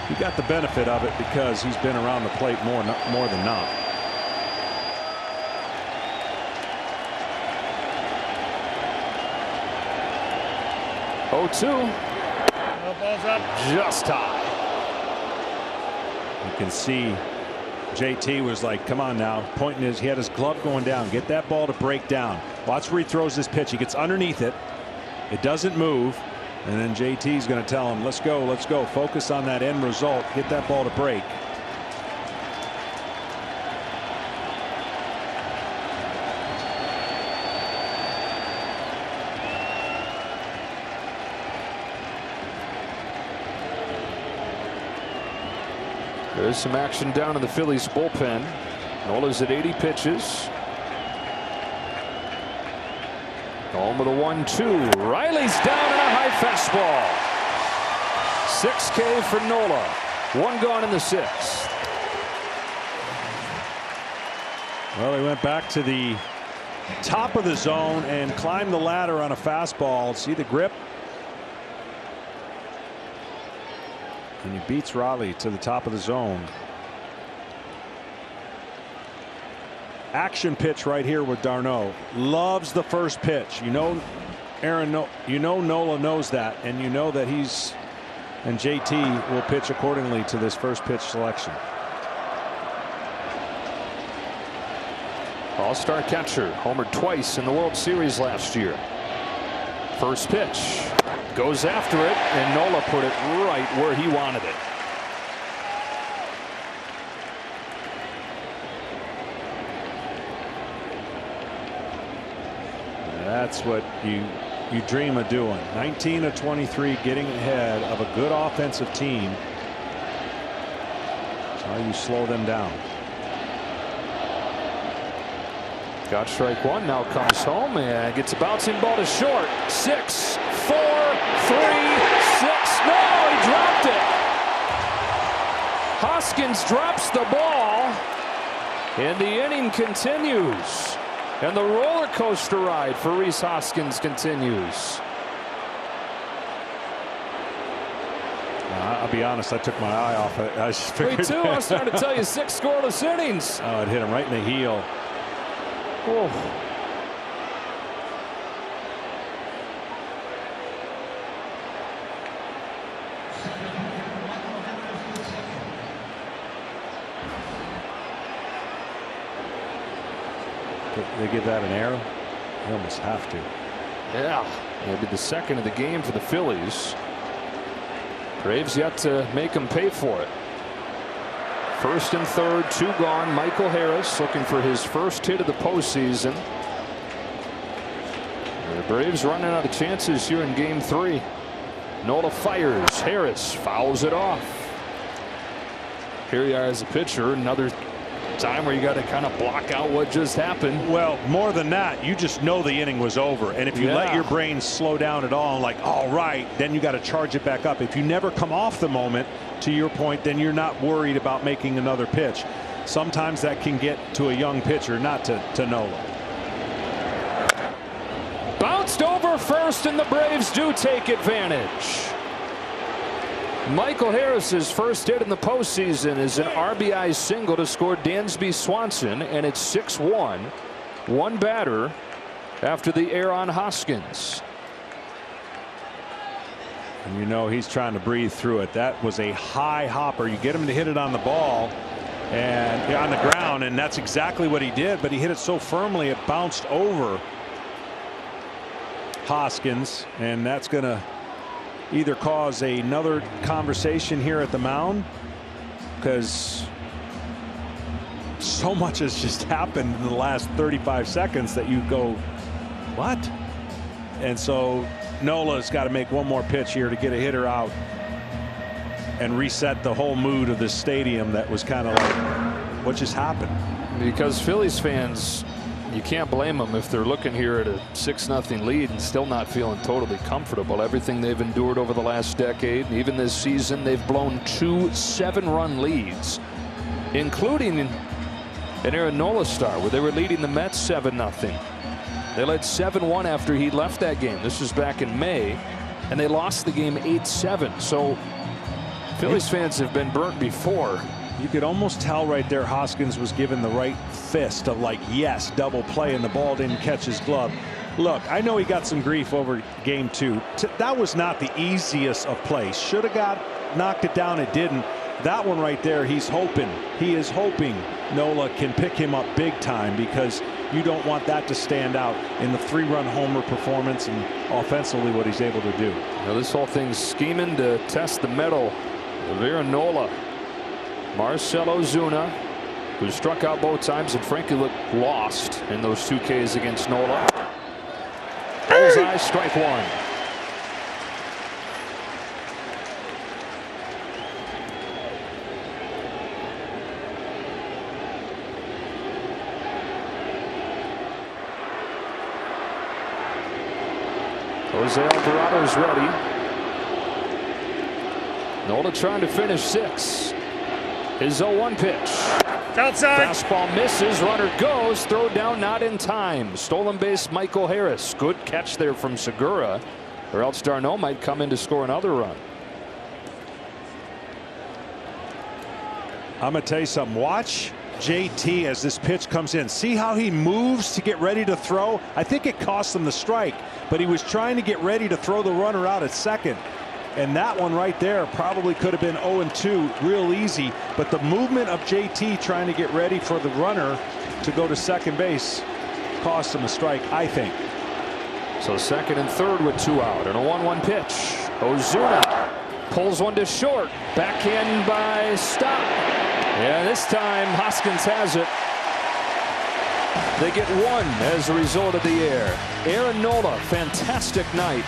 he got the benefit of it because he's been around the plate more than not. Oh, 2. Ball's up. Just high. You can see JT was like, come on now, pointing he had his glove going down. Get that ball to break down. Watch where he throws this pitch. He gets underneath it. It doesn't move. And then JT's going to tell him, let's go, let's go. Focus on that end result. Get that ball to break. There's some action down in the Phillies bullpen. Nola's at 80 pitches. Home with a 1-2. Riley's down in a high fastball. 6K for Nola. 1 gone in the 6th. Well, he went back to the top of the zone and climbed the ladder on a fastball. See the grip? And he beats Riley to the top of the zone. Action pitch right here with d'Arnaud. Loves the first pitch. You know, Aaron, you know Nola knows that, and you know that and JT will pitch accordingly to this first pitch selection. All-star catcher, homered twice in the World Series last year. First pitch. Goes after it, and Nola put it right where he wanted it. That's what you dream of doing. 19 of 23, getting ahead of a good offensive team. That's how you slow them down. Got strike 1, now comes home and gets a bouncing ball to short. 6, 4, 3, 6. No, he dropped it. Hoskins drops the ball, and the inning continues. And the roller coaster ride for Rhys Hoskins continues. I'll be honest, I took my eye off it. I just figured. Me too. I was trying to tell you 6 scoreless innings. Oh, it hit him right in the heel. Oh. They give that an arrow? They almost have to. Yeah, maybe the second of the game for the Phillies. Braves yet to make them pay for it. First and third, 2 gone. Michael Harris looking for his first hit of the postseason. The Braves running out of chances here in game 3. Nola fires. Harris fouls it off. Here you are as a pitcher. Another time where you got to kind of block out what just happened. Well, more than that, you just know the inning was over, and if you let your brain slow down at all, like, all right, then you got to charge it back up. If you never come off the moment, to your point, then you're not worried about making another pitch. Sometimes that can get to a young pitcher, not to Nola. Bounced over first, and the Braves do take advantage. Michael Harris's first hit in the postseason is an RBI single to score Dansby Swanson, and it's 6-1. 1 batter after the error on Hoskins. And you know he's trying to breathe through it. That was a high hopper. You get him to hit it on the ball and on the ground, and that's exactly what he did, but he hit it so firmly it bounced over Hoskins, and that's going to either cause another conversation here at the mound, because so much has just happened in the last 35 seconds that you go, what? And so Nola's got to make one more pitch here to get a hitter out and reset the whole mood of this stadium that was kind of like, what just happened? Because Phillies fans, you can't blame them if they're looking here at a 6-0 lead and still not feeling totally comfortable. Everything they've endured over the last decade, even this season, they've blown 2 7-run leads, including an Aaron Nola start where they were leading the Mets 7-0. They led 7-1 after he left that game. This was back in May, and they lost the game 8-7. So Phillies fans have been burnt before. You could almost tell right there Hoskins was given the right fist of like, yes, double play, and the ball didn't catch his glove. Look, I know he got some grief over game 2. That was not the easiest of plays. Should have knocked it down. It didn't. That one right there, he is hoping Nola can pick him up big time, because you don't want that to stand out in the 3-run homer performance and offensively what he's able to do. Now this whole thing's scheming to test the mettle of Aaron Nola. Marcell Ozuna, who struck out both times, and frankly looked lost in those 2 Ks against Nola. Bullseye, strike 1. Jose Alvarado's ready. Nola trying to finish 6. His 0-1 pitch. Outside. Fastball misses. Runner goes. Throw down not in time. Stolen base, Michael Harris. Good catch there from Segura, or else Darno might come in to score another run. I'm going to tell you something. Watch JT as this pitch comes in. See how he moves to get ready to throw? I think it cost him the strike, but he was trying to get ready to throw the runner out at second. And that one right there probably could have been 0-2 real easy, but the movement of JT trying to get ready for the runner to go to second base cost him a strike, I think. So second and third with 2 out, and a 1-1 pitch. Ozuna pulls one to short. Backhand by Stop. Yeah, this time Hoskins has it. They get 1 as a result of the air. Aaron Nola, fantastic night.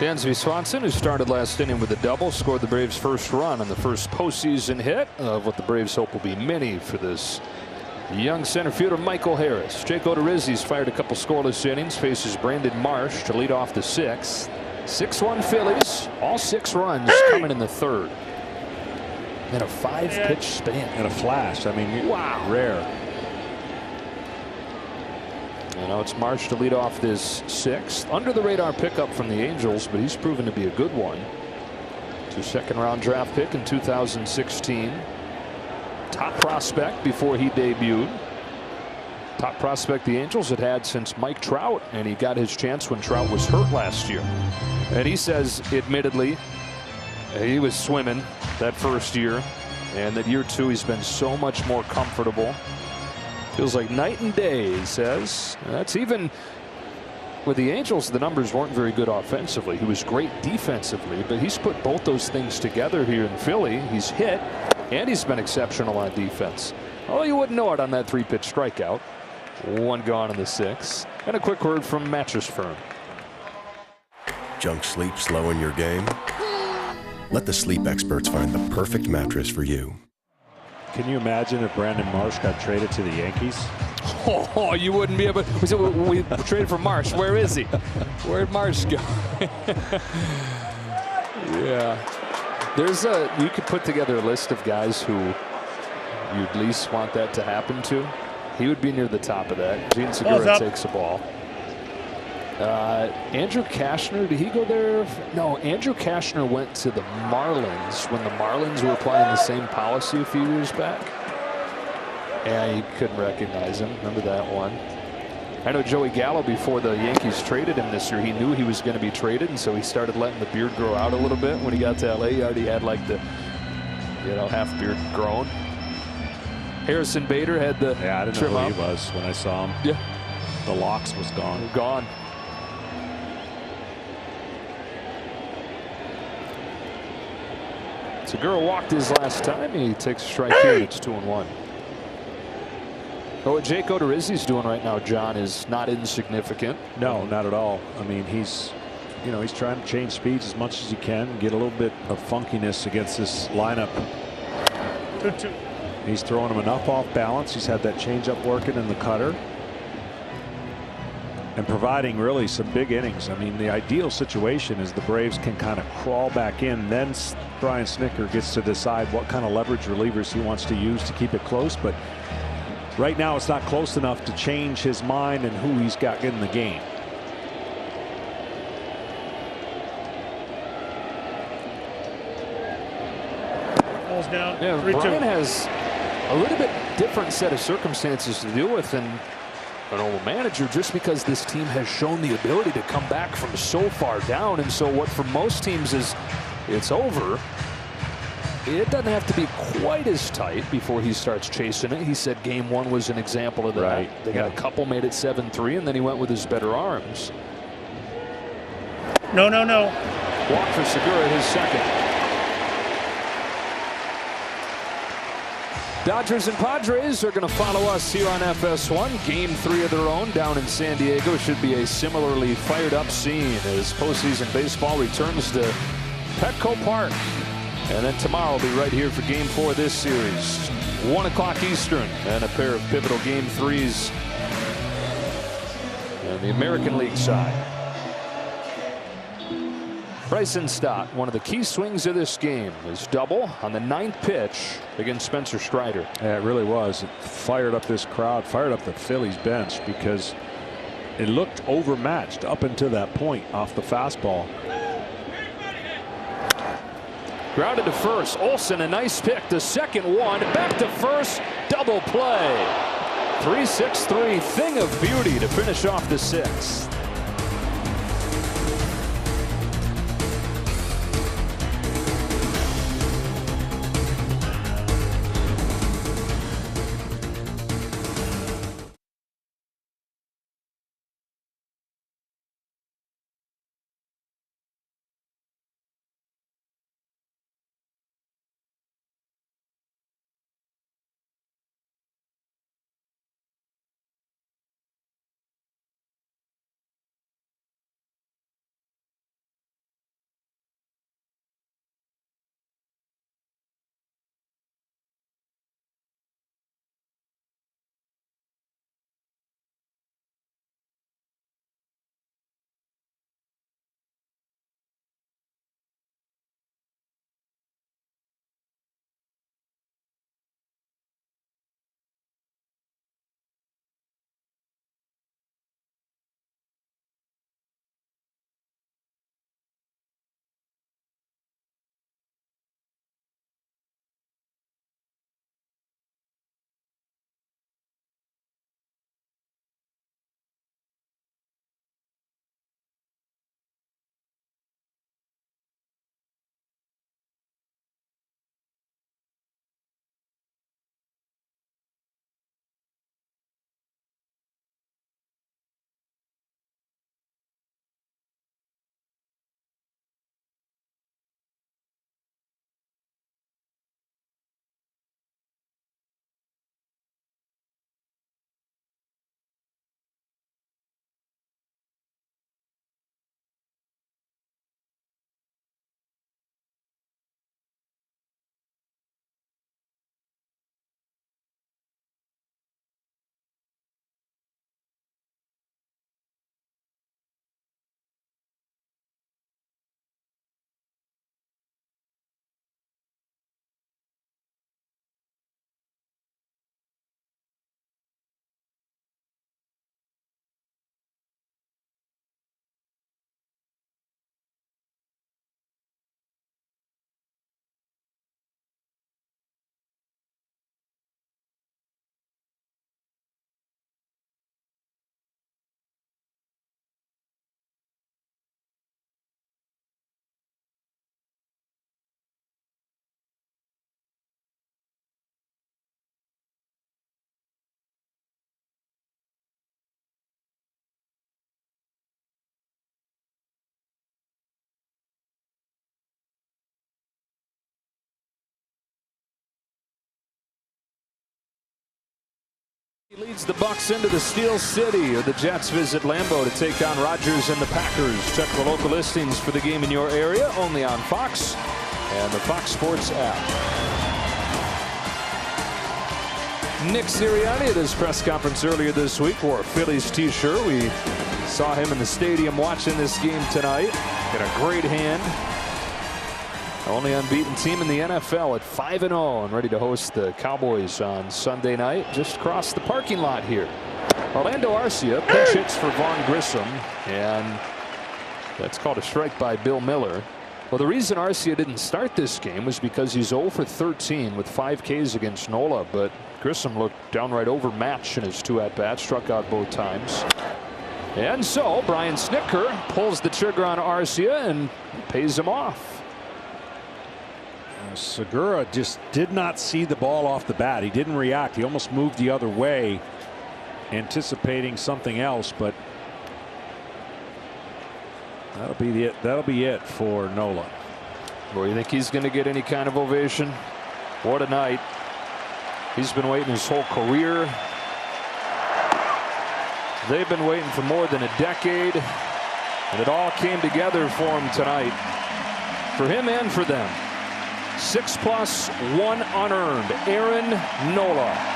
Dansby Swanson, who started last inning with a double, scored the Braves' first run on the first postseason hit of what the Braves hope will be many for this young center fielder Michael Harris. Jake Odorizzi's fired a couple scoreless innings, faces Brandon Marsh to lead off the sixth. 6-1 Phillies, all 6 runs coming in the third. In a 5-pitch span. And a flash. I mean, wow. Rare. You know, it's Marsh to lead off this 6th. Under the radar pickup from the Angels, but he's proven to be a good one. To second-round draft pick in 2016. Top prospect before he debuted. Top prospect the Angels had since Mike Trout, and he got his chance when Trout was hurt last year. And he says, admittedly, he was swimming that first year, and that year 2 he's been so much more comfortable. Feels like night and day, he says. That's even with the Angels, the numbers weren't very good offensively. He was great defensively, but he's put both those things together here in Philly. He's hit, and he's been exceptional on defense. Although you wouldn't know it on that 3-pitch strikeout. 1 gone in the 6th. And a quick word from Mattress Firm. Junk sleep slowing your game? Let the sleep experts find the perfect mattress for you. Can you imagine if Brandon Marsh got traded to the Yankees? Oh, you wouldn't be able. We traded for Marsh. Where is he? Where'd Marsh go? Yeah. You could put together a list of guys who you'd at least want that to happen to. He would be near the top of that. Gene Segura takes the ball. Andrew Kashner, did he go there? No, Andrew Kashner went to the Marlins when the Marlins were applying the same policy a few years back. Yeah, you couldn't recognize him. Remember that one? I know Joey Gallo, before the Yankees traded him this year, he knew he was going to be traded, and so he started letting the beard grow out a little bit. When he got to LA, he already had like the, half beard grown. Harrison Bader had the I didn't know who he was when I saw him. Yeah. The locks was gone. Gone. Segura walked his last time. He takes a strike here. It's 2-1. What Jake Odorizzi's doing right now, John, is not insignificant. No, not at all. I mean, he's trying to change speeds as much as he can, get a little bit of funkiness against this lineup. 2-2. He's throwing him enough off balance. He's had that changeup working in the cutter. And providing really some big innings. I mean, the ideal situation is the Braves can kind of crawl back in. Then Brian Snitker gets to decide what kind of leverage relievers he wants to use to keep it close. But right now it's not close enough to change his mind and who he's got in the game. Ball's down. Yeah, 3-2. Brian has a little bit different set of circumstances to deal with than an old manager, just because this team has shown the ability to come back from so far down. And so what for most teams is it's over, it doesn't have to be quite as tight before he starts chasing it. He said game 1 was an example of that. Right. They got a couple, made it 7-3, and then he went with his better arms. No. Walk for Segura, his second. Dodgers and Padres are going to follow us here on FS1. Game 3 of their own down in San Diego. Should be a similarly fired up scene as postseason baseball returns to Petco Park. And then tomorrow will be right here for Game 4 of this series. 1 o'clock Eastern, and a pair of pivotal Game 3s on the American League side. Bryson Stott, one of the key swings of this game, is double on the 9th pitch against Spencer Strider. Yeah, it really was. It fired up this crowd, fired up the Phillies bench, because it looked overmatched up until that point off the fastball. Grounded to first. Olsen, a nice pick. The second one. Back to first. Double play. 3-6-3. Thing of beauty to finish off the 6th. He leads the Bucks into the Steel City, or the Jets visit Lambeau to take on Rodgers and the Packers. Check the local listings for the game in your area, only on Fox and the Fox Sports app. Nick Sirianni at his press conference earlier this week wore a Phillies t-shirt. We saw him in the stadium watching this game tonight. Got a great hand. Only unbeaten team in the NFL at 5-0 and ready to host the Cowboys on Sunday night just across the parking lot here. Orlando Arcia pinch hits for Vaughn Grissom, and that's called a strike by Bill Miller. Well, the reason Arcia didn't start this game was because he's 0 for 13 with 5 Ks against Nola, but Grissom looked downright overmatched in his 2 at-bats, struck out both times. And so Brian Snitker pulls the trigger on Arcia and pays him off. Segura just did not see the ball off the bat. He didn't react. He almost moved the other way, anticipating something else, but that'll be it for Nola. Boy, you think he's going to get any kind of ovation? What a night. He's been waiting his whole career. They've been waiting for more than a decade, and it all came together for him tonight. For him and for them. 6+, 1 unearned. Aaron Nola.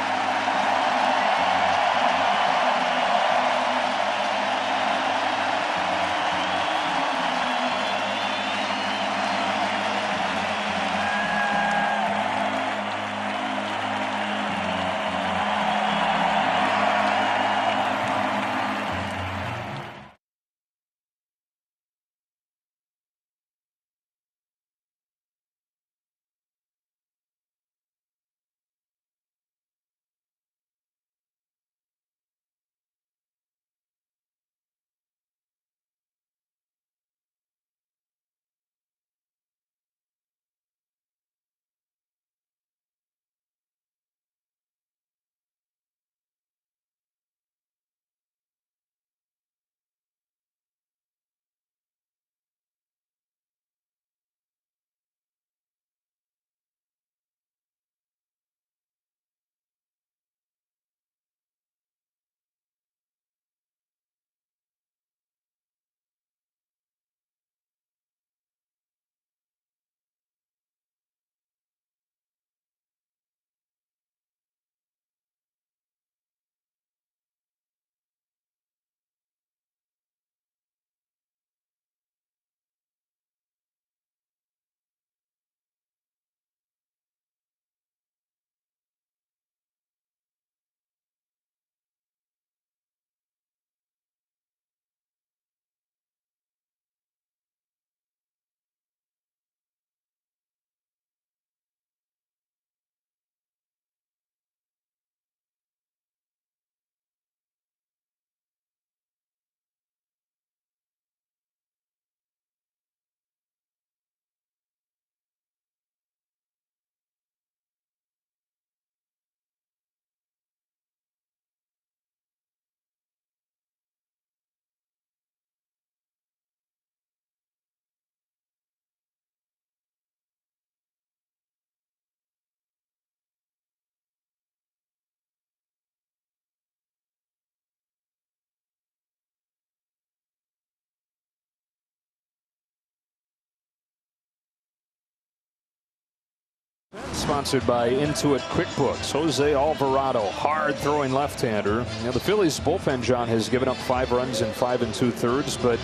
Sponsored by Intuit QuickBooks. Jose Alvarado, hard-throwing left-hander. The Phillies bullpen, John, has given up 5 runs in 5 2/3, but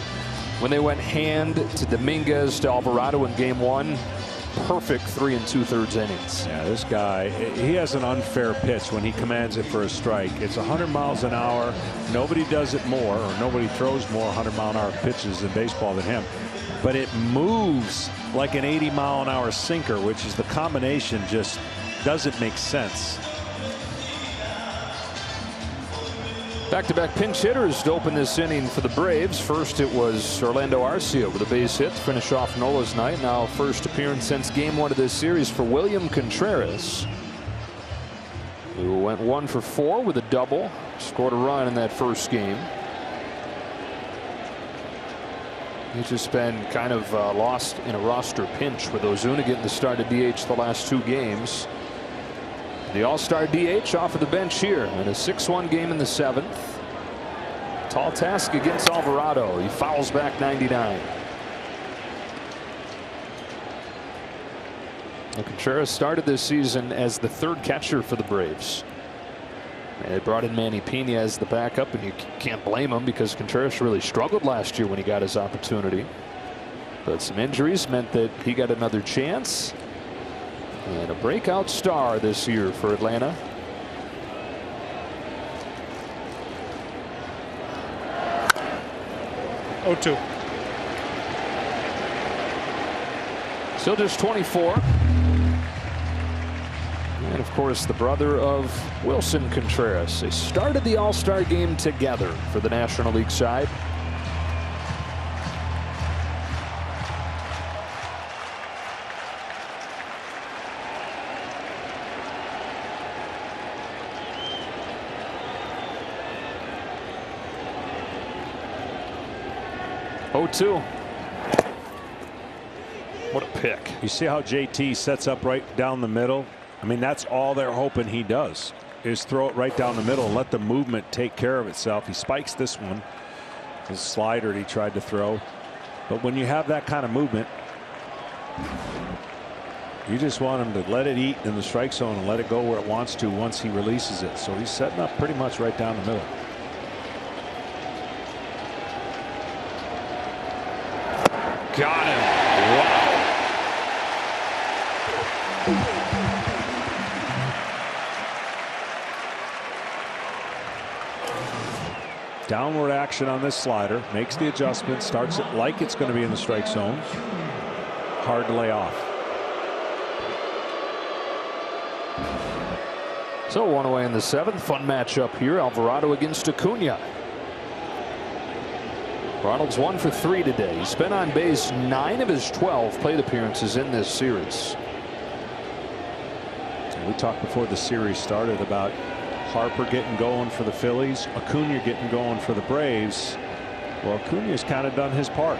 when they went hand to Dominguez to Alvarado in Game 1, perfect 3 2/3 innings. Yeah, this guy, he has an unfair pitch when he commands it for a strike. It's 100 miles an hour. Nobody does it more, or nobody throws more 100-mile-an-hour pitches in baseball than him. But it moves like an 80-mile-an-hour sinker, which is the combination just doesn't make sense. Back-to-back pinch hitters to open this inning for the Braves. First it was Orlando Arcia with a base hit to finish off Nola's night. Now first appearance since Game 1 of this series for William Contreras, who went 1 for 4 with a double, scored a run in that first game. He's just been kind of lost in a roster pinch with Ozuna getting the start at DH the last 2 games. The All-Star DH off of the bench here in a 6-1 game in the 7th. Tall task against Alvarado. He fouls back 99. Now, Contreras started this season as the 3rd catcher for the Braves. They brought in Manny Pena as the backup, and you can't blame him because Contreras really struggled last year when he got his opportunity. But some injuries meant that he got another chance. And a breakout star this year for Atlanta. Oh-2. Still just 24. And of course, the brother of Wilson Contreras. They started the All-Star game together for the National League side. Oh-2. What a pick. You see how JT sets up right down the middle? I mean, that's all they're hoping he does, is throw it right down the middle and let the movement take care of itself. He spikes this one. His slider he tried to throw. But when you have that kind of movement, you just want him to let it eat in the strike zone and let it go where it wants to once he releases it. So he's setting up pretty much right down the middle. Got him. Wow. Downward action on this slider, makes the adjustment, starts it like it's going to be in the strike zone. Hard to lay off. So 1 away in the 7th. Fun matchup here. Alvarado against Acuna. Ronald's 1 for 3 today. He's been on base 9 of his 12 plate appearances in this series. We talked before the series started about Harper getting going for the Phillies, Acuna getting going for the Braves. Well, Acuna's kind of done his part.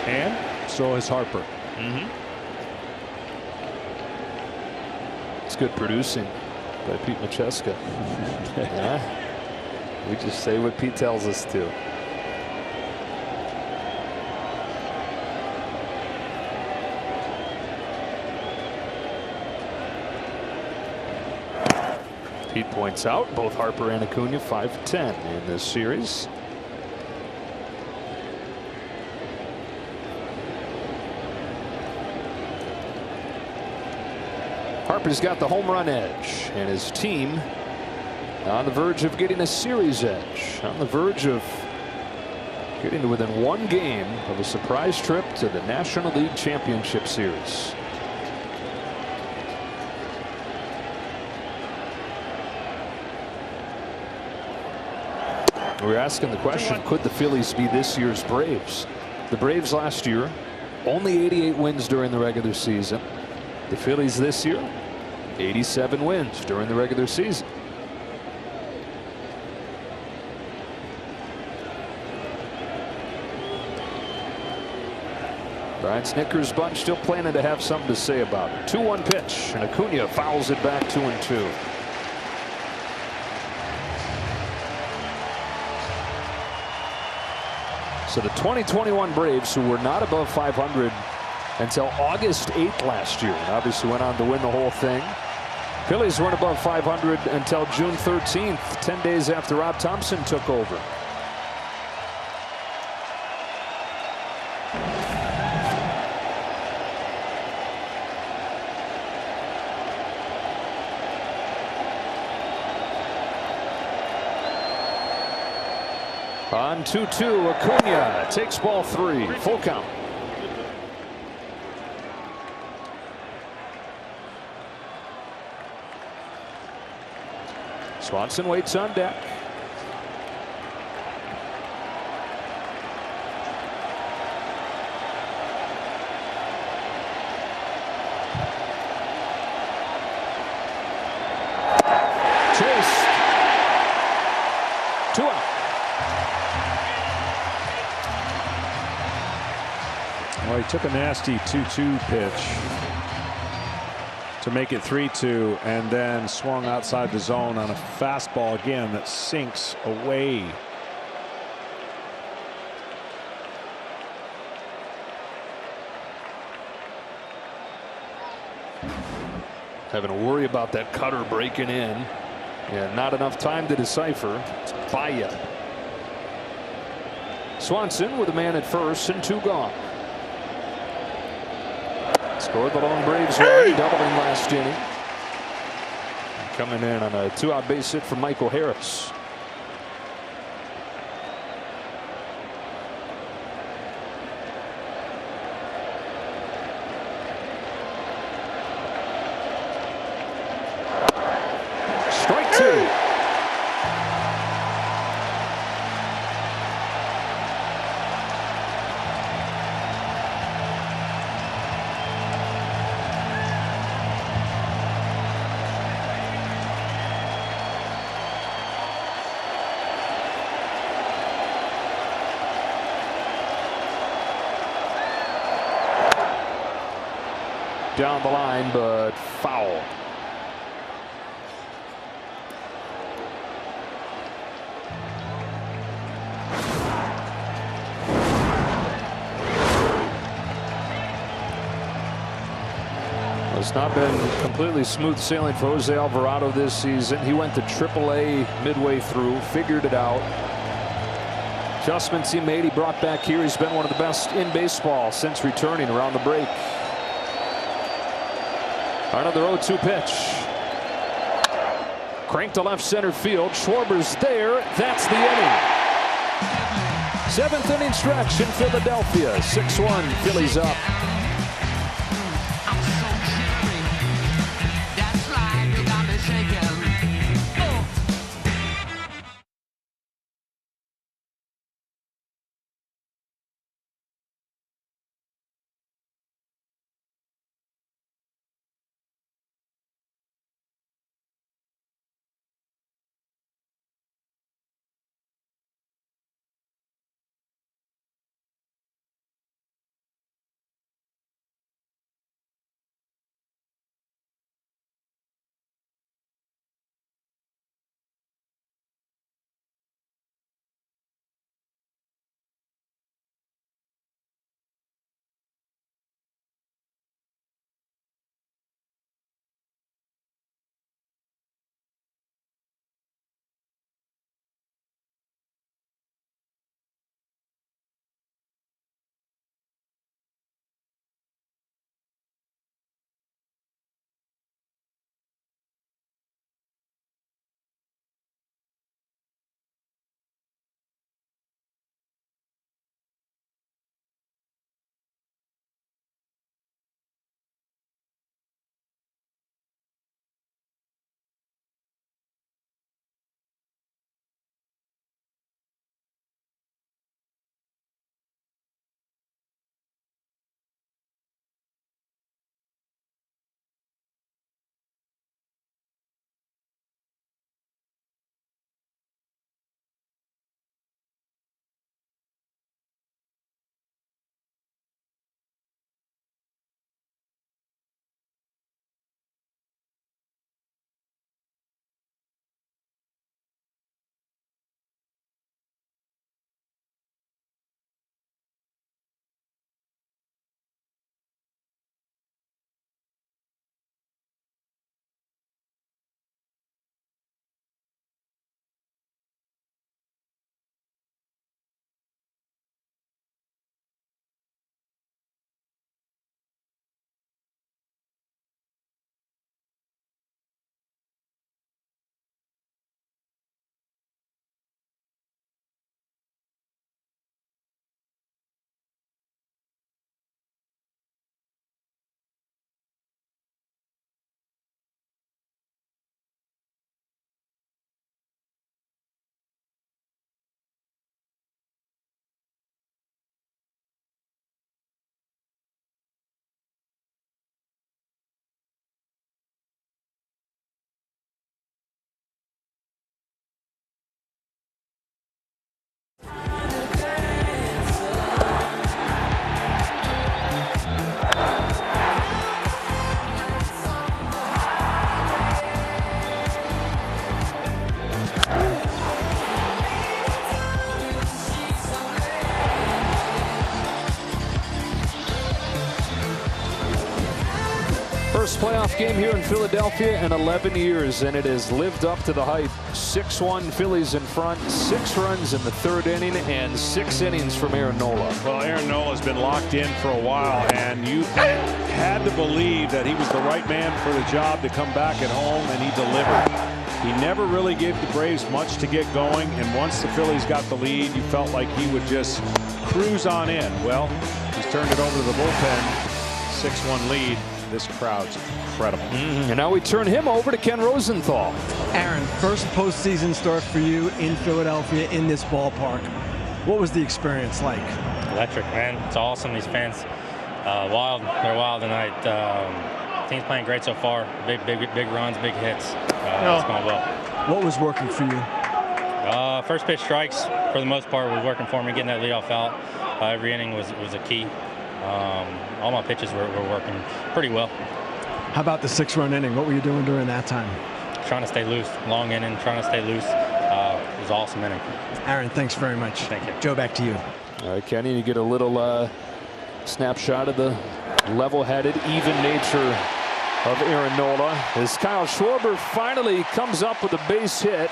And so has Harper. It's good producing by Pete Macheska. Yeah. We just say what Pete tells us to. Pete points out both Harper and Acuna 5 for 10 in this series. Harper's got the home run edge, and his team on the verge of getting a series edge, on the verge of getting to within 1 game of a surprise trip to the National League Championship Series. We're asking the question, could the Phillies be this year's Braves? The Braves last year, only 88 wins during the regular season. The Phillies this year, 87 wins during the regular season. Brian Snitker's bunch still planning to have something to say about it. 2-1 pitch, and Acuna fouls it back 2-2. So the 2021 Braves, who were not above 500 until August 8th last year, and obviously went on to win the whole thing. Phillies weren't above 500 until June 13th, 10 days after Rob Thompson took over. On 2-2, Acuna takes ball 3, full count. Swanson waits on deck. Chase. 2 out. Well, he took a nasty 2-2 pitch to make it 3-2, and then swung outside the zone on a fastball again that sinks away. Having to worry about that cutter breaking in. Yeah, not enough time to decipher. It's Baya. Swanson with a man at first and 2 gone. Scored the lone Braves run, doubling last inning. Coming in on a 2-out base hit from Michael Harris. Strike 2. Down the line, but foul. It's not been completely smooth sailing for Jose Alvarado this season. He went to AAA midway through, figured it out. Adjustments he made, he brought back here. He's been one of the best in baseball since returning around the break. Another 0-2 pitch. Cranked to left center field. Schwarber's there. That's the inning. 7th inning stretch in Philadelphia. 6-1 Phillies up. First playoff game here in Philadelphia in 11 years, and it has lived up to the hype. 6-1 Phillies in front, 6 runs in the 3rd inning, and 6 innings from Aaron Nola. Well, Aaron Nola's been locked in for a while, and you had to believe that he was the right man for the job to come back at home, and he delivered. He never really gave the Braves much to get going, and once the Phillies got the lead, you felt like he would just cruise on in. Well, he's turned it over to the bullpen. 6-1 lead. This crowd's incredible. And now we turn him over to Ken Rosenthal. Aaron, first postseason start for you in Philadelphia in this ballpark. What was the experience like? Electric, man. It's awesome. These fans, wild. They're wild tonight. Team's playing great so far. Big runs, big hits. It's going well. What was working for you? First pitch strikes, for the most part, was working for me. Getting that leadoff out every inning was a key. All my pitches were working pretty well. How about the 6-run inning? What were you doing during that time? Trying to stay loose. Long inning, trying to stay loose. It was an awesome inning. Aaron, thanks very much. Thank you. Joe, back to you. All right, Kenny, you get a little snapshot of the level-headed, even nature of Aaron Nola as Kyle Schwarber finally comes up with a base hit.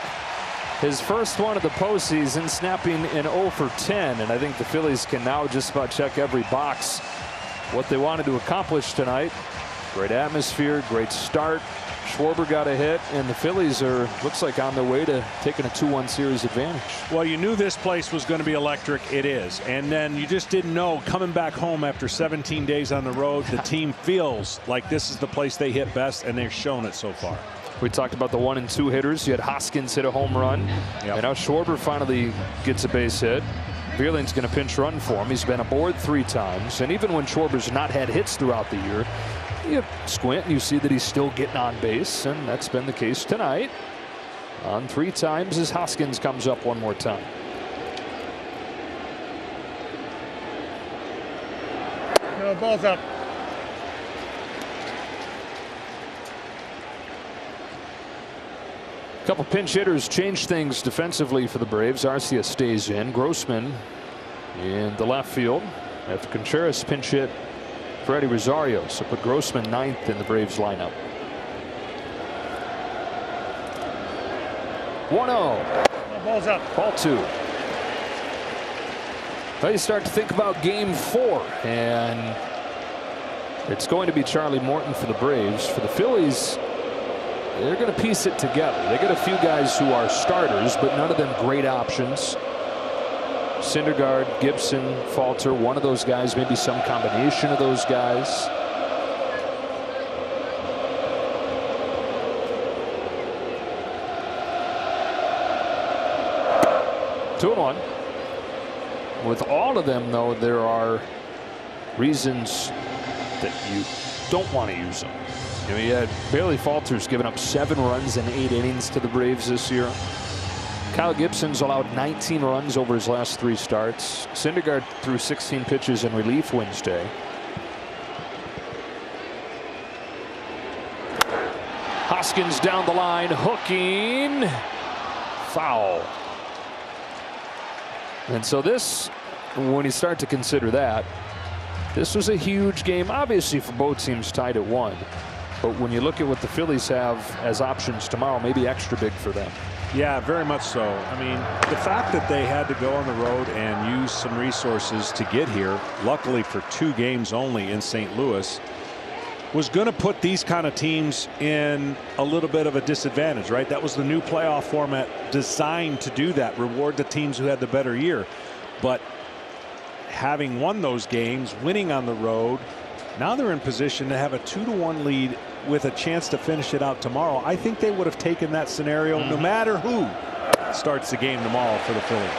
His first one of the postseason, snapping an 0 for 10. And I think the Phillies can now just about check every box what they wanted to accomplish tonight. Great atmosphere, great start. Schwarber got a hit, and the Phillies are, looks like, on their way to taking a 2-1 series advantage. Well, you knew this place was going to be electric. It is. And then you just didn't know, coming back home after 17 days on the road, the team feels like this is the place they hit best, and they've shown it so far. We talked about the 1 and 2 hitters. You had Hoskins hit a home run. And now Schwarber finally gets a base hit. Vierling's going to pinch run for him. He's been aboard 3 times. And even when Schwarber's not had hits throughout the year, you squint and you see that he's still getting on base. And that's been the case tonight. On 3 times as Hoskins comes up one more time. No, ball's up. A couple pinch hitters change things defensively for the Braves. Arcia stays in. Grossman in the left field after Contreras pinch hit for Eddie Rosario. So put Grossman 9th in the Braves lineup. 1-0. Ball's up. Ball 2. Now you start to think about game 4, and it's going to be Charlie Morton for the Braves. For the Phillies, they're going to piece it together. They got a few guys who are starters, but none of them great options. Syndergaard, Gibson, Falter, one of those guys, maybe some combination of those guys. Two and 1. With all of them, though, there are reasons that you don't want to use them. You know, you had Bailey Falter's given up 7 runs in 8 innings to the Braves this year. Kyle Gibson's allowed 19 runs over his last 3 starts. Syndergaard threw 16 pitches in relief Wednesday. Hoskins down the line, hooking, foul. And so this, when you start to consider that, this was a huge game, obviously, for both teams tied at 1. But when you look at what the Phillies have as options tomorrow, maybe extra big for them. Yeah, very much so. I mean, the fact that they had to go on the road and use some resources to get here, luckily for 2 games only in St. Louis, was going to put these kind of teams in a little bit of a disadvantage, right? That was the new playoff format designed to do that, reward the teams who had the better year. But having won those games, winning on the road, now they're in position to have a 2-1 lead with a chance to finish it out tomorrow. I think they would have taken that scenario no matter who starts the game tomorrow for the Phillies.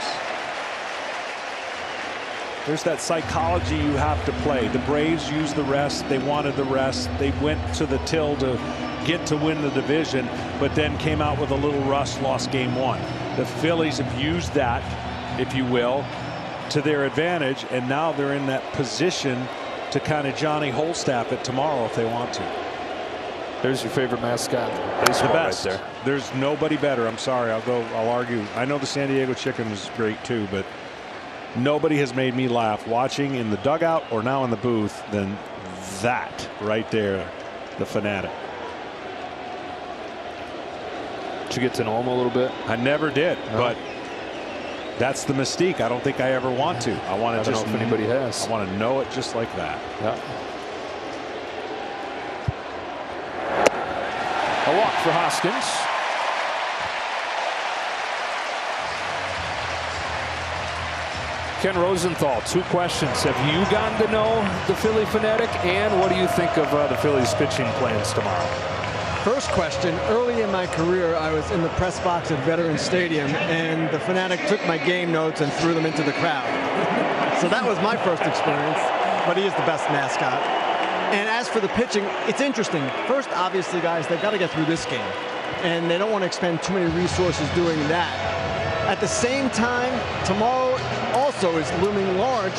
There's that psychology you have to play. The Braves used the rest. They wanted the rest. They went to the till to get to win the division, but then came out with a little rust, lost game 1. The Phillies have used that, if you will, to their advantage, and now they're in that position to kind of Johnny Holstaff it tomorrow if they want to. There's your favorite mascot. Baseball, the best. right there. There's nobody better. I'm sorry. I'll argue. I know the San Diego Chicken was great too, but nobody has made me laugh watching in the dugout or now in the booth than that right there. the Fanatic. Did you get to know him a little bit? I never did, but that's the mystique. I don't think I ever want to. I want to just know if anybody has. I want to know it just like that. Yeah. A walk for Hoskins. Ken Rosenthal, 2 questions. Have you gotten to know the Philly Fanatic, and what do you think of the Phillies pitching plans tomorrow? First question, early in my career, I was in the press box at Veterans Stadium, and the Fanatic took my game notes and threw them into the crowd. So that was my first experience, but he is the best mascot. And as for the pitching, it's interesting. First, obviously, guys, they've got to get through this game, and they don't want to expend too many resources doing that. At the same time, tomorrow also is looming large.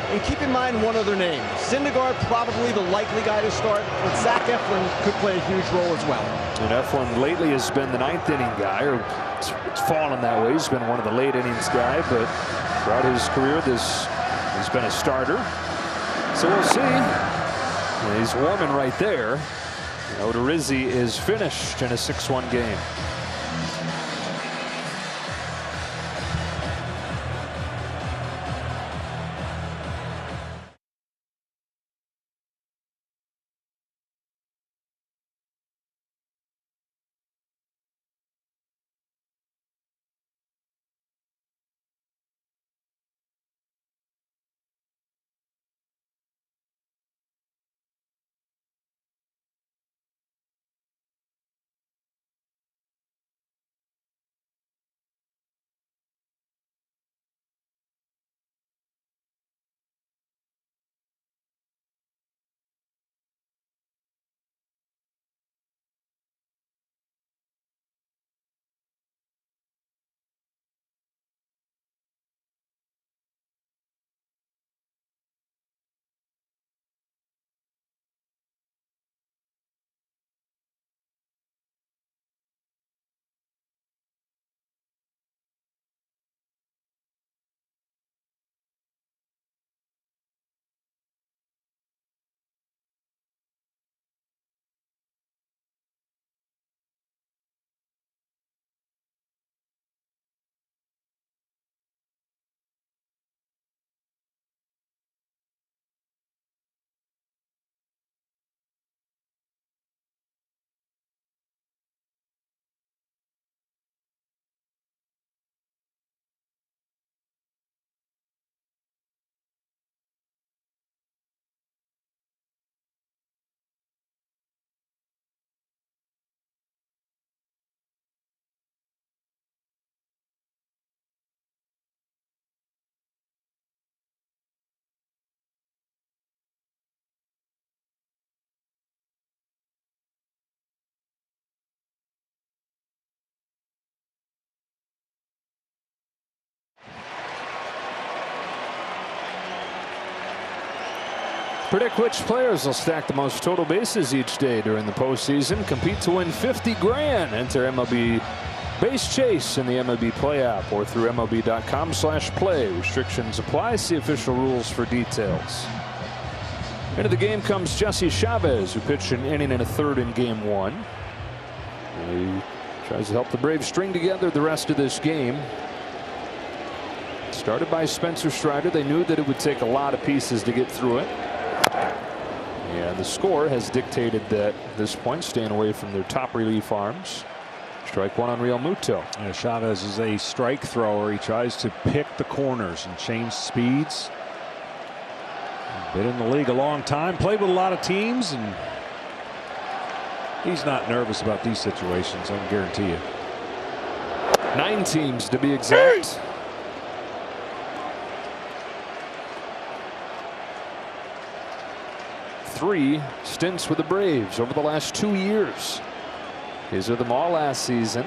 And keep in mind one other name. Syndergaard, probably the likely guy to start, but Zach Eflin could play a huge role as well. And Eflin lately has been the 9th inning guy, or it's fallen that way. He's been one of the late innings guy, but throughout his career, he's been a starter. So we'll see. And he's warming right there. Odorizzi is finished in a 6-1 game. Predict which players will stack the most total bases each day during the postseason. Compete to win $50 grand. Enter MLB Base Chase in the MLB Play app or through MLB.com/play. Restrictions apply. See official rules for details. Into the game comes Jesse Chavez, who pitched an inning and a third in Game 1. He tries to help the Braves string together the rest of this game. Started by Spencer Strider. They knew that it would take a lot of pieces to get through it. And the score has dictated that at this point, staying away from their top relief arms. Strike one on Real Muto. Yeah, Chavez is a strike thrower. He tries to pick the corners and change speeds. Been in the league a long time, played with a lot of teams, and he's not nervous about these situations, I can guarantee you. 9 teams to be exact. Three stints with the Braves over the last 2 years. He was with them all last season.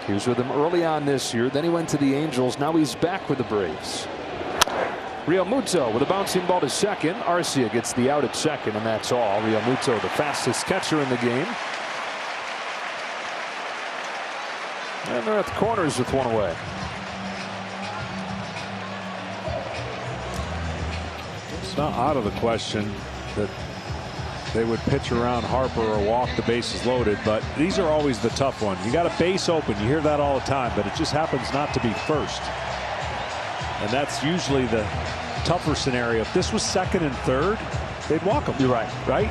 He was with them early on this year. Then he went to the Angels. Now he's back with the Braves. Real Muto with a bouncing ball to second. Arcia gets the out at second, and that's all. Real Muto, the fastest catcher in the game. And they're at the corners with one away. It's not out of the question that they would pitch around Harper or walk the bases loaded, but these are always the tough ones. You got a base open, you hear that all the time, but it just happens not to be first. And that's usually the tougher scenario. If this was second and third, they'd walk him. You're right. Right?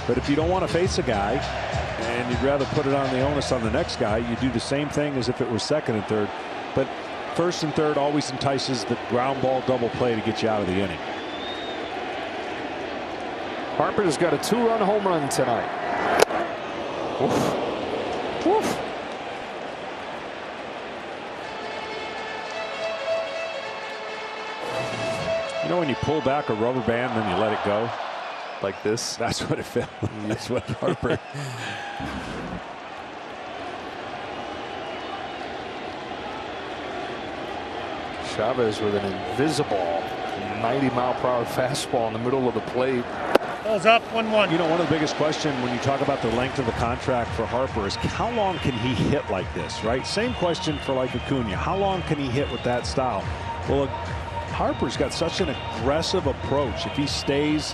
But if you don't want to face a guy and you'd rather put it on the onus on the next guy, you do the same thing as if it was second and third. But first and third always entices the ground ball double play to get you out of the inning. Harper's got a 2-run home run tonight. Woof. Woof. You know when you pull back a rubber band and then you let it go? Like this? That's what it felt. That's what Harper. Chavez with an invisible 90-mile-per-hour fastball in the middle of the plate. Ball's up, 1-1. You know, one of the biggest questions when you talk about the length of the contract for Harper is how long can he hit like this, right? Same question for like Acuna. How long can he hit with that style? Well, Harper's got such an aggressive approach. If he stays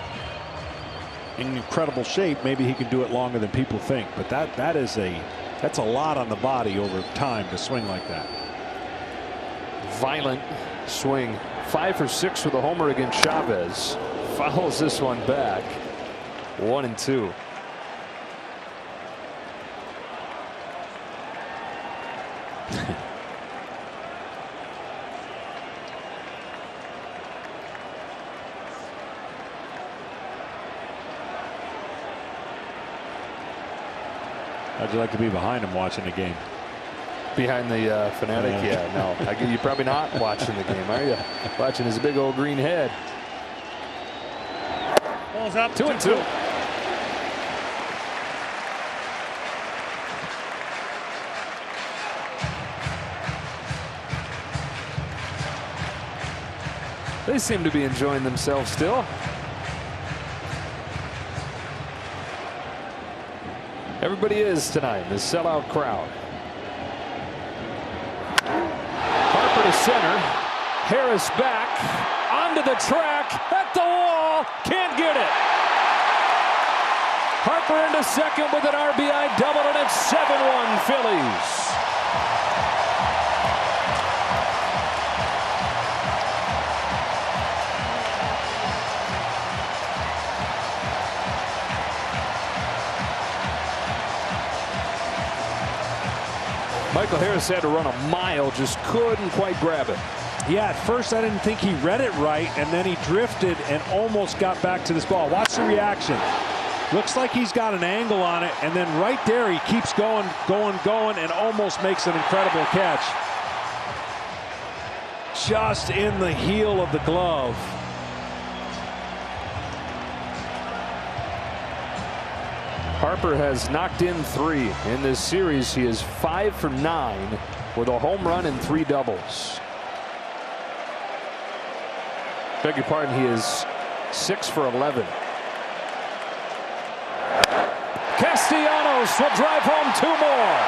in incredible shape, maybe he can do it longer than people think. But that's a lot on the body over time to swing like that. Violent swing. 5 for 6 with a homer against Chavez. Fouls this one back. 1-2. How'd you like to be behind him watching the game? Behind the Fanatic? Yeah, no. You're probably not watching the game, are you? Watching his big old green head. Ball's up, 2-2. They seem to be enjoying themselves still. Everybody is tonight, the sellout crowd. Harper to center. Harris back. Onto the track. At the wall. Can't get it. Harper into second with an RBI double, and it's 7-1 Phillies. Michael Harris had to run a mile, just couldn't quite grab it. Yeah, at first I didn't think he read it right, and then he drifted and almost got back to this ball. Watch the reaction. Looks like he's got an angle on it, and then right there he keeps going, and almost makes an incredible catch. Just in the heel of the glove. Harper has knocked in 3 in this series. He is 5 for 9 with a home run and 3 doubles. Beg your pardon, he is 6 for 11. Castellanos will drive home 2 more.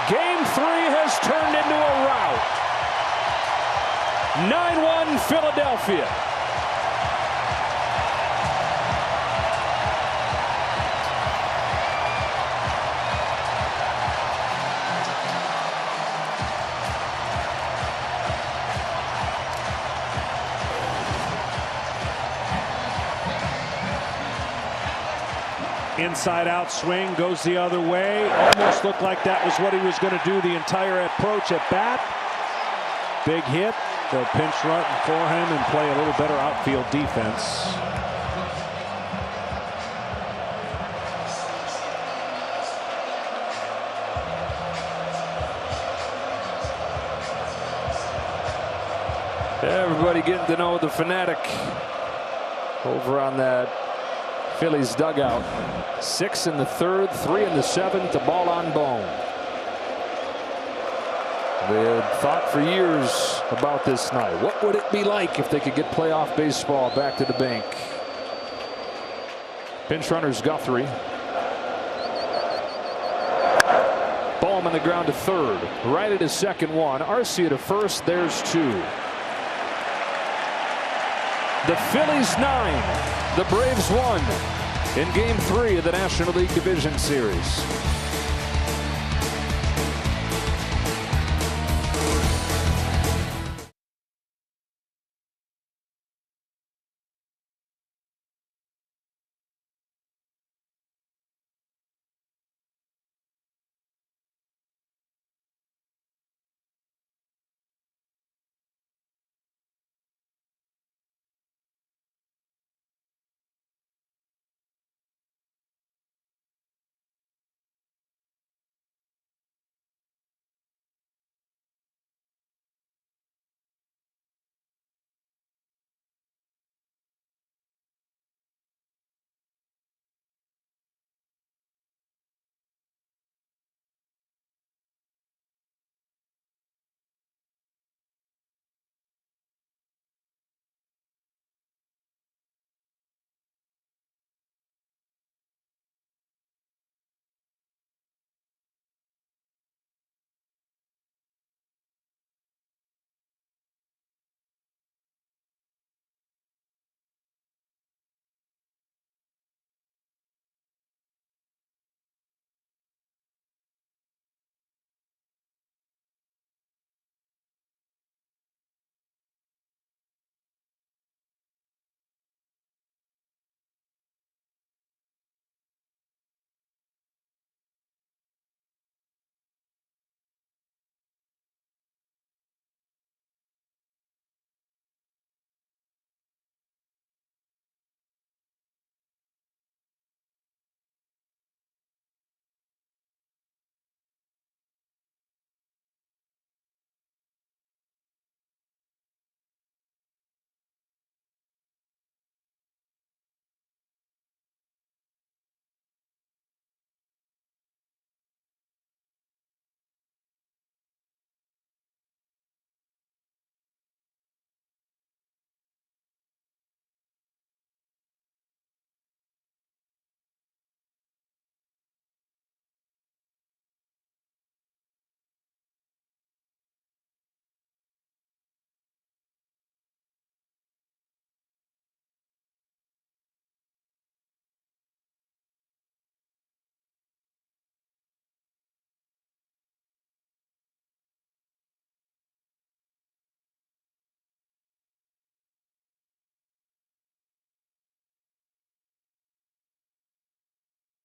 Game 3 has turned into a rout. 9-1 Philadelphia. Inside out swing goes the other way. Almost looked like that was what he was going to do the entire approach at bat. Big hit. They'll pinch run for him and play a little better outfield defense. Everybody getting to know the Fanatic over on that Phillies dugout. 6 in the 3rd, 3 in the 7th, the ball on bone. They had thought for years about this night. What would it be like if they could get playoff baseball back to the bank? Pinch runners Guthrie. Ballman the ground to 3rd. Right at his second one. Arcia to 1st. There's 2. The Phillies 9, the Braves 1 in Game 3 of the National League Division Series.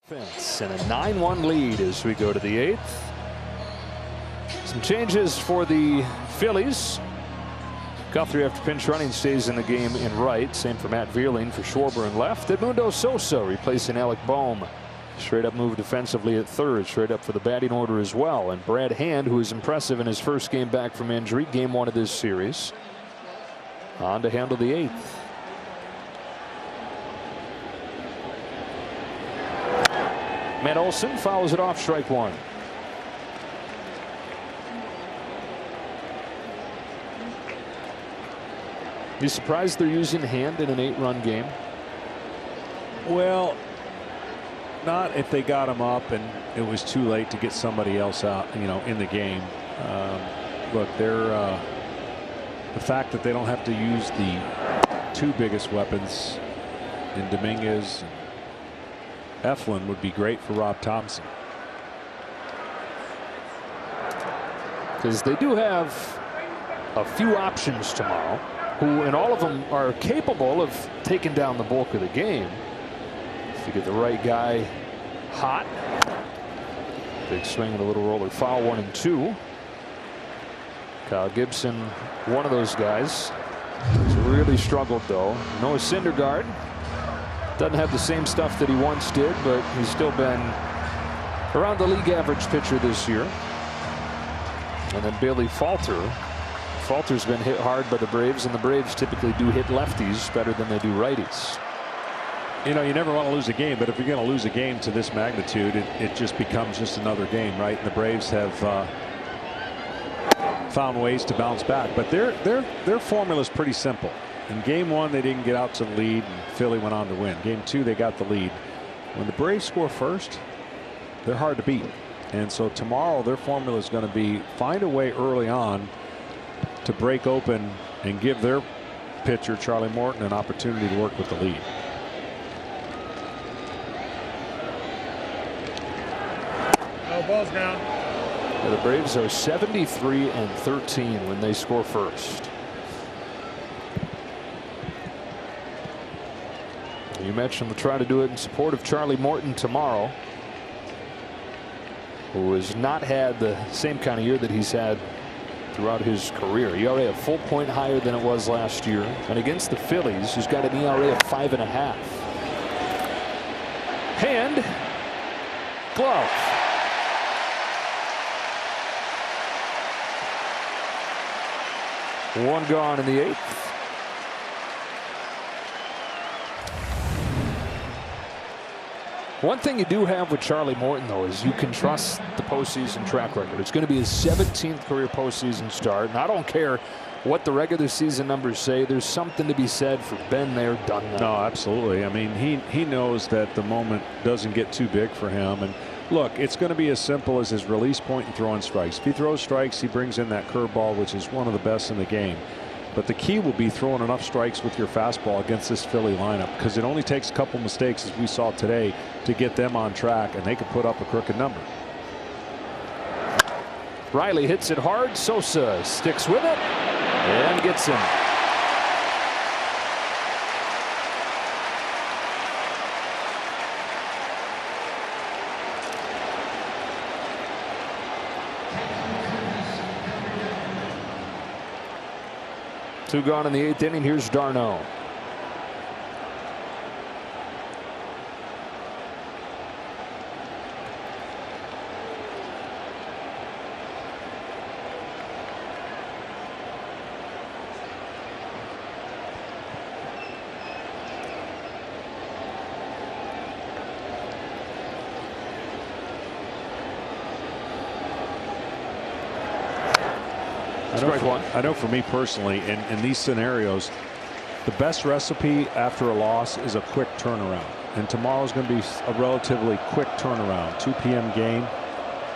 And a 9-1 lead as we go to the 8th. Some changes for the Phillies. Guthrie, after pinch running, stays in the game in right. Same for Matt Vierling for Schwarber in left. Edmundo Sosa replacing Alec Boehm. Straight up move defensively at third. Straight up for the batting order as well. And Brad Hand, who is impressive in his first game back from injury, game 1 of this series, on to handle the 8th. Matt Olson fouls it off, strike 1. You surprised they're using Hand in an 8-run game? Well, not if they got him up and it was too late to get somebody else out, in the game. Look, they're the fact that they don't have to use the 2 biggest weapons in Dominguez and Eflin would be great for Rob Thompson. Because they do have a few options tomorrow, who, and all of them are capable of taking down the bulk of the game. If you get the right guy hot. Big swing and a little roller foul, 1 and 2. Kyle Gibson, one of those guys. He's really struggled though. Noah Syndergaard doesn't have the same stuff that he once did, but he's still been around the league average pitcher this year. And then Bailey Falter. Falter's been hit hard by the Braves, and the Braves typically do hit lefties better than they do righties. You never want to lose a game, but if you're going to lose a game to this magnitude, it just becomes just another game, right? And the Braves have found ways to bounce back, but their formula is pretty simple. In game 1, they didn't get out to the lead, and Philly went on to win. Game 2, they got the lead. When the Braves score first, they're hard to beat. And so tomorrow, their formula is going to be find a way early on to break open and give their pitcher, Charlie Morton, an opportunity to work with the lead. No balls down. The Braves are 73-13 when they score first. You mentioned they'll try to do it in support of Charlie Morton tomorrow, who has not had the same kind of year that he's had throughout his career. ERA a full point higher than it was last year. And against the Phillies, he's got an ERA of 5.5. Hand, glove. One gone in the 8th. One thing you do have with Charlie Morton, though, is you can trust the postseason track record. It's going to be his 17th career postseason start, and I don't care what the regular season numbers say. There's something to be said for been there, done that. No, absolutely. I mean, he knows that the moment doesn't get too big for him. And look, it's going to be as simple as his release point and throwing strikes. If he throws strikes, he brings in that curveball, which is one of the best in the game. But the key will be throwing enough strikes with your fastball against this Philly lineup, because it only takes a couple mistakes, as we saw today, to get them on track, and they can put up a crooked number. Riley hits it hard. Sosa sticks with it and gets him. Two gone in the 8th inning. Here's d'Arnaud. I know for me personally, in these scenarios, the best recipe after a loss is a quick turnaround. And tomorrow's going to be a relatively quick turnaround, 2 p.m. game,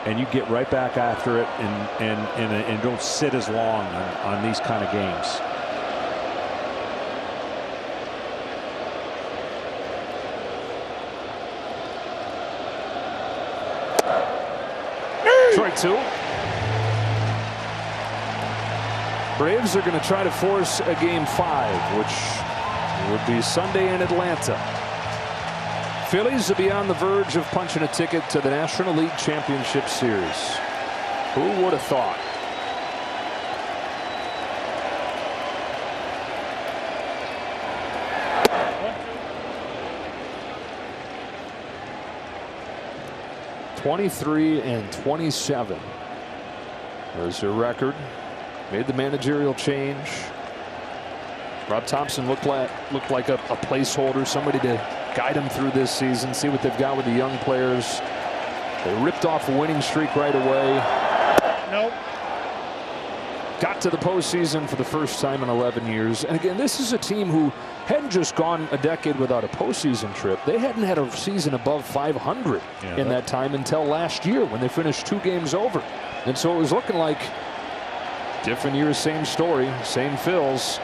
and you get right back after it and don't sit as long on these kind of games. Strike 2. Braves are going to try to force a game 5, which would be Sunday in Atlanta. Phillies will be on the verge of punching a ticket to the National League Championship Series. Who would have thought? (23-27). There's their record. Made the managerial change. Rob Thompson looked like a placeholder, somebody to guide them through this season, see what they've got with the young players. They ripped off a winning streak right away. Nope. Got to the postseason for the first time in 11 years. And again, this is a team who hadn't just gone a decade without a postseason trip. They hadn't had a season above 500 in that time until last year when they finished 2 games over. And so it was looking like different years, same story, same Phils.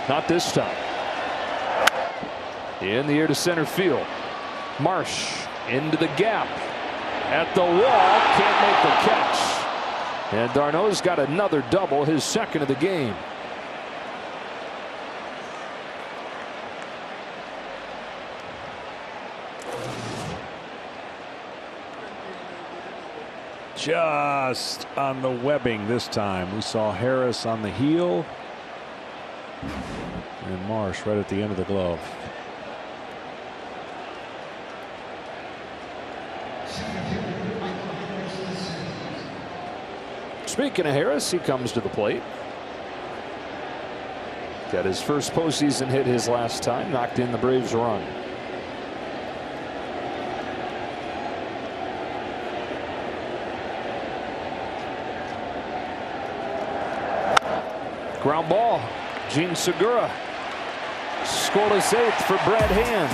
Not this time. In the air to center field. Marsh into the gap. At the wall, can't make the catch. And d'Arnaud's got another double, his second of the game. Just on the webbing this time. We saw Harris on the heel and Marsh right at the end of the glove. Speaking of Harris, he comes to the plate. Got his first postseason hit his last time, knocked in the Braves' run. Ground ball. Gene Segura scored his 8th for Brad Hand.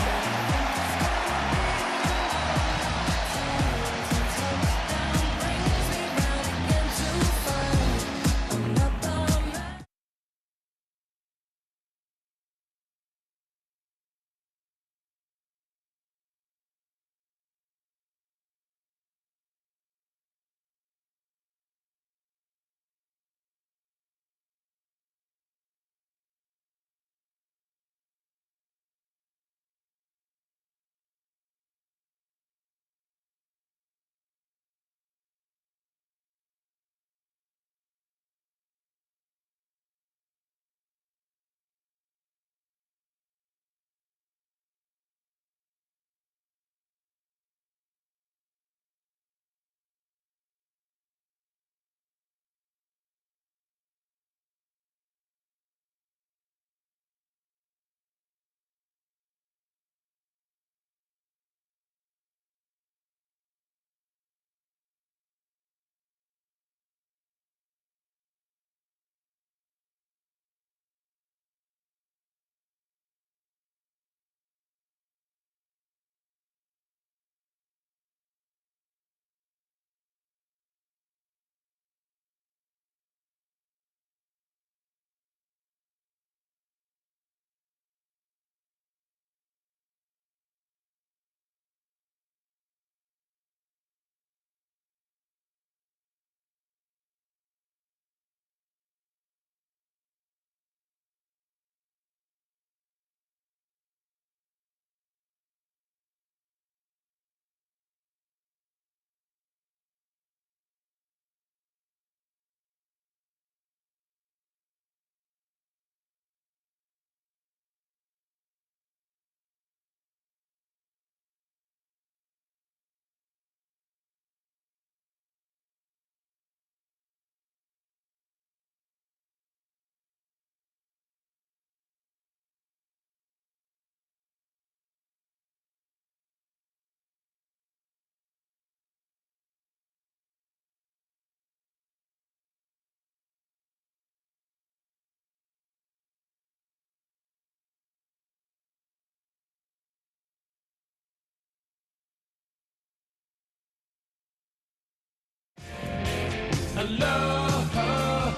I love her.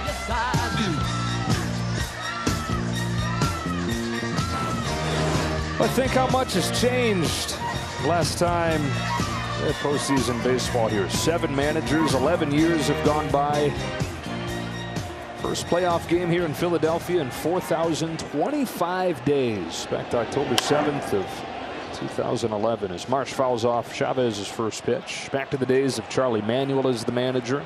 Yes, I do. But think how much has changed. Last time postseason baseball here. 7 managers, 11 years have gone by. First playoff game here in Philadelphia in 4,025 days. Back to October 7th of 2011 as Marsh fouls off Chavez's first pitch. Back to the days of Charlie Manuel as the manager.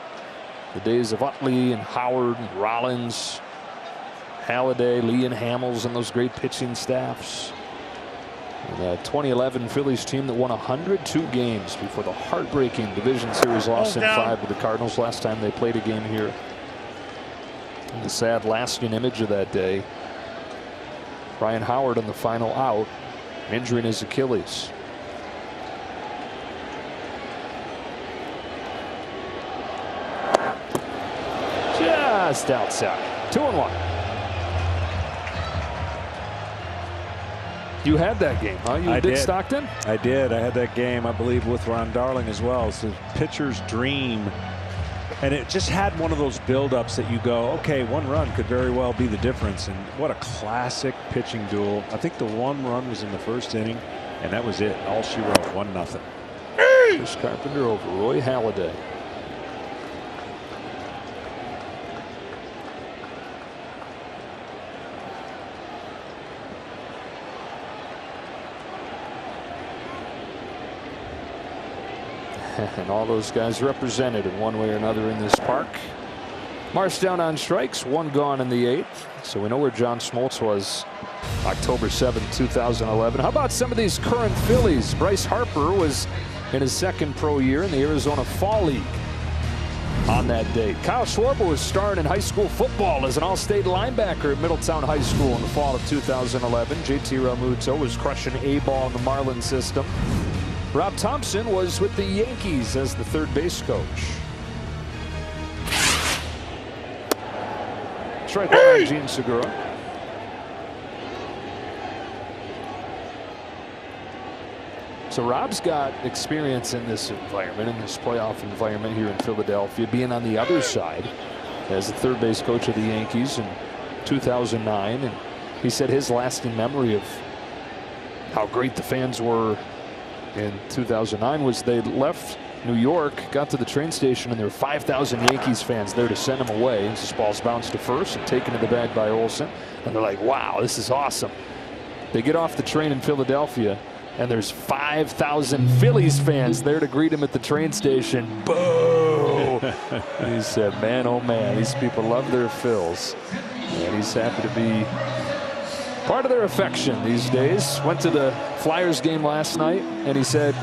The days of Utley and Howard and Rollins, Halladay, Lee and Hamels and those great pitching staffs. And the 2011 Phillies team that won 102 games before the heartbreaking division series loss in 5 to the Cardinals last time they played a game here. And the sad lasting image of that day, Ryan Howard on the final out, injuring his Achilles. Just outside. 2-1. You had that game, huh? You did, Stockton? I did. I had that game, I believe, with Ron Darling as well. It's a pitcher's dream. And it just had one of those buildups that you go, okay, 1 run could very well be the difference. And what a classic pitching duel. I think the 1 run was in the first inning, and that was it. All she wrote, 1-0. Chris Carpenter over Roy Halladay. And all those guys represented in one way or another in this park. Marsh down on strikes, 1 gone in the 8th. So we know where John Smoltz was October 7th, 2011. How about some of these current Phillies? Bryce Harper was in his 2nd pro year in the Arizona Fall League on that date. Kyle Schwarber was starring in high school football as an all-state linebacker at Middletown High School in the fall of 2011. JT Realmuto was crushing A-ball in the Marlin system. Rob Thompson was with the Yankees as the 3rd base coach. Strike one on Gene Segura. So Rob's got experience in this environment, in this playoff environment here in Philadelphia, being on the other side as the 3rd base coach of the Yankees in 2009. And he said his lasting memory of how great the fans were in 2009 was they left New York, got to the train station, and there were 5,000 Yankees fans there to send him away. As this ball's bounced to first and taken to the bag by Olsen. And they're like, wow, this is awesome. They get off the train in Philadelphia, and there's 5,000 Phillies fans there to greet him at the train station. Boo! He said, man, oh man, these people love their Phils. And he's happy to be part of their affection these days. Went to the Flyers game last night, and he said,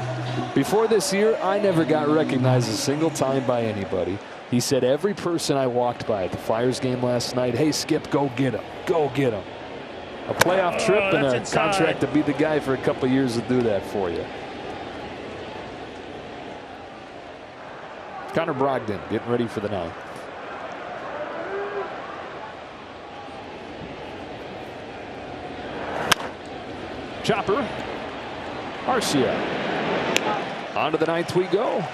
before this year, I never got recognized a single time by anybody. He said, every person I walked by at the Flyers game last night, hey, Skip, go get him. Go get him. A playoff trip and a contract to be the guy for a couple years to do that for you. Connor Brogdon getting ready for the 9th. Chopper. Arcia. On to the 9th we go.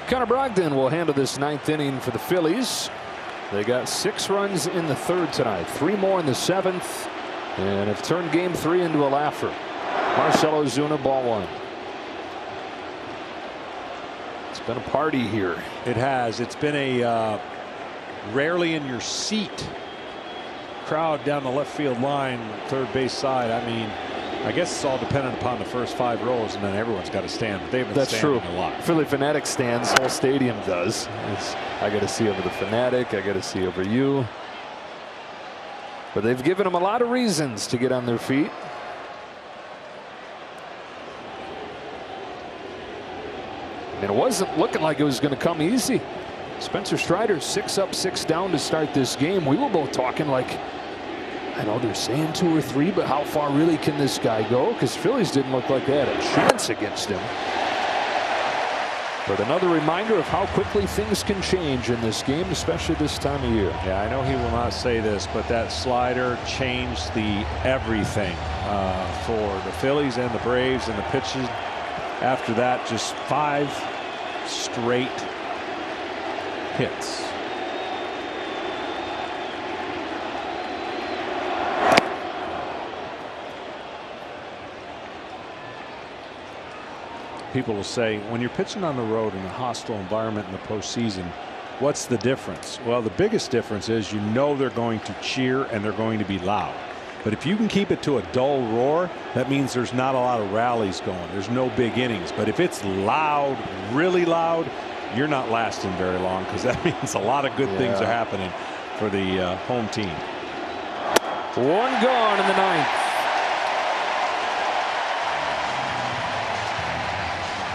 Connor Brogdon will handle this 9th inning for the Phillies. They got 6 runs in the 3rd tonight, 3 more in the 7th, and have turned game 3 into a laugher. Marcell Ozuna, ball 1. It's been a party here. It has. It's been a rarely in your seat crowd down the left field line, 3rd base side. I mean, I guess it's all dependent upon the first 5 rows, and then everyone's got to stand. But they've been standing a lot. Philly Fanatic stands. Whole stadium does. I got to see over the Fanatic. I got to see over you. But they've given them a lot of reasons to get on their feet. And it wasn't looking like it was going to come easy. Spencer Strider 6 up, 6 down to start this game. We were both talking like, I know they're saying 2 or 3, but how far really can this guy go? Because Phillies didn't look like they had a chance against him. But another reminder of how quickly things can change in this game, especially this time of year. Yeah, I know he will not say this, but that slider changed the everything for the Phillies and the Braves, and the pitches after that, just 5 straight hits. People will say, when you're pitching on the road in a hostile environment in the postseason, what's the difference? Well, the biggest difference is you know they're going to cheer and they're going to be loud. But if you can keep it to a dull roar, that means there's not a lot of rallies going. There's no big innings. But if it's loud, really loud, you're not lasting very long, because that means a lot of good things are happening for the home team. 1 gone in the 9th.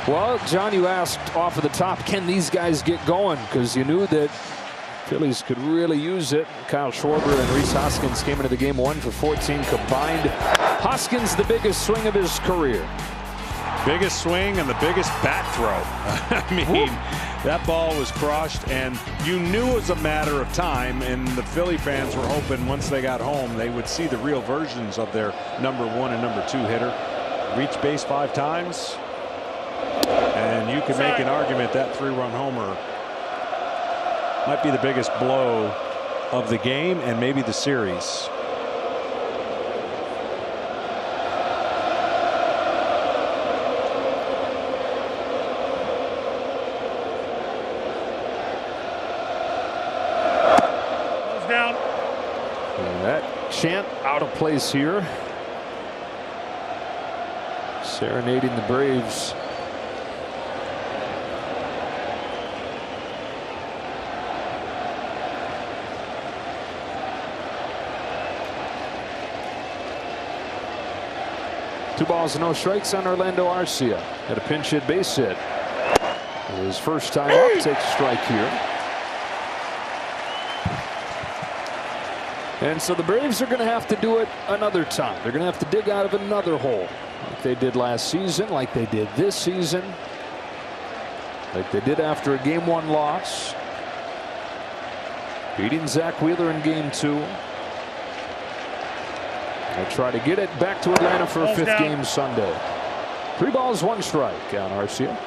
Well, John, you asked off of the top, can these guys get going? Because you knew that Phillies could really use it. Kyle Schwarber and Rhys Hoskins came into the game 1 for 14 combined. Hoskins, the biggest swing of his career. Biggest swing and the biggest bat throw. I mean, that ball was crushed, and you knew it was a matter of time, and the Philly fans were hoping once they got home they would see the real versions of their number 1 and number 2 hitter. Reach base 5 times. And you could make an argument that 3-run homer might be the biggest blow of the game and maybe the series. Goes down. And that chant out of place here. Serenading the Braves. Two balls and no strikes on Orlando Arcia. Had a pinch hit base hit. His first time up, takes a strike here. And so the Braves are going to have to do it another time. They're going to have to dig out of another hole, like they did last season, like they did this season, like they did after a Game 1 loss, beating Zach Wheeler in Game 2. They'll try to get it back to Atlanta for a 5th game Sunday. 3 balls, 1 strike on Arcia.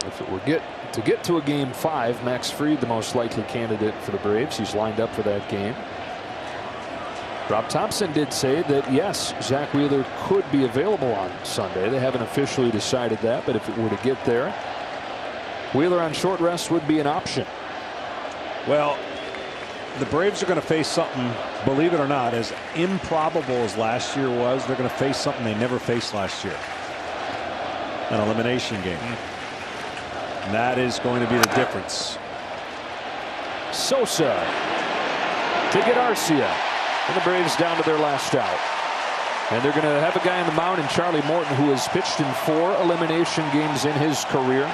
If it were to get to a Game 5, Max Fried, the most likely candidate for the Braves. He's lined up for that game. Rob Thompson did say that, yes, Zach Wheeler could be available on Sunday. They haven't officially decided that, but if it were to get there, Wheeler on short rest would be an option. Well, the Braves are going to face something, believe it or not, as improbable as last year was. They're going to face something they never faced last year, an elimination game. And that is going to be the difference. Sosa to get Arcia, and the Braves down to their last out. And they're going to have a guy on the mound in Charlie Morton, who has pitched in 4 elimination games in his career.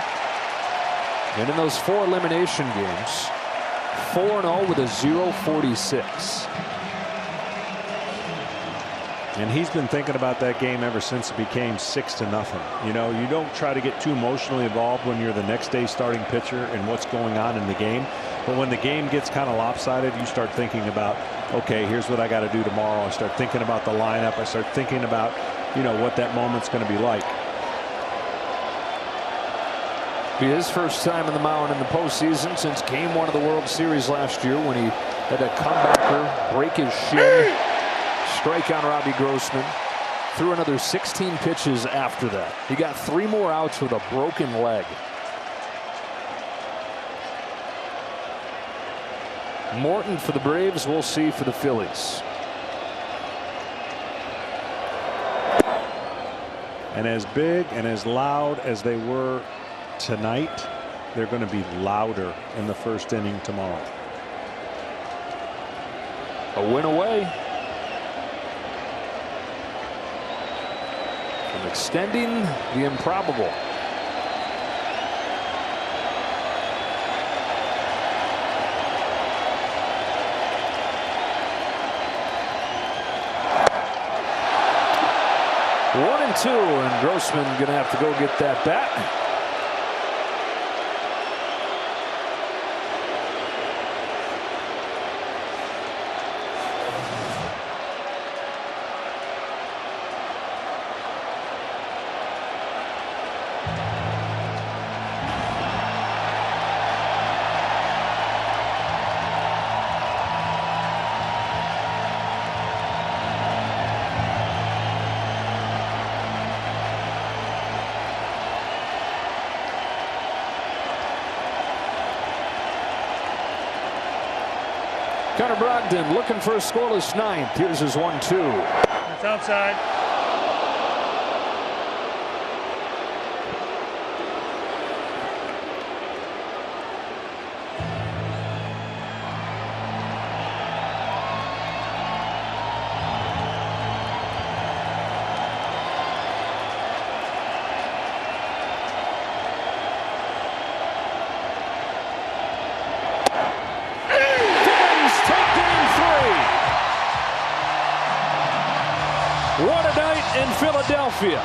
And in those 4 elimination games, 4-0 with a 0.46. And he's been thinking about that game ever since it became 6-0. You know, you don't try to get too emotionally involved when you're the next day starting pitcher and what's going on in the game. But when the game gets kind of lopsided, you start thinking about, okay, here's what I got to do tomorrow. I start thinking about the lineup. I start thinking about, you know, what that moment's going to be like. Be his first time in the mound in the postseason since Game 1 of the World Series last year, when he had a comebacker break his shin, strike on Robbie Grossman. Threw another 16 pitches after that. He got 3 more outs with a broken leg. Morton for the Braves. We'll see for the Phillies. And as big and as loud as they were tonight, they're going to be louder in the first inning tomorrow. A win away from extending the improbable. One and two, and Grossman going to have to go get that bat. Connor Brogdon looking for a scoreless ninth. Here's his 1-2. It's outside. What a night in Philadelphia.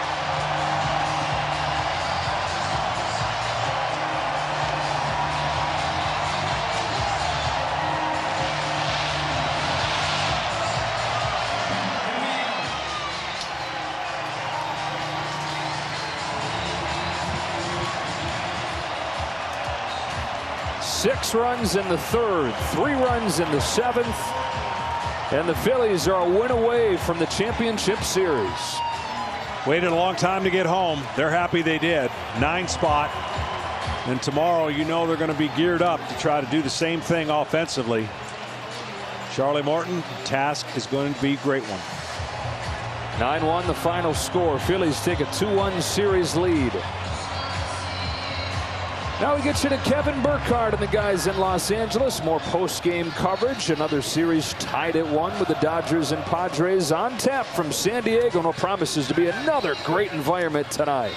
Six runs in the third, 3 runs in the seventh. And the Phillies are a win away from the championship series. Waited a long time to get home. They're happy they did. 9 spot. And tomorrow, you know, they're going to be geared up to try to do the same thing offensively. Charlie Morton, task is going to be a great one. 9-1 the final score. Phillies take a 2-1 series lead. Now we get you to Kevin Burkhardt and the guys in Los Angeles. More post-game coverage. Another series tied at 1 with the Dodgers and Padres on tap from San Diego. No promises to be another great environment tonight.